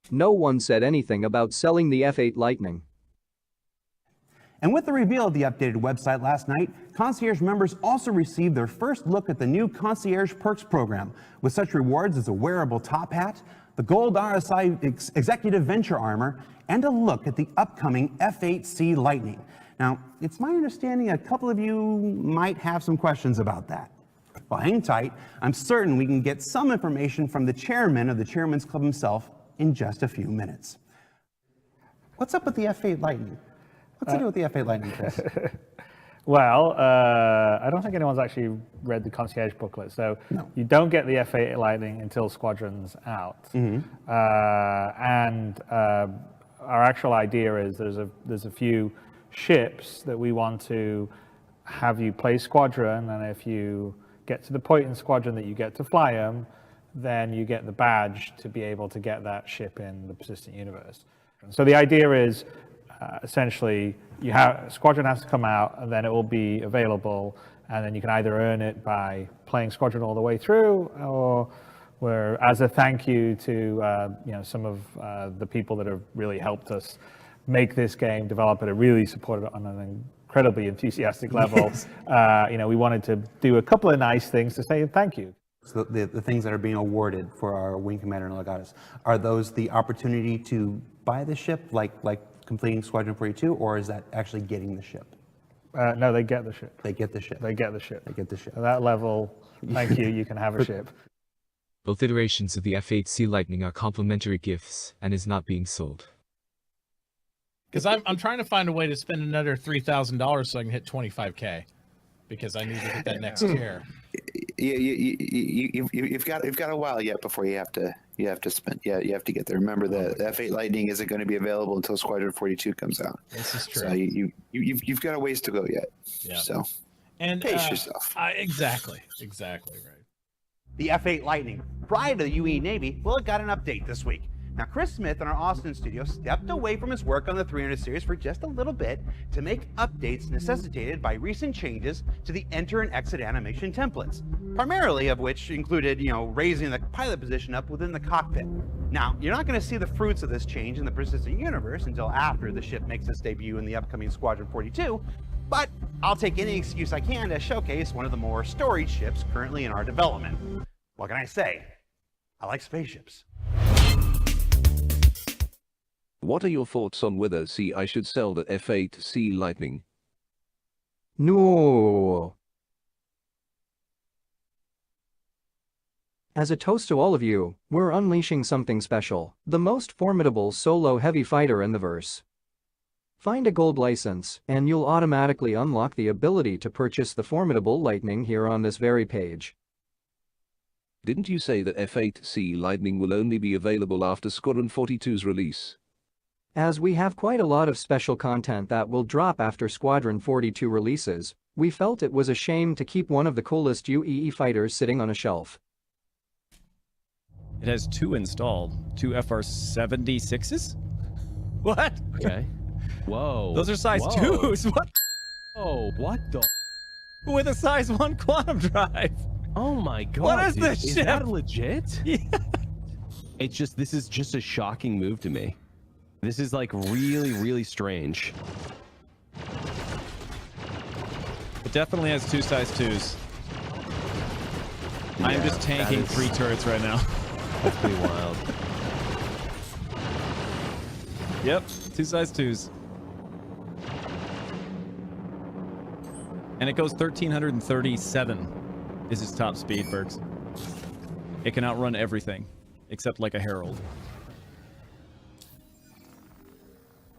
No one said anything about selling the F8 Lightning. And with the reveal of the updated website last night, Concierge members also received their first look at the new Concierge Perks program, with such rewards as a wearable top hat, the Gold RSI Executive Venture Armor, and a look at the upcoming F8C Lightning. Now, it's my understanding a couple of you might have some questions about that. Well, hang tight. I'm certain we can get some information from the chairman of the Chairman's Club himself in just a few minutes. What's up with the F8 Lightning? What's to do with the F8 Lightning, Chris? Well, I don't think anyone's actually read the concierge booklet, so you don't get the F8 Lightning until Squadron's out. Our actual idea is there's a few ships that we want to have you play Squadron, and if you get to the point in Squadron that you get to fly them, then you get the badge to be able to get that ship in the persistent universe. So the idea is essentially Squadron has to come out, and then it will be available, and then you can either earn it by playing Squadron all the way through, or where as a thank you to some of the people that have really helped us make this game, develop it, and really support it on an incredibly enthusiastic level. We wanted to do a couple of nice things to say thank you. So the things that are being awarded for our Wing Commander and Legatus, are those the opportunity to buy the ship, like completing Squadron 42, or is that actually getting the ship? No, they get the ship. They get the ship. They get the ship. They get the ship. At that level, thank you, you can have a ship. Both iterations of the F8C Lightning are complimentary gifts and is not being sold. Because I'm trying to find a way to spend another $3,000 so I can hit 25K, because I need to hit that next tier. You've got a while yet before you have to spend. Yeah, you have to get there. Remember, the F8 Lightning isn't going to be available until Squadron 42 comes out. This is true. So you've got a ways to go yet. Yeah. So pace yourself. Exactly right. The F8 Lightning, pride of the UE Navy, well, it got an update this week. Now, Chris Smith in our Austin studio stepped away from his work on the 300 series for just a little bit to make updates necessitated by recent changes to the enter and exit animation templates, primarily of which included, raising the pilot position up within the cockpit. Now, you're not going to see the fruits of this change in the persistent universe until after the ship makes its debut in the upcoming Squadron 42, but I'll take any excuse I can to showcase one of the more storied ships currently in our development. What can I say? I like spaceships. What are your thoughts on whether I should sell the F8C Lightning? No. As a toast to all of you, we're unleashing something special, the most formidable solo heavy fighter in the verse. Find a gold license, and you'll automatically unlock the ability to purchase the formidable Lightning here on this very page. Didn't you say that F8C Lightning will only be available after Squadron 42's release? As we have quite a lot of special content that will drop after Squadron 42 releases, we felt it was a shame to keep one of the coolest UEE fighters sitting on a shelf. It has 2 installed, 2 FR76s? What? Okay. Whoa. Those are size 2s. What? Oh, what the? With a size 1 quantum drive. Oh my god. What is this ship? Is that legit? Yeah. This is just a shocking move to me. This is like really, really strange. It definitely has 2 size 2s. I am just tanking 3 turrets right now. That's pretty wild. Yep, 2 size 2s. And it goes 1,337 is its top speed, Bergs. It can outrun everything, except like a Herald.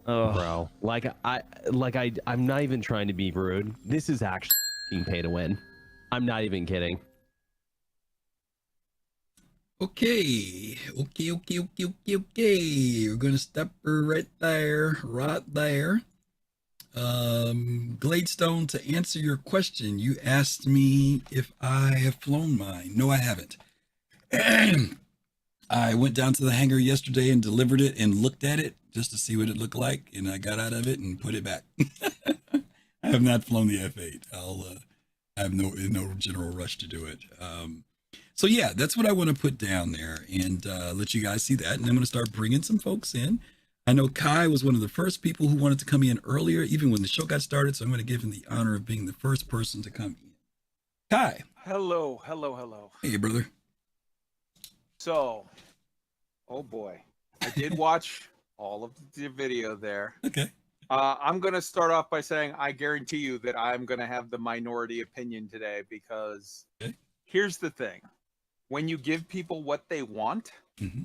Oh, bro, I'm not even trying to be rude. This is actually pay to win. I'm not even kidding. Okay. We're gonna stop her right there. Gladestone, to answer your question, you asked me if I have flown mine. No, I haven't. I went down to the hangar yesterday and delivered it and looked at it just to see what it looked like, and I got out of it and put it back. I have not flown the F8. I have no general rush to do it. So yeah, that's what I want to put down there and let you guys see that. And I'm going to start bringing some folks in. I know Kai was one of the first people who wanted to come in earlier, even when the show got started. So I'm going to give him the honor of being the first person to come in. Kai. Hello, hello, hello. Hey, brother. So, oh boy, I did watch all of the video there. Okay. I'm going to start off by saying I guarantee you that I'm going to have the minority opinion today because here's the thing. When you give people what they want,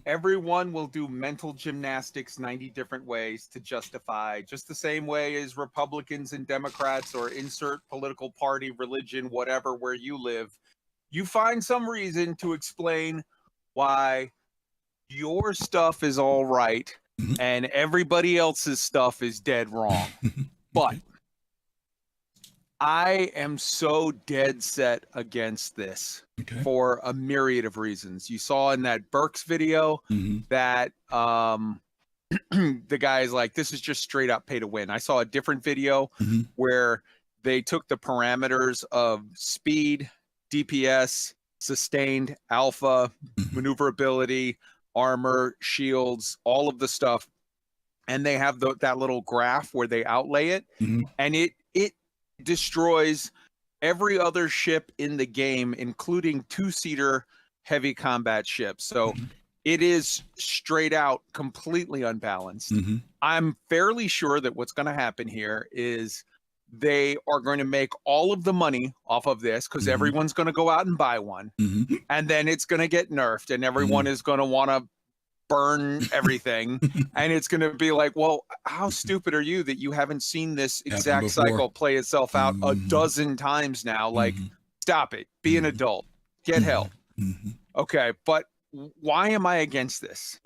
everyone will do mental gymnastics 90 different ways to justify, just the same way as Republicans and Democrats or insert political party, religion, whatever, where you live. You find some reason to explain why your stuff is all right and everybody else's stuff is dead wrong. But I am so dead set against this for a myriad of reasons. You saw in that Burks video that the guy's like, this is just straight up pay to win. I saw a different video where they took the parameters of speed, DPS, sustained, alpha, maneuverability, armor, shields, all of the stuff, and they have that little graph where they outlay it, and it destroys every other ship in the game, including two-seater heavy combat ships. So it is straight out completely unbalanced. I'm fairly sure that what's going to happen here is they are going to make all of the money off of this because everyone's going to go out and buy one, and then it's going to get nerfed, and everyone is going to want to burn everything, and it's going to be like, well, how stupid are you that you haven't seen this exact cycle play itself out a dozen times now? Like, stop it. Be an adult. Get help. Okay, but why am I against this?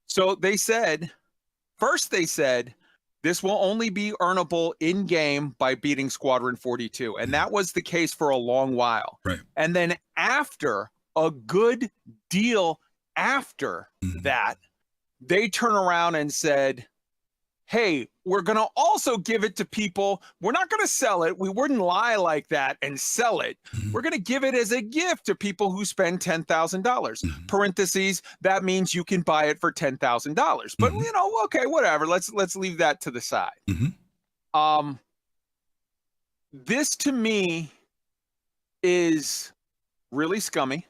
So they said, first they said, this will only be earnable in-game by beating Squadron 42, and that was the case for a long while. And then after a good deal after that, they turn around and said, hey, we're going to also give it to people. We're not going to sell it. We wouldn't lie like that and sell it. We're going to give it as a gift to people who spend $10,000. Parentheses, that means you can buy it for $10,000. But, you know, okay, whatever. Let's leave that to the side. This, to me, is really scummy.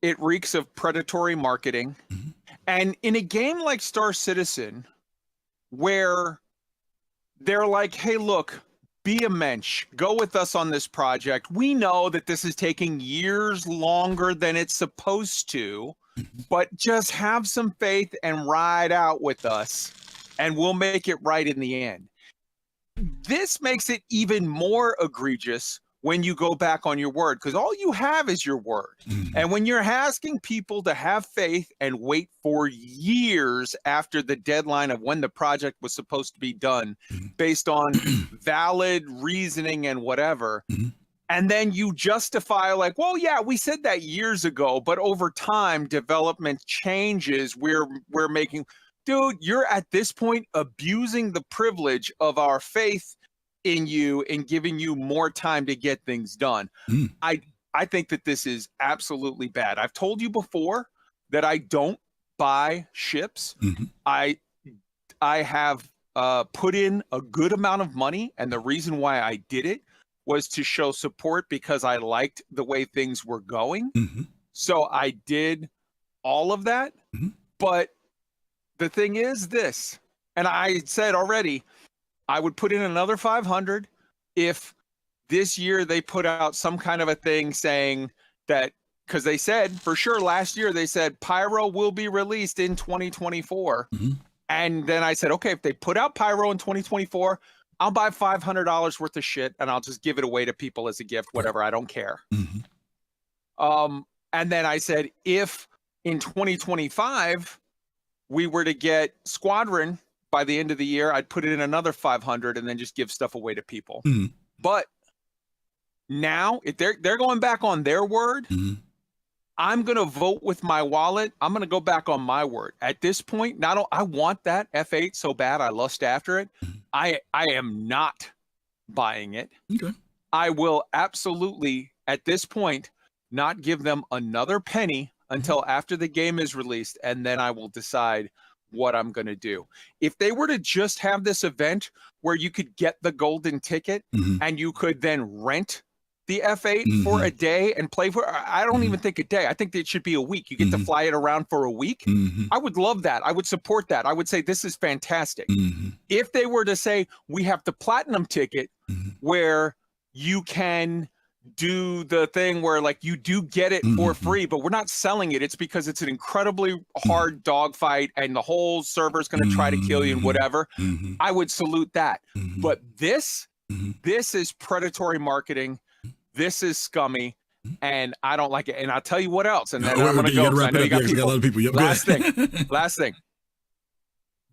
It reeks of predatory marketing. And in a game like Star Citizen, where they're like, hey, look, be a mensch, go with us on this project. We know that this is taking years longer than it's supposed to, but just have some faith and ride out with us, and we'll make it right in the end. This makes it even more egregious when you go back on your word, because all you have is your word. And when you're asking people to have faith and wait for years after the deadline of when the project was supposed to be done, based on valid reasoning and whatever, and then you justify like, well, yeah, we said that years ago, but over time, development changes. We're making, dude, you're at this point abusing the privilege of our faith in you and giving you more time to get things done. I think that this is absolutely bad. I've told you before that I don't buy ships. I have put in a good amount of money, and the reason why I did it was to show support because I liked the way things were going. So I did all of that. But the thing is this, and I said already, I would put in another 500 if this year they put out some kind of a thing saying that, because they said for sure last year, they said Pyro will be released in 2024. And then I said, okay, if they put out Pyro in 2024, I'll buy $500 worth of shit and I'll just give it away to people as a gift, whatever. I don't care. And then I said, if in 2025 we were to get Squadron by the end of the year, I'd put it in another 500 and then just give stuff away to people. But now, if they're going back on their word, I'm going to vote with my wallet. I'm going to go back on my word. At this point, I want that F8 so bad. I lust after it. I am not buying it. I will absolutely, at this point, not give them another penny until after the game is released, and then I will decide what I'm going to do. If they were to just have this event where you could get the golden ticket and you could then rent the F8 for a day and play for, I don't even think a day. I think it should be a week. You get to fly it around for a week. I would love that. I would support that. I would say this is fantastic. If they were to say we have the platinum ticket where you can do the thing where like you do get it for free, but we're not selling it. It's because it's an incredibly hard dogfight and the whole server's going to try to kill you and whatever. I would salute that. But this is predatory marketing. This is scummy, and I don't like it. And I'll tell you what else, and then I'm going to go. I know you got people. A lot of people. Yep, Last thing.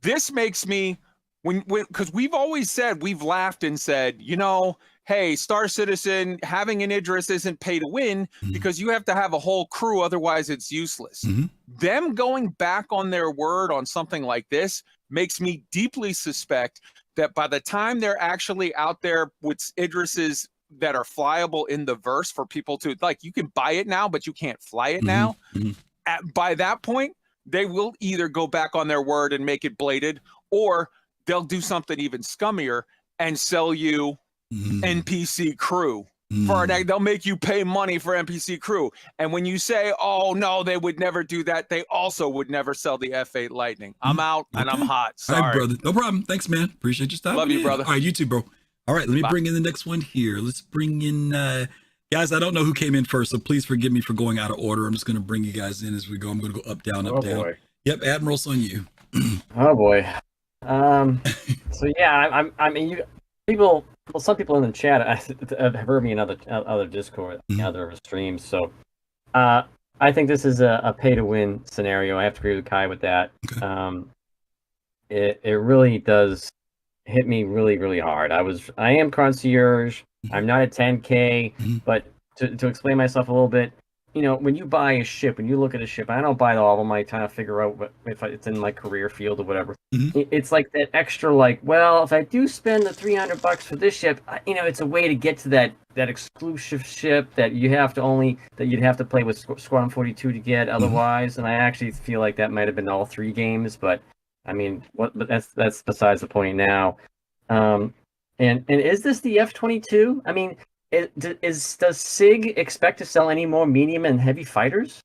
This makes me, because we've always said, we've laughed and said, you know, hey, Star Citizen, having an Idris isn't pay to win because you have to have a whole crew, otherwise it's useless. Them going back on their word on something like this makes me deeply suspect that by the time they're actually out there with Idris's that are flyable in the verse for people to, like, you can buy it now, but you can't fly it now. By that point, they will either go back on their word and make it bladed, or they'll do something even scummier and sell you NPC crew. For that, they'll make you pay money for NPC crew. And when you say, oh no, they would never do that, they also would never sell the F8 Lightning. I'm out and I'm hot. Sorry. All right, brother. No problem. Thanks, man. Appreciate your time. Love you, brother. All right, you too, bro. All right, let me bring in the next one here. Let's bring in, guys, I don't know who came in first, so please forgive me for going out of order. I'm just going to bring you guys in as we go. I'm going to go up, down, up, down. Boy. Yep, Admiral's on you. Oh, boy. So, yeah, I mean, some people in the chat have heard me in other Discord, other streams, so I think this is a pay-to-win scenario. I have to agree with Kai with that. It really does hit me really, really hard. I am concierge. I'm not at 10K, but to explain myself a little bit, you know, when you buy a ship, when you look at a ship, I don't buy all of them. I try to figure out if it's in my career field or whatever. It's like that extra, like, well, if I do spend the $300 for this ship, you know, it's a way to get to that exclusive ship that you'd have to play with Squadron 42 to get otherwise. And I actually feel like that might have been all 3 games, but I mean, but that's besides the point now. And is this the F-22? I mean, does SIG expect to sell any more medium and heavy fighters?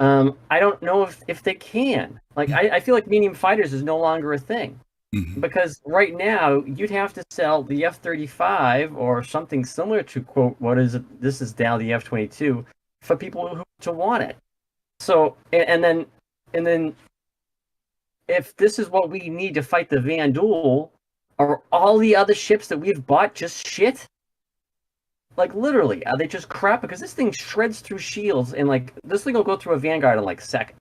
I don't know if they can. Like, I feel like medium fighters is no longer a thing. Because right now, you'd have to sell the F-35 or something similar to, quote, this is now the F-22 for people who to want it. So, and then if this is what we need to fight the Vandal, are all the other ships that we've bought just shit? Like, literally, are they just crap? Because this thing shreds through shields, and, like, this thing will go through a Vanguard in, like, seconds.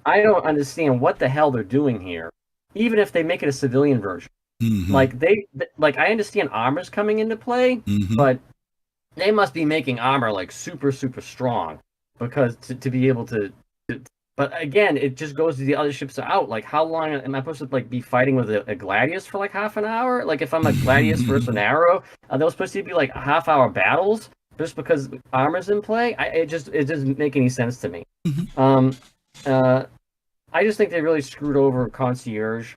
I don't understand what the hell they're doing here, even if they make it a civilian version. Like, I understand armor's coming into play, but they must be making armor, like, super, super strong, because to be able to but again, it just goes to the other ships are out. Like, how long am I supposed to, like, be fighting with a Gladius for like half an hour? Like, if I'm a Gladius versus an Arrow, are those supposed to be like half-hour battles just because armor's in play? It doesn't make any sense to me. I just think they really screwed over Concierge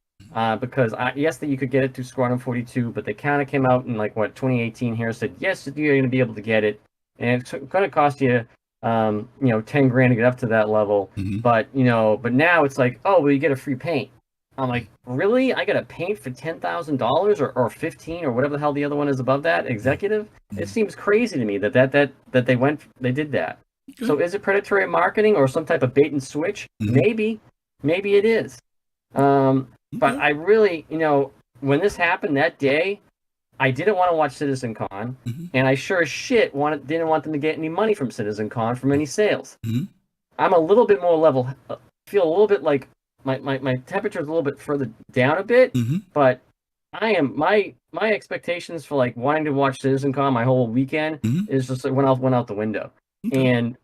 because yes, that you could get it through Squadron 42, but they kind of came out in like 2018 here, said yes, you're going to be able to get it, and it's going to cost you. 10 grand to get up to that level, but now it's like, oh, well, you get a free paint. I'm like, really? I got to paint for $10,000 or 15 or whatever the hell the other one is above that executive? It seems crazy to me that they did that. So is it predatory marketing or some type of bait and switch? Maybe it is. But I really, when this happened that day, I didn't want to watch CitizenCon, and I sure as shit didn't want them to get any money from CitizenCon from any sales. I'm a little bit more level, feel a little bit like my temperature is a little bit further down a bit, but I am my expectations for like wanting to watch CitizenCon my whole weekend is just like went out the window. And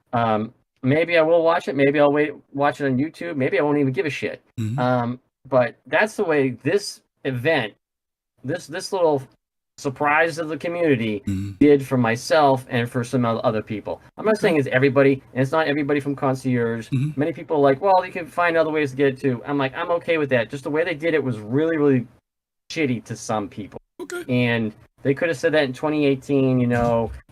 maybe I will watch it, maybe I'll watch it on YouTube, maybe I won't even give a shit. But that's the way this event, this little surprise of the community, did for myself and for some other people. I'm not saying it's everybody, and it's not everybody from Concierge. Many people are like, well, you can find other ways to get it too. I'm like, I'm okay with that. Just the way they did it was really, really shitty to some people. And they could have said that in 2018,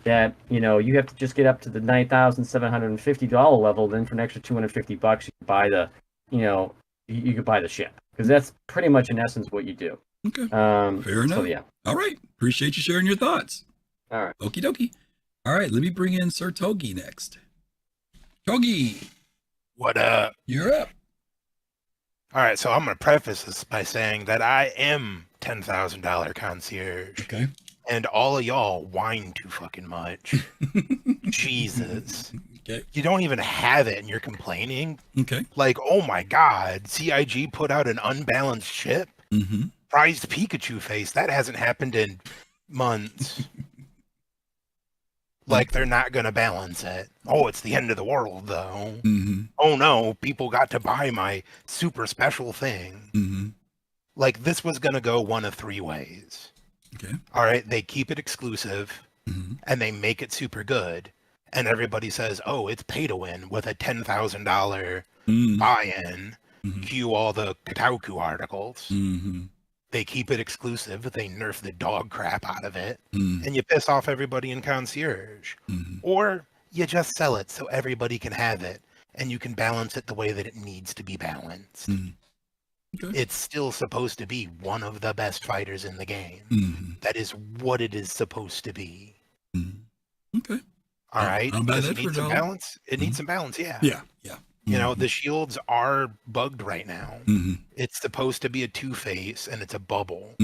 that, you have to just get up to the $9,750 level. Then for an extra $250, you could buy the, you could buy the ship. Because that's pretty much in essence what you do. Okay. Fair enough. So, yeah. All right. Appreciate you sharing your thoughts. All right. Okie dokie. All right. Let me bring in Sir Togi next. Togi. What up? You're up. All right. So I'm going to preface this by saying that I am $10,000 concierge. Okay. And all of y'all whine too fucking much. Jesus. Okay. You don't even have it and you're complaining. Okay. Like, oh my God, CIG put out an unbalanced ship. Prized Pikachu face. That hasn't happened in months. Like, they're not going to balance it. Oh, it's the end of the world, though. Oh no, people got to buy my super special thing. Like, this was going to go one of three ways. Okay. All right, they keep it exclusive and they make it super good. And everybody says, oh, it's pay to win with a $10,000 buy-in. Cue all the Kotaku articles. They keep it exclusive. They nerf the dog crap out of it. And you piss off everybody in Concierge. Or you just sell it so everybody can have it. And you can balance it the way that it needs to be balanced. Okay. It's still supposed to be one of the best fighters in the game. That is what it is supposed to be. Okay. All right. Does it need some balance? It needs some balance, yeah. Yeah. The shields are bugged right now. It's supposed to be a two-face, and it's a bubble.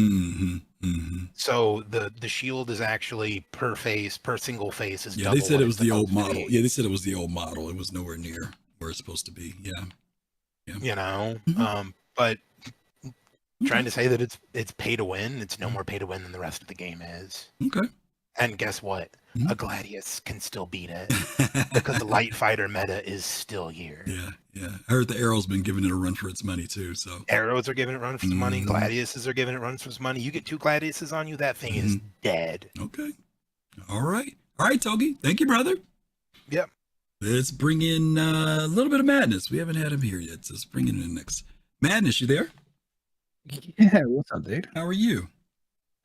So the shield is actually per single face is double. They said it was the old model. Yeah, they said it was the old model. It was nowhere near where it's supposed to be. But trying to say that it's pay to win, it's no more pay to win than the rest of the game is. Okay. And guess what? A Gladius can still beat it because the light fighter meta is still here. Yeah. I heard the Arrow's been giving it a run for its money too. So Arrows are giving it a run for some money. Gladiuses are giving it runs for some money. You get two Gladiuses on you, that thing is dead. Okay. All right, Togi. Thank you, brother. Yep. Let's bring in a little bit of Madness. We haven't had him here yet, so let's bring him in next. Madness, you there? Yeah, what's up, dude? How are you?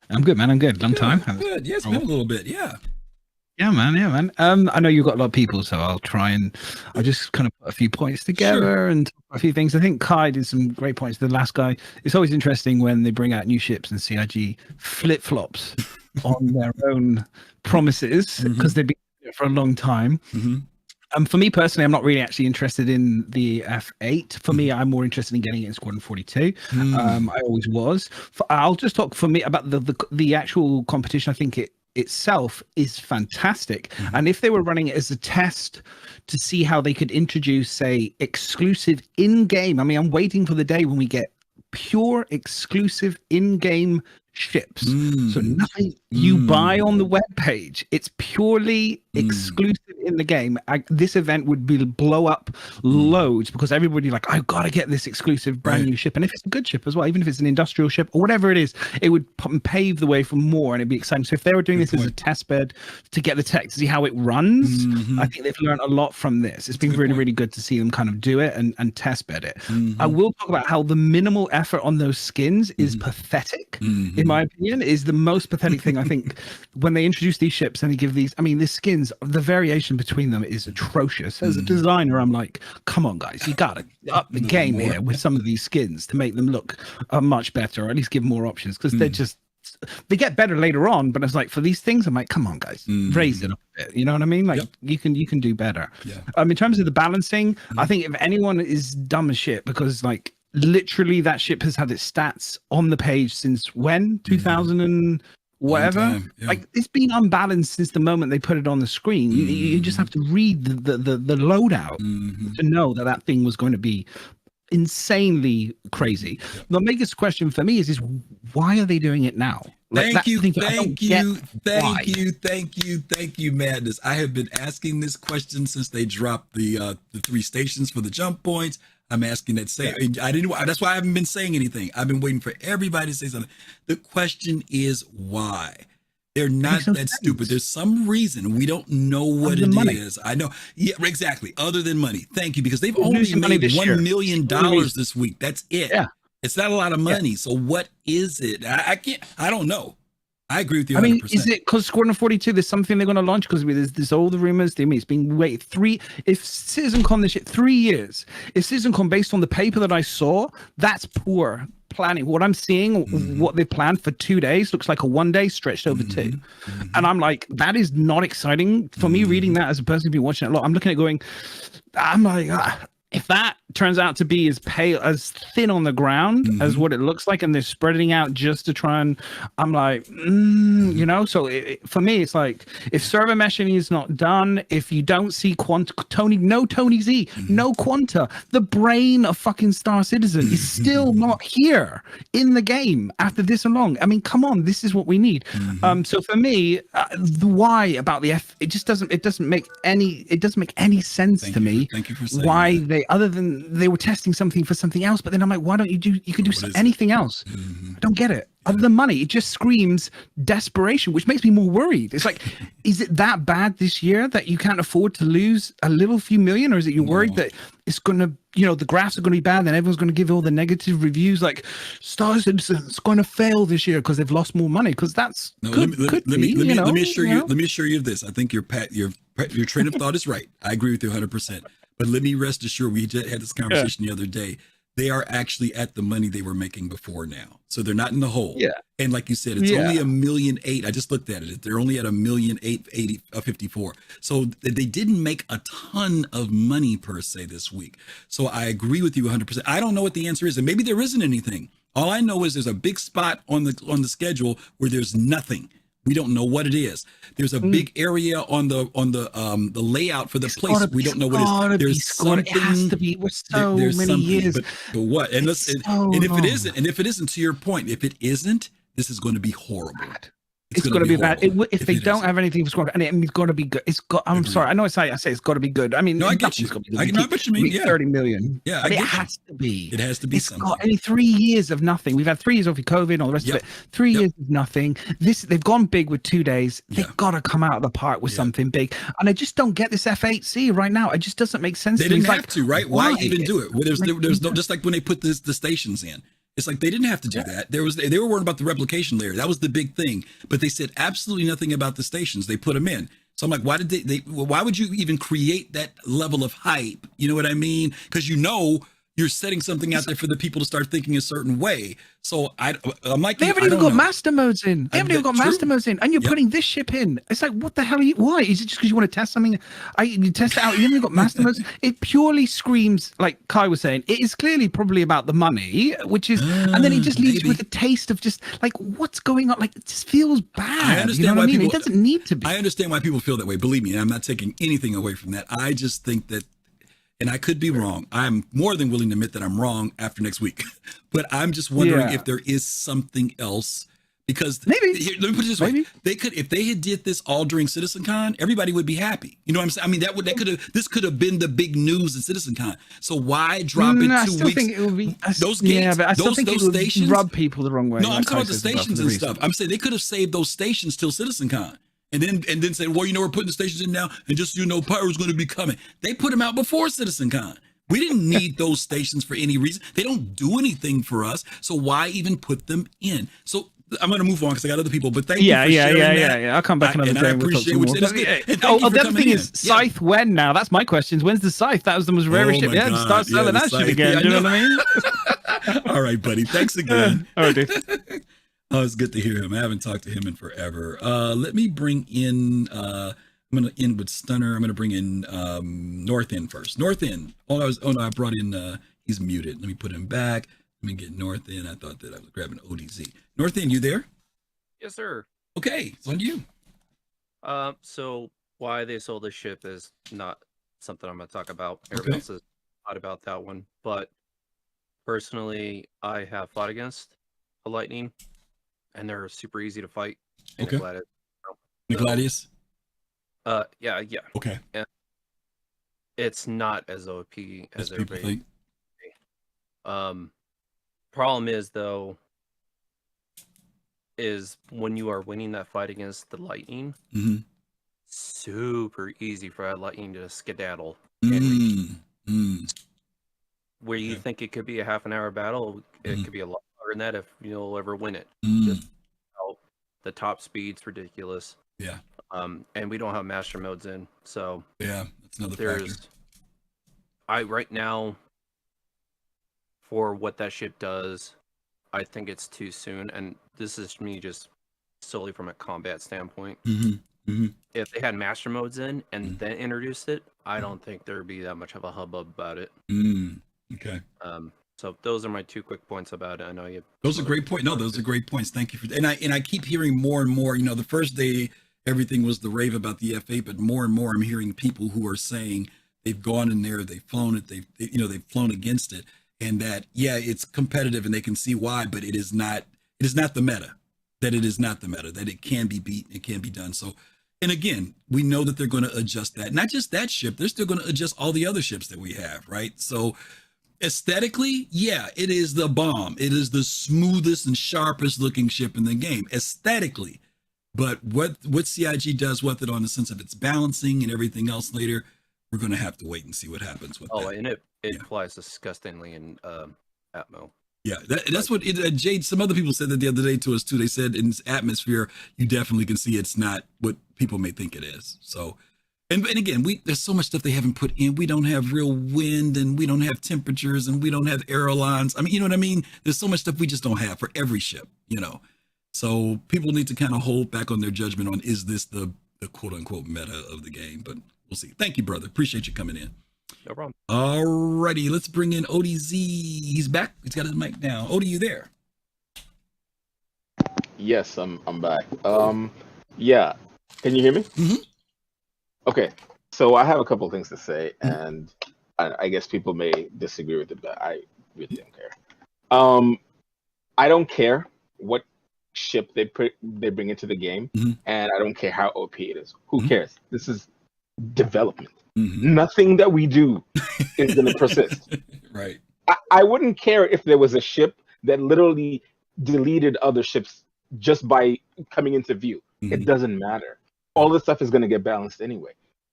I'm good, man. I'm good. Long time. Good. Yeah, it's been a little bit. Yeah. Yeah, man. I know you've got a lot of people, so I'll just kind of put a few points together and talk about a few things. I think Kai did some great points. The last guy. It's always interesting when they bring out new ships and CIG flip-flops on their own promises because they've been doing it for a long time. For me personally, I'm not really actually interested in the F8. For me, I'm more interested in getting it in Squadron 42. I always was. I'll just talk for me about the actual competition. I think it itself is fantastic. And if they were running it as a test to see how they could introduce, say, exclusive in-game. I mean, I'm waiting for the day when we get pure exclusive in-game ships. So nothing you buy on the web page. It's purely exclusive in the game. This event would blow up loads because everybody like, I've got to get this exclusive brand new ship. And if it's a good ship as well, even if it's an industrial ship or whatever it is, it would pave the way for more and it'd be exciting. So if they were doing this as a test bed to get the tech to see how it runs, I think they've learned a lot from this. It's been really, really good to see them kind of do it and test bed it. I will talk about how the minimal effort on those skins is pathetic. In my opinion, is the most pathetic thing. I think when they introduce these ships and they give these, I mean, the skins, the variation between them is atrocious. As a designer, I'm like, come on, guys, you gotta up the game here with some of these skins to make them look much better, or at least give more options, because they get better later on. But it's like for these things, I'm like, come on, guys, raise it up a bit. You know what I mean? Like you can do better. In terms of the balancing, I think if anyone is dumb as shit, because like literally that ship has had its stats on the page since when 2000 and whatever. Like it's been unbalanced since the moment they put it on the screen. You just have to read the loadout to know that thing was going to be insanely crazy. The biggest question for me is why are they doing it now? Thank you, Madness. I have been asking this question since they dropped the 3 stations for the jump points. I'm asking that same. That's why I haven't been saying anything. I've been waiting for everybody to say something. The question is why. They're not that stupid. There's some reason. We don't know what it is. I know. Yeah, exactly. Other than money. Thank you, because they've only made $1 million this week. That's it. Yeah. It's not a lot of money. Yeah. So what is it? I don't know. I agree with you 100%. I mean, is it because Squadron 42, there's something they're going to launch? Because there's all the rumors. They mean it's been waited 3. If CitizenCon this year, 3 years. If CitizenCon, based on the paper that I saw, that's poor planning. What I'm seeing, what they planned for 2 days, looks like a 1 day stretched over 2. And I'm like, that is not exciting for me. Reading that as a person who's been watching it a lot, I'm looking at it going, I'm like, if that turns out to be as thin on the ground as what it looks like, and they're spreading out just to try and, I'm like, so for me, it's like, if server meshing is not done, if you don't see Tony Z, no Quanta, the brain of fucking Star Citizen is still not here in the game after this long. I mean, come on, this is what we need. So for me, the why about the it doesn't make any sense to me. Thank you for saying why that. Other than they were testing something for something else, but then I'm like, why don't you could do anything else? I don't get it. Other than money, it just screams desperation, which makes me more worried. It's like, is it that bad this year that you can't afford to lose a little few million, or is it you're worried that it's going to, the graphs are going to be bad, and everyone's going to give all the negative reviews like Star Citizen's going to fail this year because they've lost more money? Because that's let me assure you of this. I think your train of thought is right. I agree with you 100%. But let me rest assured, we had this conversation the other day. They are actually at the money they were making before now. So they're not in the hole. Yeah. And like you said, it's only $1.8 million. I just looked at it. They're only at $1,880,54. So they didn't make a ton of money per se this week. So I agree with you 100%. I don't know what the answer is. And maybe there isn't anything. All I know is there's a big spot on the schedule where there's nothing. We don't know what it is. There's a big area on the layout for the place. We don't know what it is. There's something. It has to be. We're so many years. But what? And if it isn't, to your point, if it isn't, this is going to be horrible. It's going to be bad. If they don't have anything for Squadron, and it's got to be good. I'm sorry. I know I say it's got to be good. I mean, no, I get you. I know what you mean. Yeah. 30 million. Yeah, but it has to be. It has to be something. Only 3 years of nothing. We've had 3 years of COVID and all the rest of it. 3 years of nothing. They've gone big with 2 days. They've got to come out of the park with something big. And I just don't get this F8C right now. It just doesn't make sense. They didn't have to, right? Why even do it? There's no, just like when they put the stations in. It's like they didn't have to do that. They were worried about the replication layer. That was the big thing. But they said absolutely nothing about the stations. They put them in. So I'm like, why did why would you even create that level of hype? You know what I mean? Because you're setting something out there for the people to start thinking a certain way. So I'm like, they haven't even got master modes in. They haven't even got master modes in, and you're putting this ship in. It's like, what the hell are you? Why is it just because you want to test something? You test it out. You haven't got master modes. It purely screams, like Kai was saying, it is clearly probably about the money, which is, and then it just leaves with a taste of just like what's going on. Like it just feels bad. I understand why people. It doesn't need to be. I understand why people feel that way. Believe me, I'm not taking anything away from that. I just think that. And I could be wrong. I'm more than willing to admit that I'm wrong after next week. But I'm just wondering if there is something else. Because let me put it this way: they could, if they had did this all during CitizenCon, everybody would be happy. You know what I'm saying? I mean, this could have been the big news at CitizenCon. So why drop it 2 weeks? I still think it would be those gates, but I still think those stations rub people the wrong way. No, I'm talking about the stations and stuff. I'm saying they could have saved those stations till CitizenCon. And then say, well, we're putting the stations in now, and just Pyro's going to be coming. They put them out before CitizenCon. We didn't need those stations for any reason. They don't do anything for us, so why even put them in? So I'm going to move on because I got other people. But thank you for sharing that. Yeah. I'll come back another day. And I appreciate what you said. The other thing is, Scythe when now? That's my question. When's the Scythe? That was the most rarest ship. Yeah, start selling that shit again. Do you know what I mean? All right, buddy. Thanks again. All right, dude. Oh, it's good to hear him. I haven't talked to him in forever. Let me bring in, I'm going to end with Stunner. I'm going to bring in North End first. North End. I brought in, he's muted. Let me put him back. Let me get North End. I thought that I was grabbing ODZ. North End, you there? Yes, sir. Okay, it's on you. So why they sold the ship is not something I'm going to talk about. Everybody else has thought about that one. But Personally, I have fought against a lightning, and they're super easy to fight. And Okay. Gladius? Yeah. Okay. And it's not as OP as people everybody. think. Problem is though, is when you are winning that fight against the lightning, super easy for that lightning to skedaddle. Where you think it could be a half an hour battle, it could be a lot longer than that if you'll ever win it. Just the top speed's ridiculous. Yeah. And we don't have master modes in, so yeah, that's another factor. Right now, for what that ship does, I think it's too soon, and this is me just solely from a combat standpoint. If they had master modes in and then introduced it, I don't think there'd be that much of a hubbub about it. Okay. So those are my 2 quick points about it. I know you. Those are great points. No, those are great points. Thank you for. And I keep hearing more and more. You know, the first day everything was the rave about the F8, but more and more I'm hearing people who are saying they've gone in there, they've flown it, they've flown against it, and that it's competitive and they can see why, but it is not the meta. That it is not the meta. That it can be beaten, it can be done. So. And again, we know that they're going to adjust that. Not just that ship, they're still going to adjust all the other ships that we have, right? So aesthetically, it is the bomb. It is the smoothest and sharpest looking ship in the game, aesthetically. But what CIG does with it on the sense of its balancing and everything else later, we're going to have to wait and see what happens with that. And it flies disgustingly in Atmo. Yeah, that's what Jade. Some other people said that the other day to us too. They said in this atmosphere, you definitely can see it's not what people may think it is. So, and again, there's so much stuff they haven't put in. We don't have real wind, and we don't have temperatures, and we don't have airlines. I mean, you know what I mean? There's so much stuff we just don't have for every ship. You know, so people need to kind of hold back on their judgment on is this the quote unquote meta of the game. But we'll see. Thank you, brother. Appreciate you coming in. No problem. Alrighty, let's bring in ODZ. He's back. He's got his mic down. Odie, you there? Yes, I'm back. Yeah. Can you hear me? Okay. So I have a couple of things to say, and I guess people may disagree with it, but I really don't care. I don't care what ship they bring into the game, and I don't care how OP it is. Who cares? This is development. Nothing that we do is going to persist. Right. I wouldn't care if there was a ship that literally deleted other ships just by coming into view. It doesn't matter. All this stuff is going to get balanced anyway.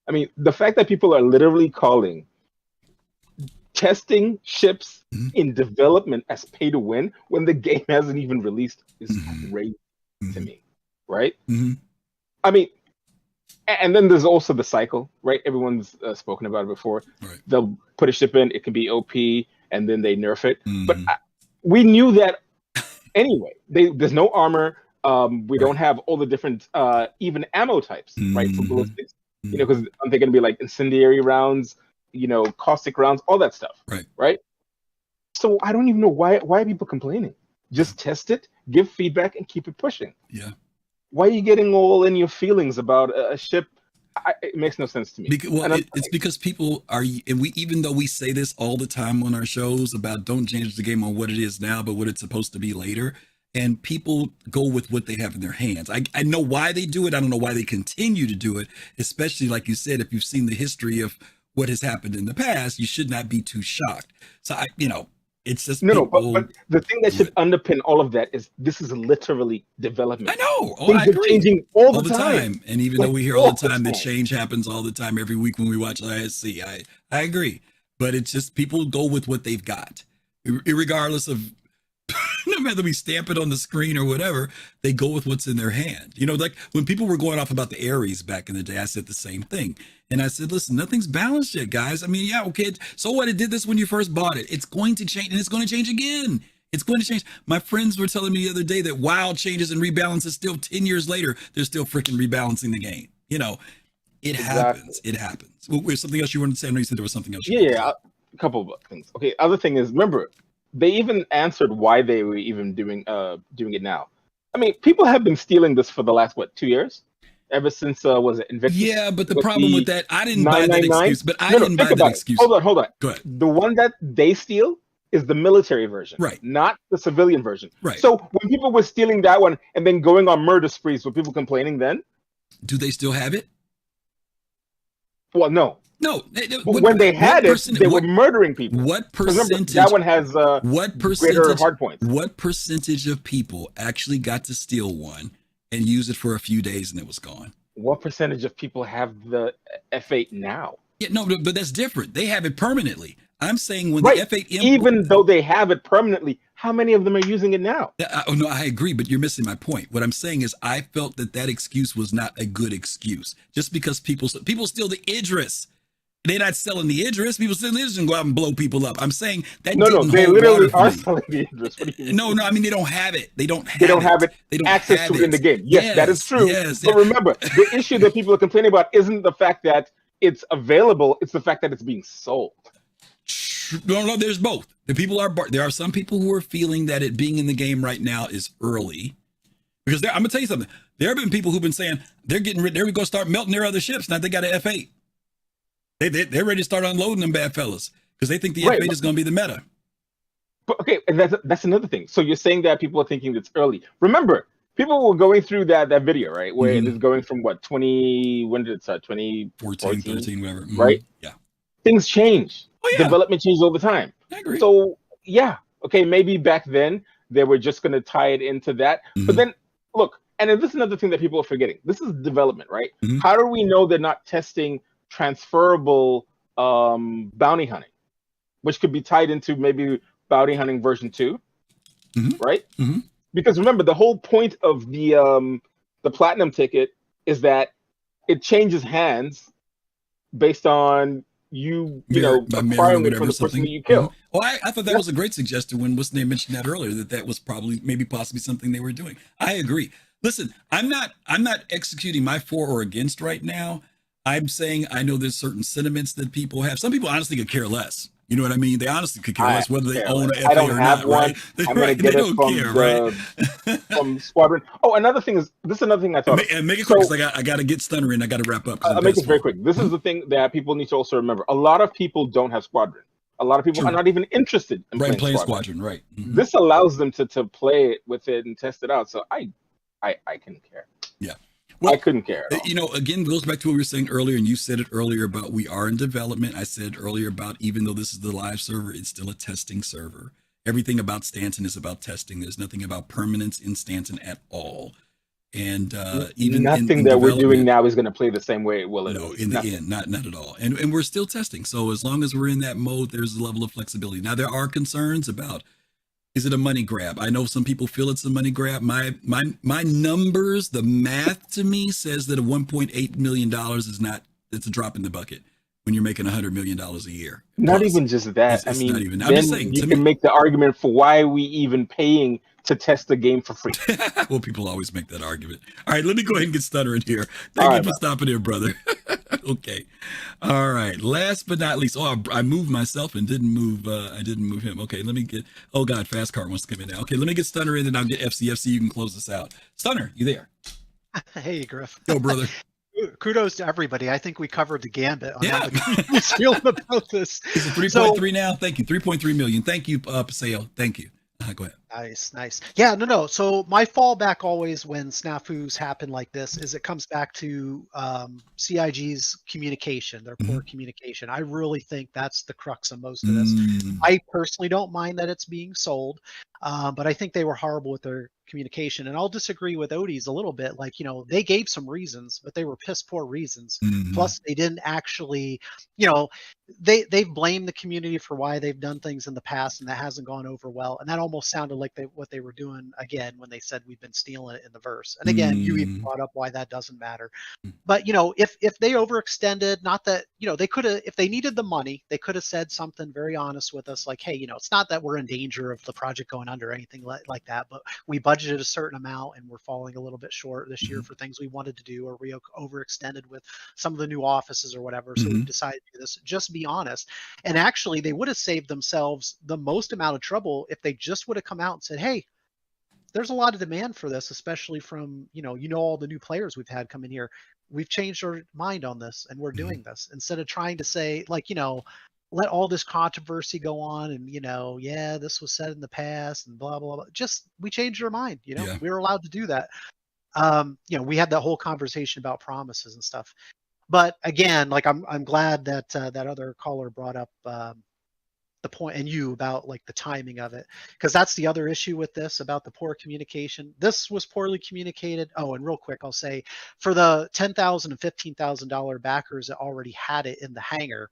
I mean, the fact that people are literally calling testing ships in development as pay to win when the game hasn't even released is crazy to me, right? I mean, and then there's also the cycle, right? Everyone's spoken about it before. Right. They'll put a ship in, it can be OP, and then they nerf it. But we knew that anyway. There's no armor. We don't have all the different even ammo types, right? For ballistics, you know, because they're going to be like incendiary rounds, you know, caustic rounds, all that stuff, right? So I don't even know why are people complaining? Just test it, give feedback, and keep it pushing. Yeah. Why are you getting all in your feelings about a ship? It makes no sense to me. It's because people are, and we, even though we say this all the time on our shows about don't change the game on what it is now, but what it's supposed to be later, and people go with what they have in their hands. I know why they do it. I don't know why they continue to do it, especially like you said, if you've seen the history of what has happened in the past, you should not be too shocked. So it's just but the thing that should underpin all of that is this is literally development. I know. Things are changing all the time. And even though we hear all the time that change happens all the time every week when we watch ISC, I agree. But it's just people go with what they've got, regardless of no matter we stamp it on the screen or whatever, they go with what's in their hand. You know, like when people were going off about the Ares back in the day, I said the same thing. And I said, listen, nothing's balanced yet, guys. I mean, yeah, okay. So what? It did this when you first bought it. It's going to change, and it's going to change again. It's going to change. My friends were telling me the other day that WoW changes and rebalances still 10 years later. They're still freaking rebalancing the game. You know, it happens. It happens. Well, there's something else you wanted to say? I know you said there was something else. Yeah, a couple of things. Okay, other thing is, remember, they even answered why they were even doing it now. I mean, people have been stealing this for the last 2 years, ever since was it Invictus? Yeah, but the problem with that, I didn't buy that excuse. But I didn't buy that excuse. Hold on. Go ahead. The one that they steal is the military version, right? Not the civilian version, right? So when people were stealing that one and then going on murder sprees, were people complaining then? Do they still have it? Well, no. No. But when they had it, they were murdering people. What percentage? That one has what greater hard points. What percentage of people actually got to steal one and use it for a few days and it was gone? What percentage of people have the F8 now? Yeah, no, but that's different. They have it permanently. I'm saying when right. the F8 even though they have it permanently, how many of them are using it now? No, I agree, but you're missing my point. What I'm saying is I felt that excuse was not a good excuse. Just because people steal the Idris. They're not selling the Idris. People steal the Idris and go out and blow people up. I'm saying that no, they literally are selling the Idris. What do you mean? No, I mean they don't have it. They don't have it. They don't access to it in the game. Yes, that is true. Yes, but remember, the issue that people are complaining about isn't the fact that it's available, it's the fact that it's being sold. No, there's both. There are some people who are feeling that it being in the game right now is early. Because I'm gonna tell you something. There have been people who've been saying they're getting rid, they're gonna start melting their other ships. Now they got an F8. They're ready to start unloading them bad fellas because they think the F8 is gonna be the meta. But okay, and that's another thing. So you're saying that people are thinking it's early. Remember, people were going through that video, right? Where it is going from what, 20, when did it start? 2014, 13, whatever. Right? Yeah. Things change. Oh, yeah. Development changes all the time. I agree. So yeah, okay, maybe back then they were just going to tie it into that. But then look, and this is another thing that people are forgetting. This is development, right? How do we know they're not testing transferable bounty hunting, which could be tied into maybe bounty hunting version 2, right? Because remember, the whole point of the platinum ticket is that it changes hands based on you know, acquiring it from the person that you kill. Well, I thought that was a great suggestion when what's name mentioned that earlier, that was possibly something they were doing. I agree. Listen, I'm not executing my for or against right now. I'm saying I know there's certain sentiments that people have. Some people honestly could care less. You know what I mean? They honestly could care less whether they own an F8 or not. I don't have one. I'm going to get it from from Squadron. Oh, another thing is, this is another thing I thought. And make it quick because I got to get Stunner in. I got to wrap up. I'll make it very quick. This is the thing that people need to also remember. A lot of people don't have Squadron. A lot of people are not even interested in playing Squadron. Right. This allows them to play it with it and test it out. So I couldn't care. Yeah. Well, I couldn't care. You know, again, goes back to what we were saying earlier, and you said it earlier about we are in development. I said earlier about even though this is the live server, it's still a testing server. Everything about Stanton is about testing. There's nothing about permanence in Stanton at all. And even nothing that we're doing now is going to play the same way it will. No, in the end, not at all. And we're still testing. So as long as we're in that mode, there's a level of flexibility. Now there are concerns about, is it a money grab? I know some people feel it's a money grab. My numbers, the math to me says that a $1.8 million is not, it's a drop in the bucket when you're making $100 million a year. Not even just that. I mean, not even, I'm just saying, you can make the argument for why are we even paying to test the game for free. Well, people always make that argument. All right, let me go ahead and get Stunner in here. Thank you for stopping here, brother. Okay. All right. Last but not least, I moved myself and didn't move. I didn't move him. Okay, let me get. Oh God, Fast Car wants to come in now. Okay, let me get Stunner in, and I'll get FC. You can close this out. Stunner, you there? Hey, Griff. Go, brother. Kudos to everybody. I think we covered the gambit on how the community's feeling about this. Is it 3.3 now? Thank you. 3.3 million. Thank you, Paseo. Thank you. Go ahead. Nice. Yeah, no. So my fallback always when snafus happen like this is it comes back to CIG's communication, their poor communication. I really think that's the crux of most of this. I personally don't mind that it's being sold, but I think they were horrible with their communication. And I'll disagree with Odie's a little bit. Like, you know, they gave some reasons, but they were piss poor reasons. Plus, they didn't actually, you know, they've blamed the community for why they've done things in the past, and that hasn't gone over well. And that almost sounded like what they were doing again when they said we've been stealing it in the verse. And again, you even brought up why that doesn't matter. But you know, if they overextended, not that, you know, they could have, if they needed the money, they could have said something very honest with us, like, hey, you know, it's not that we're in danger of the project going under or anything like that, but we budgeted a certain amount and we're falling a little bit short this year for things we wanted to do, or we overextended with some of the new offices or whatever. So we decided to do this. Just be honest. And actually, they would have saved themselves the most amount of trouble if they just would have come out and said, hey, there's a lot of demand for this, especially from, you know, all the new players we've had come in here. We've changed our mind on this and we're doing this, instead of trying to say, like, you know, let all this controversy go on, and yeah, this was said in the past, and blah blah blah. Just we changed our mind. Yeah. We were allowed to do that. We had that whole conversation about promises and stuff. But again, like I'm glad that that other caller brought up the point, and you, about like the timing of it, because that's the other issue with this, about the poor communication. This was poorly communicated. Oh, and real quick, I'll say, for the $10,000 and $15,000 backers that already had it in the hangar,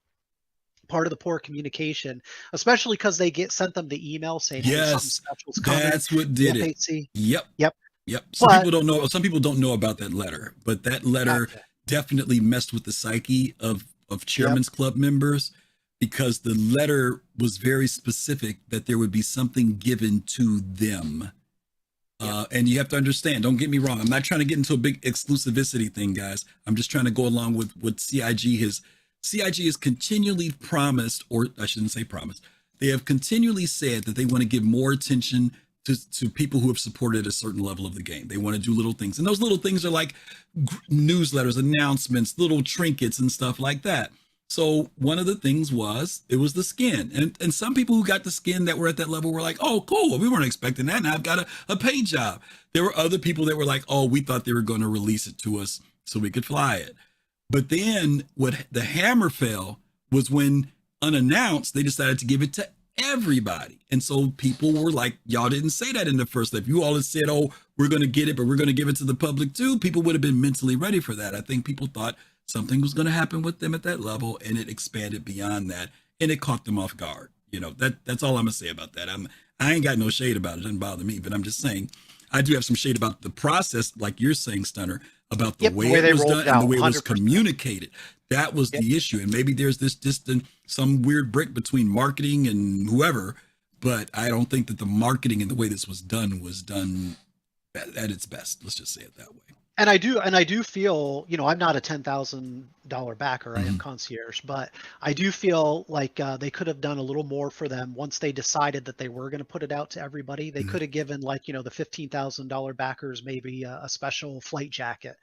part of the poor communication, especially because they sent them the email saying, hey, something special's coming. That's what did it. F8C. Yep. Some people don't know. Some people don't know about that letter, but that letter definitely messed with the psyche of Chairman's Club members, because the letter was very specific that there would be something given to them. And you have to understand, don't get me wrong, I'm not trying to get into a big exclusivity thing, guys. I'm just trying to go along with what CIG has continually promised, or I shouldn't say promised. They have continually said that they want to give more attention to people who have supported a certain level of the game. They want to do little things. And those little things are like newsletters, announcements, little trinkets and stuff like that. So one of the things was, it was the skin. And some people who got the skin that were at that level were like, oh, cool, we weren't expecting that. Now I've got a paid job. There were other people that were like, oh, we thought they were going to release it to us so we could fly it. But then what the hammer fell was when, unannounced, they decided to give it to everybody. And so people were like, y'all didn't say that in the first step. You all had said, oh, we're going to get it, but we're going to give it to the public too. People would have been mentally ready for that. I think people thought something was going to happen with them at that level, and it expanded beyond that, and it caught them off guard. That's all I'm gonna say about that. I ain't got no shade about it. It doesn't bother me, but I'm just saying I do have some shade about the process, like you're saying, Stunner, about the way it was done and the way it was communicated. That was the issue. And maybe there's this distant, some weird break between marketing and whoever, but I don't think that the marketing and the way this was done at its best. Let's just say it that way. And I do feel, I'm not a $10,000 backer. I am concierge, but I do feel like they could have done a little more for them once they decided that they were going to put it out to everybody. They could have given, like, the $15,000 backers maybe a special flight jacket,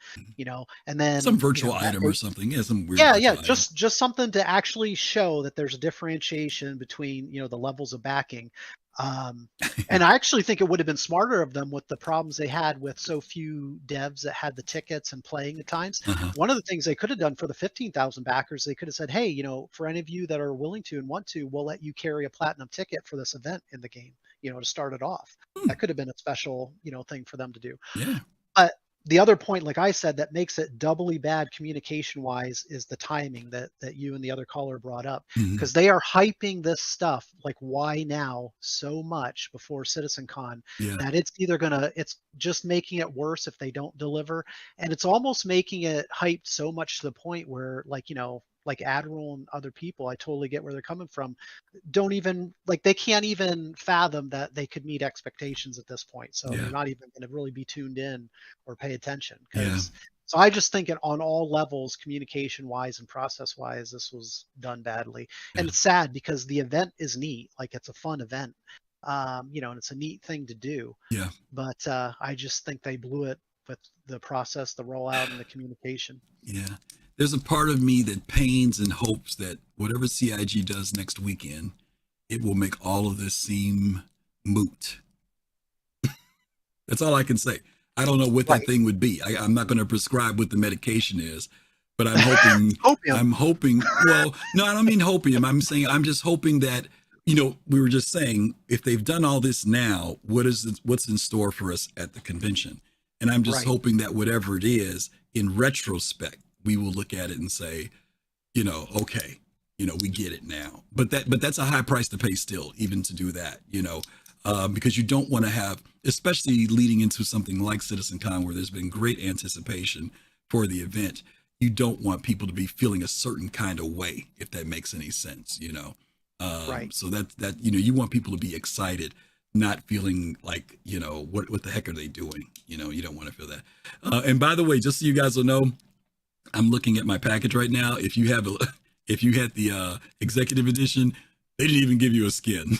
and then some virtual item or something. Yeah, some weird. Yeah, just something to actually show that there's a differentiation between the levels of backing. And I actually think it would have been smarter of them with the problems they had with so few devs that had the tickets and playing the times. One of the things they could have done for the 15,000 backers, they could have said, hey, for any of you that are willing to and want to, we'll let you carry a platinum ticket for this event in the game, to start it off. That could have been a special, thing for them to do. Yeah. But the other point, like I said, that makes it doubly bad communication wise is the timing that you and the other caller brought up, because they are hyping this stuff like why now so much before CitizenCon that it's just making it worse if they don't deliver. And it's almost making it hyped so much to the point where, like, like Admiral and other people, I totally get where they're coming from, they can't even fathom that they could meet expectations at this point. So they're not even going to really be tuned in or pay attention. So I just think on all levels, communication wise and process wise, this was done badly. And it's sad because the event is neat. Like, it's a fun event, and it's a neat thing to do. Yeah. But I just think they blew it with the process, the rollout, and the communication. Yeah. There's a part of me that pains and hopes that whatever CIG does next weekend, it will make all of this seem moot. That's all I can say. I don't know what that thing would be. I'm not going to prescribe what the medication is, but I'm hoping. I'm hoping. Well, no, I don't mean hopium. I'm just hoping that, we were just saying, if they've done all this now, what's in store for us at the convention? And I'm just hoping that whatever it is, in retrospect, we will look at it and say, okay, we get it now. But that's a high price to pay still, even to do that, because you don't want to have, especially leading into something like CitizenCon, where there's been great anticipation for the event. You don't want people to be feeling a certain kind of way, if that makes any sense, So that you want people to be excited, not feeling like, what the heck are they doing? You don't want to feel that. And by the way, just so you guys will know, I'm looking at my package right now. If you had the executive edition, they didn't even give you a skin.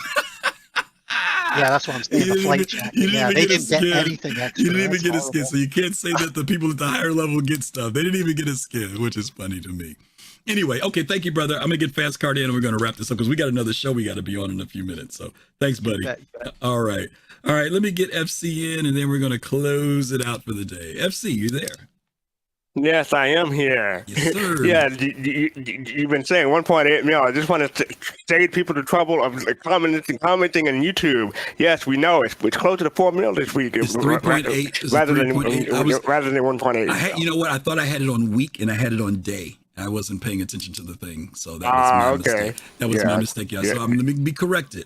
Yeah, that's what I'm saying. The flight jacket. They didn't get anything extra. You didn't even get a skin, so you can't say that the people at the higher level get stuff. They didn't even get a skin, which is funny to me. Anyway, okay, thank you, brother. I'm gonna get Fast Card in, and we're gonna wrap this up because we got another show we got to be on in a few minutes. So thanks, buddy. All right. Let me get FC in, and then we're gonna close it out for the day. FC, you there? Yes, I am here. Yes, sir. Yeah, you've been saying 1.8 mil. I just want to save people the trouble of commenting on YouTube. Yes, we know it's closer to 4 mil this week. It's 3.8 rather than 1.8. You know what? I thought I had it on week, and I had it on day. I wasn't paying attention to the thing, so that was my mistake. That was my mistake, yeah. So let me be corrected.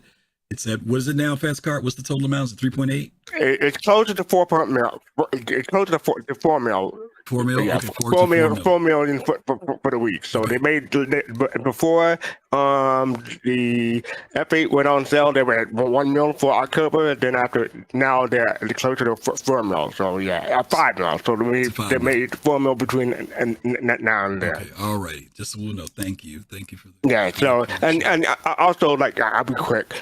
It's at, what is it now, Fast Card? What's the total amount? Is it 3.8? It's closer to 4 mil. It's closer to 4 mil. 4 mil? Yeah, Okay, 4 million for the week. So they made, before the F8 went on sale, they were at 1 mil for October, and then now they're closer to 4 mil. So yeah, 5 mil. So they made 4 mil between now and then. Okay, all right. Just so we'll know. Thank you for the Yeah. So and also, like, I'll be quick.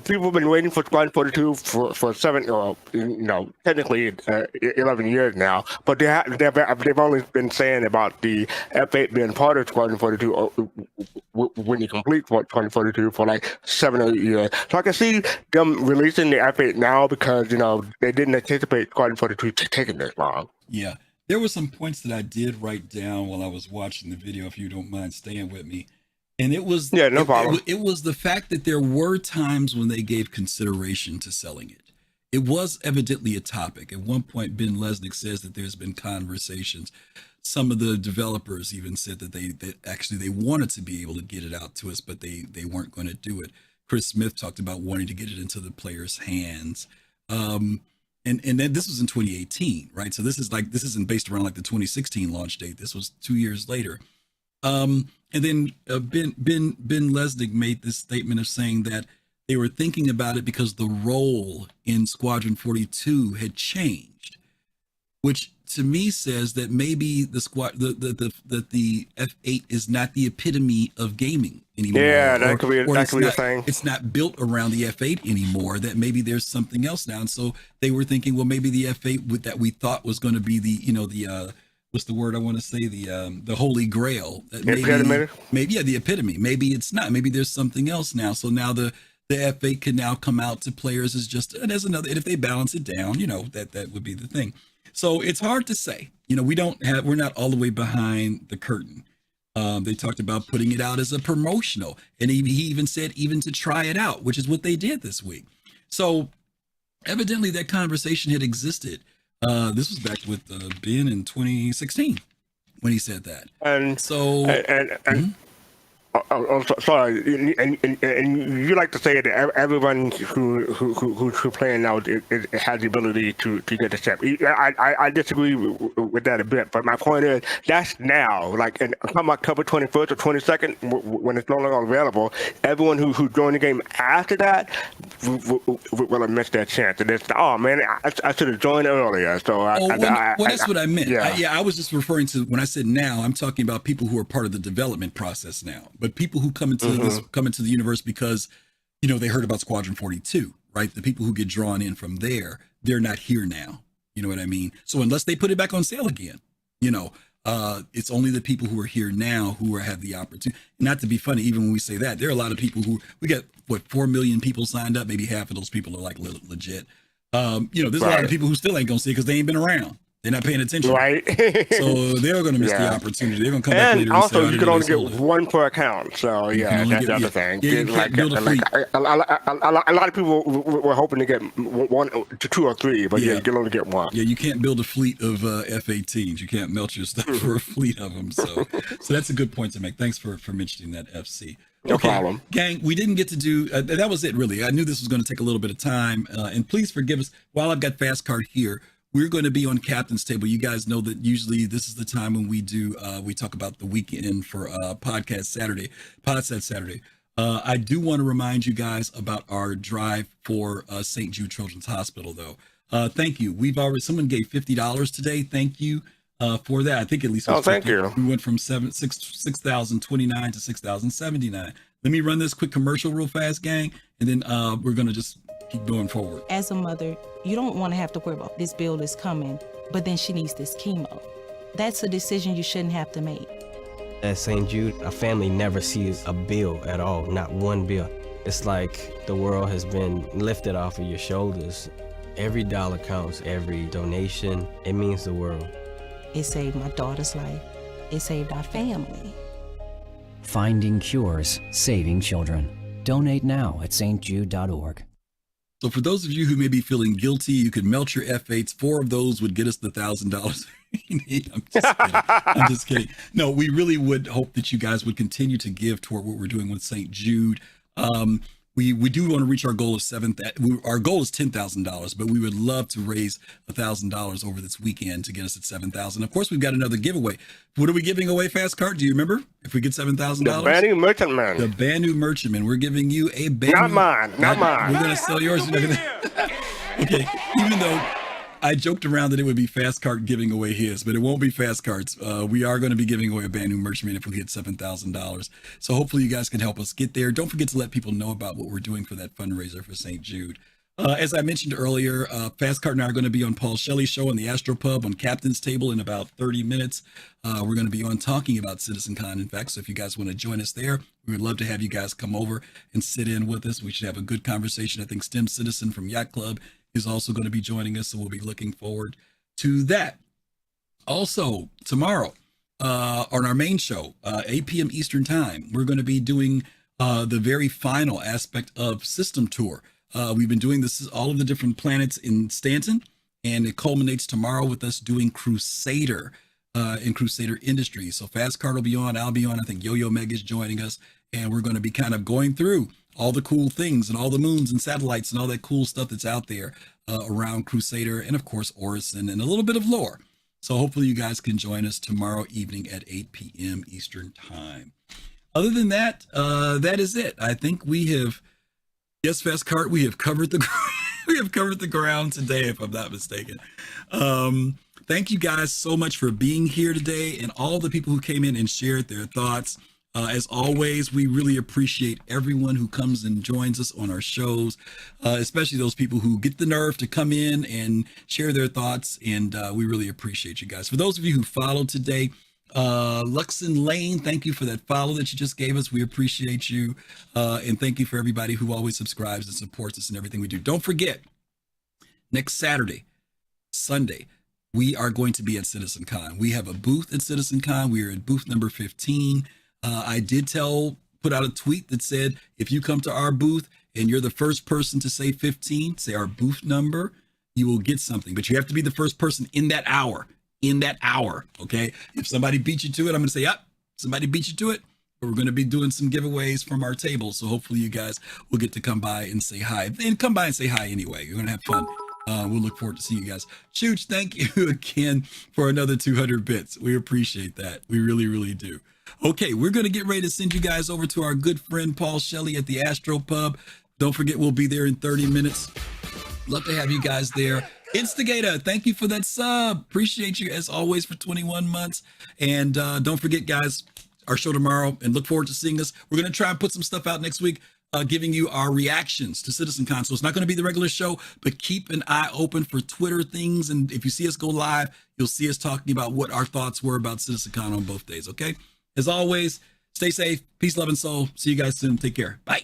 People have been waiting for Squadron 42 for 7, technically 11 years now, but they've only been saying about the F8 being part of Squadron 42 when you complete Squadron 42 for like 7 or 8 years. So I can see them releasing the F8 now because, they didn't anticipate Squadron 42 taking this long. Yeah. There were some points that I did write down while I was watching the video, if you don't mind staying with me. And it was no problem. It was the fact that there were times when they gave consideration to selling it. It was evidently a topic. At one point, Ben Lesnick says that there's been conversations. Some of the developers even said that they wanted to be able to get it out to us, but they weren't going to do it. Chris Smith talked about wanting to get it into the players' hands. And then this was in 2018, right? So this isn't based around like the 2016 launch date. This was 2 years later. And then Ben Lesnick made this statement of saying that they were thinking about it because the role in Squadron 42 had changed, which to me says that maybe the F8 is not the epitome of gaming anymore. Yeah, that could be a thing. It's not built around the F8 anymore. That maybe there's something else now. And so they were thinking, well, maybe the F8 that we thought was going to be the what's the word I want to say? The Holy Grail. Maybe the epitome. Maybe it's not. Maybe there's something else now. So now the F8 can now come out to players as just as another. And if they balance it down, that would be the thing. So it's hard to say. We're not all the way behind the curtain. They talked about putting it out as a promotional, and he even said even to try it out, which is what they did this week. So evidently that conversation had existed. This was back with Ben in 2016 when he said that. And so sorry, and you like to say that everyone who's playing now has the ability to get the chip. I disagree with that a bit, but my point is that's now. Like, come October 21st or 22nd, when it's no longer available, everyone who joined the game after that will have missed their chance. And it's, oh man, I should have joined earlier. So that's what I meant. Yeah. I was just referring to when I said now. I'm talking about people who are part of the development process now. But people who come into the universe because, they heard about Squadron 42, right? The people who get drawn in from there, they're not here now. You know what I mean? So unless they put it back on sale again, it's only the people who are here now who have the opportunity. Not to be funny, even when we say that, there are a lot of people we got 4 million people signed up. Maybe half of those people are like legit. There's a lot of people who still ain't gonna see it because they ain't been around. They're not paying attention. Right. So they're going to miss the opportunity. They're going to come back later. And also, you can only get one per account. So, that's the other thing. Yeah, you can't build a fleet. A lot of people were hoping to get 1 to 2 or 3, but you can only get 1. Yeah, you can't build a fleet of F-18s. You can't melt your stuff for a fleet of them. So that's a good point to make. Thanks for mentioning that, FC. No problem. Gang, we didn't get to do, that was it really. I knew this was going to take a little bit of time. And please forgive us. While I've got Fast Card here, we're going to be on Captain's Table. You guys know that usually this is the time when we do, we talk about the weekend for Podset Saturday. I do want to remind you guys about our drive for St. Jude Children's Hospital, though. Thank you. Someone gave $50 today. Thank you for that. I think at least. Thank you. We went from 6,029 to 6,079. Let me run this quick commercial real fast, gang, and then we're going to just keep going forward. As a mother, you don't want to have to worry about this bill is coming, but then she needs this chemo. That's a decision you shouldn't have to make. At St. Jude, a family never sees a bill at all, not one bill. It's like the world has been lifted off of your shoulders. Every dollar counts, every donation, it means the world. It saved my daughter's life. It saved our family. Finding cures, saving children. Donate now at stjude.org. So for those of you who may be feeling guilty, you could melt your F8s. 4 of those would get us the $1,000 we need. I'm just kidding. I'm just kidding. No, we really would hope that you guys would continue to give toward what we're doing with St. Jude. We do want to reach our goal of our goal is $10,000, but we would love to raise $1,000 over this weekend to get us at $7,000. Of course, we've got another giveaway. What are we giving away, Fast Cart? Do you remember? If we get $7,000, the brand new Merchantman. The brand new Merchantman. We're giving you a brand not mine. We're gonna sell yours. Okay, even though I joked around that it would be Fast Cart giving away his, but it won't be Fast Cart's. We are going to be giving away a brand new Merchantman if we hit $7,000. So hopefully you guys can help us get there. Don't forget to let people know about what we're doing for that fundraiser for St. Jude. As I mentioned earlier, Fast Cart and I are going to be on Paul Shelley's show on the Astro Pub on Captain's Table in about 30 minutes. We're going to be on talking about CitizenCon, in fact. So if you guys want to join us there, we would love to have you guys come over and sit in with us. We should have a good conversation. I think STEM Citizen from Yacht Club is also going to be joining us, so we'll be looking forward to that. Also, tomorrow on our main show, 8 p.m. Eastern Time, we're going to be doing the very final aspect of System Tour. We've been doing this, all of the different planets in Stanton, and it culminates tomorrow with us doing Crusader in Crusader Industries. So Fast Cart will be on, I'll be on, I think Yo-Yo Meg is joining us, and we're going to be kind of going through all the cool things and all the moons and satellites and all that cool stuff that's out there around Crusader, and of course Orison, and a little bit of lore. So hopefully you guys can join us tomorrow evening at 8 p.m. Eastern Time. Other than that, that is it. I think we have, yes, Fast Cart, we have covered the ground today, if I'm not mistaken. Thank you guys so much for being here today, and all the people who came in and shared their thoughts. As always, we really appreciate everyone who comes and joins us on our shows, especially those people who get the nerve to come in and share their thoughts, and we really appreciate you guys. For those of you who followed today, Luxon Lane, thank you for that follow that you just gave us. We appreciate you, and thank you for everybody who always subscribes and supports us in everything we do. Don't forget, next Saturday, Sunday, we are going to be at CitizenCon. We have a booth at CitizenCon. We are at booth number 15. I did put out a tweet that said, if you come to our booth and you're the first person to say 15, say our booth number, you will get something. But you have to be the first person in that hour. Okay? If somebody beats you to it, I'm going to say, yep, somebody beat you to it. But we're going to be doing some giveaways from our table. So hopefully you guys will get to come by and say hi. And come by and say hi anyway. You're going to have fun. We'll look forward to seeing you guys. Chooch, thank you again for another 200 bits. We appreciate that. We really, really do. Okay, we're going to get ready to send you guys over to our good friend Paul Shelley at the Astro Pub. Don't forget, we'll be there in 30 minutes. Love to have you guys there. Instigator, thank you for that sub. Appreciate you as always for 21 months. And don't forget, guys, our show tomorrow, and look forward to seeing us. We're going to try and put some stuff out next week, giving you our reactions to CitizenCon. So it's not going to be the regular show, but keep an eye open for Twitter things. And if you see us go live, you'll see us talking about what our thoughts were about CitizenCon on both days, okay? As always, stay safe, peace, love, and soul. See you guys soon. Take care. Bye.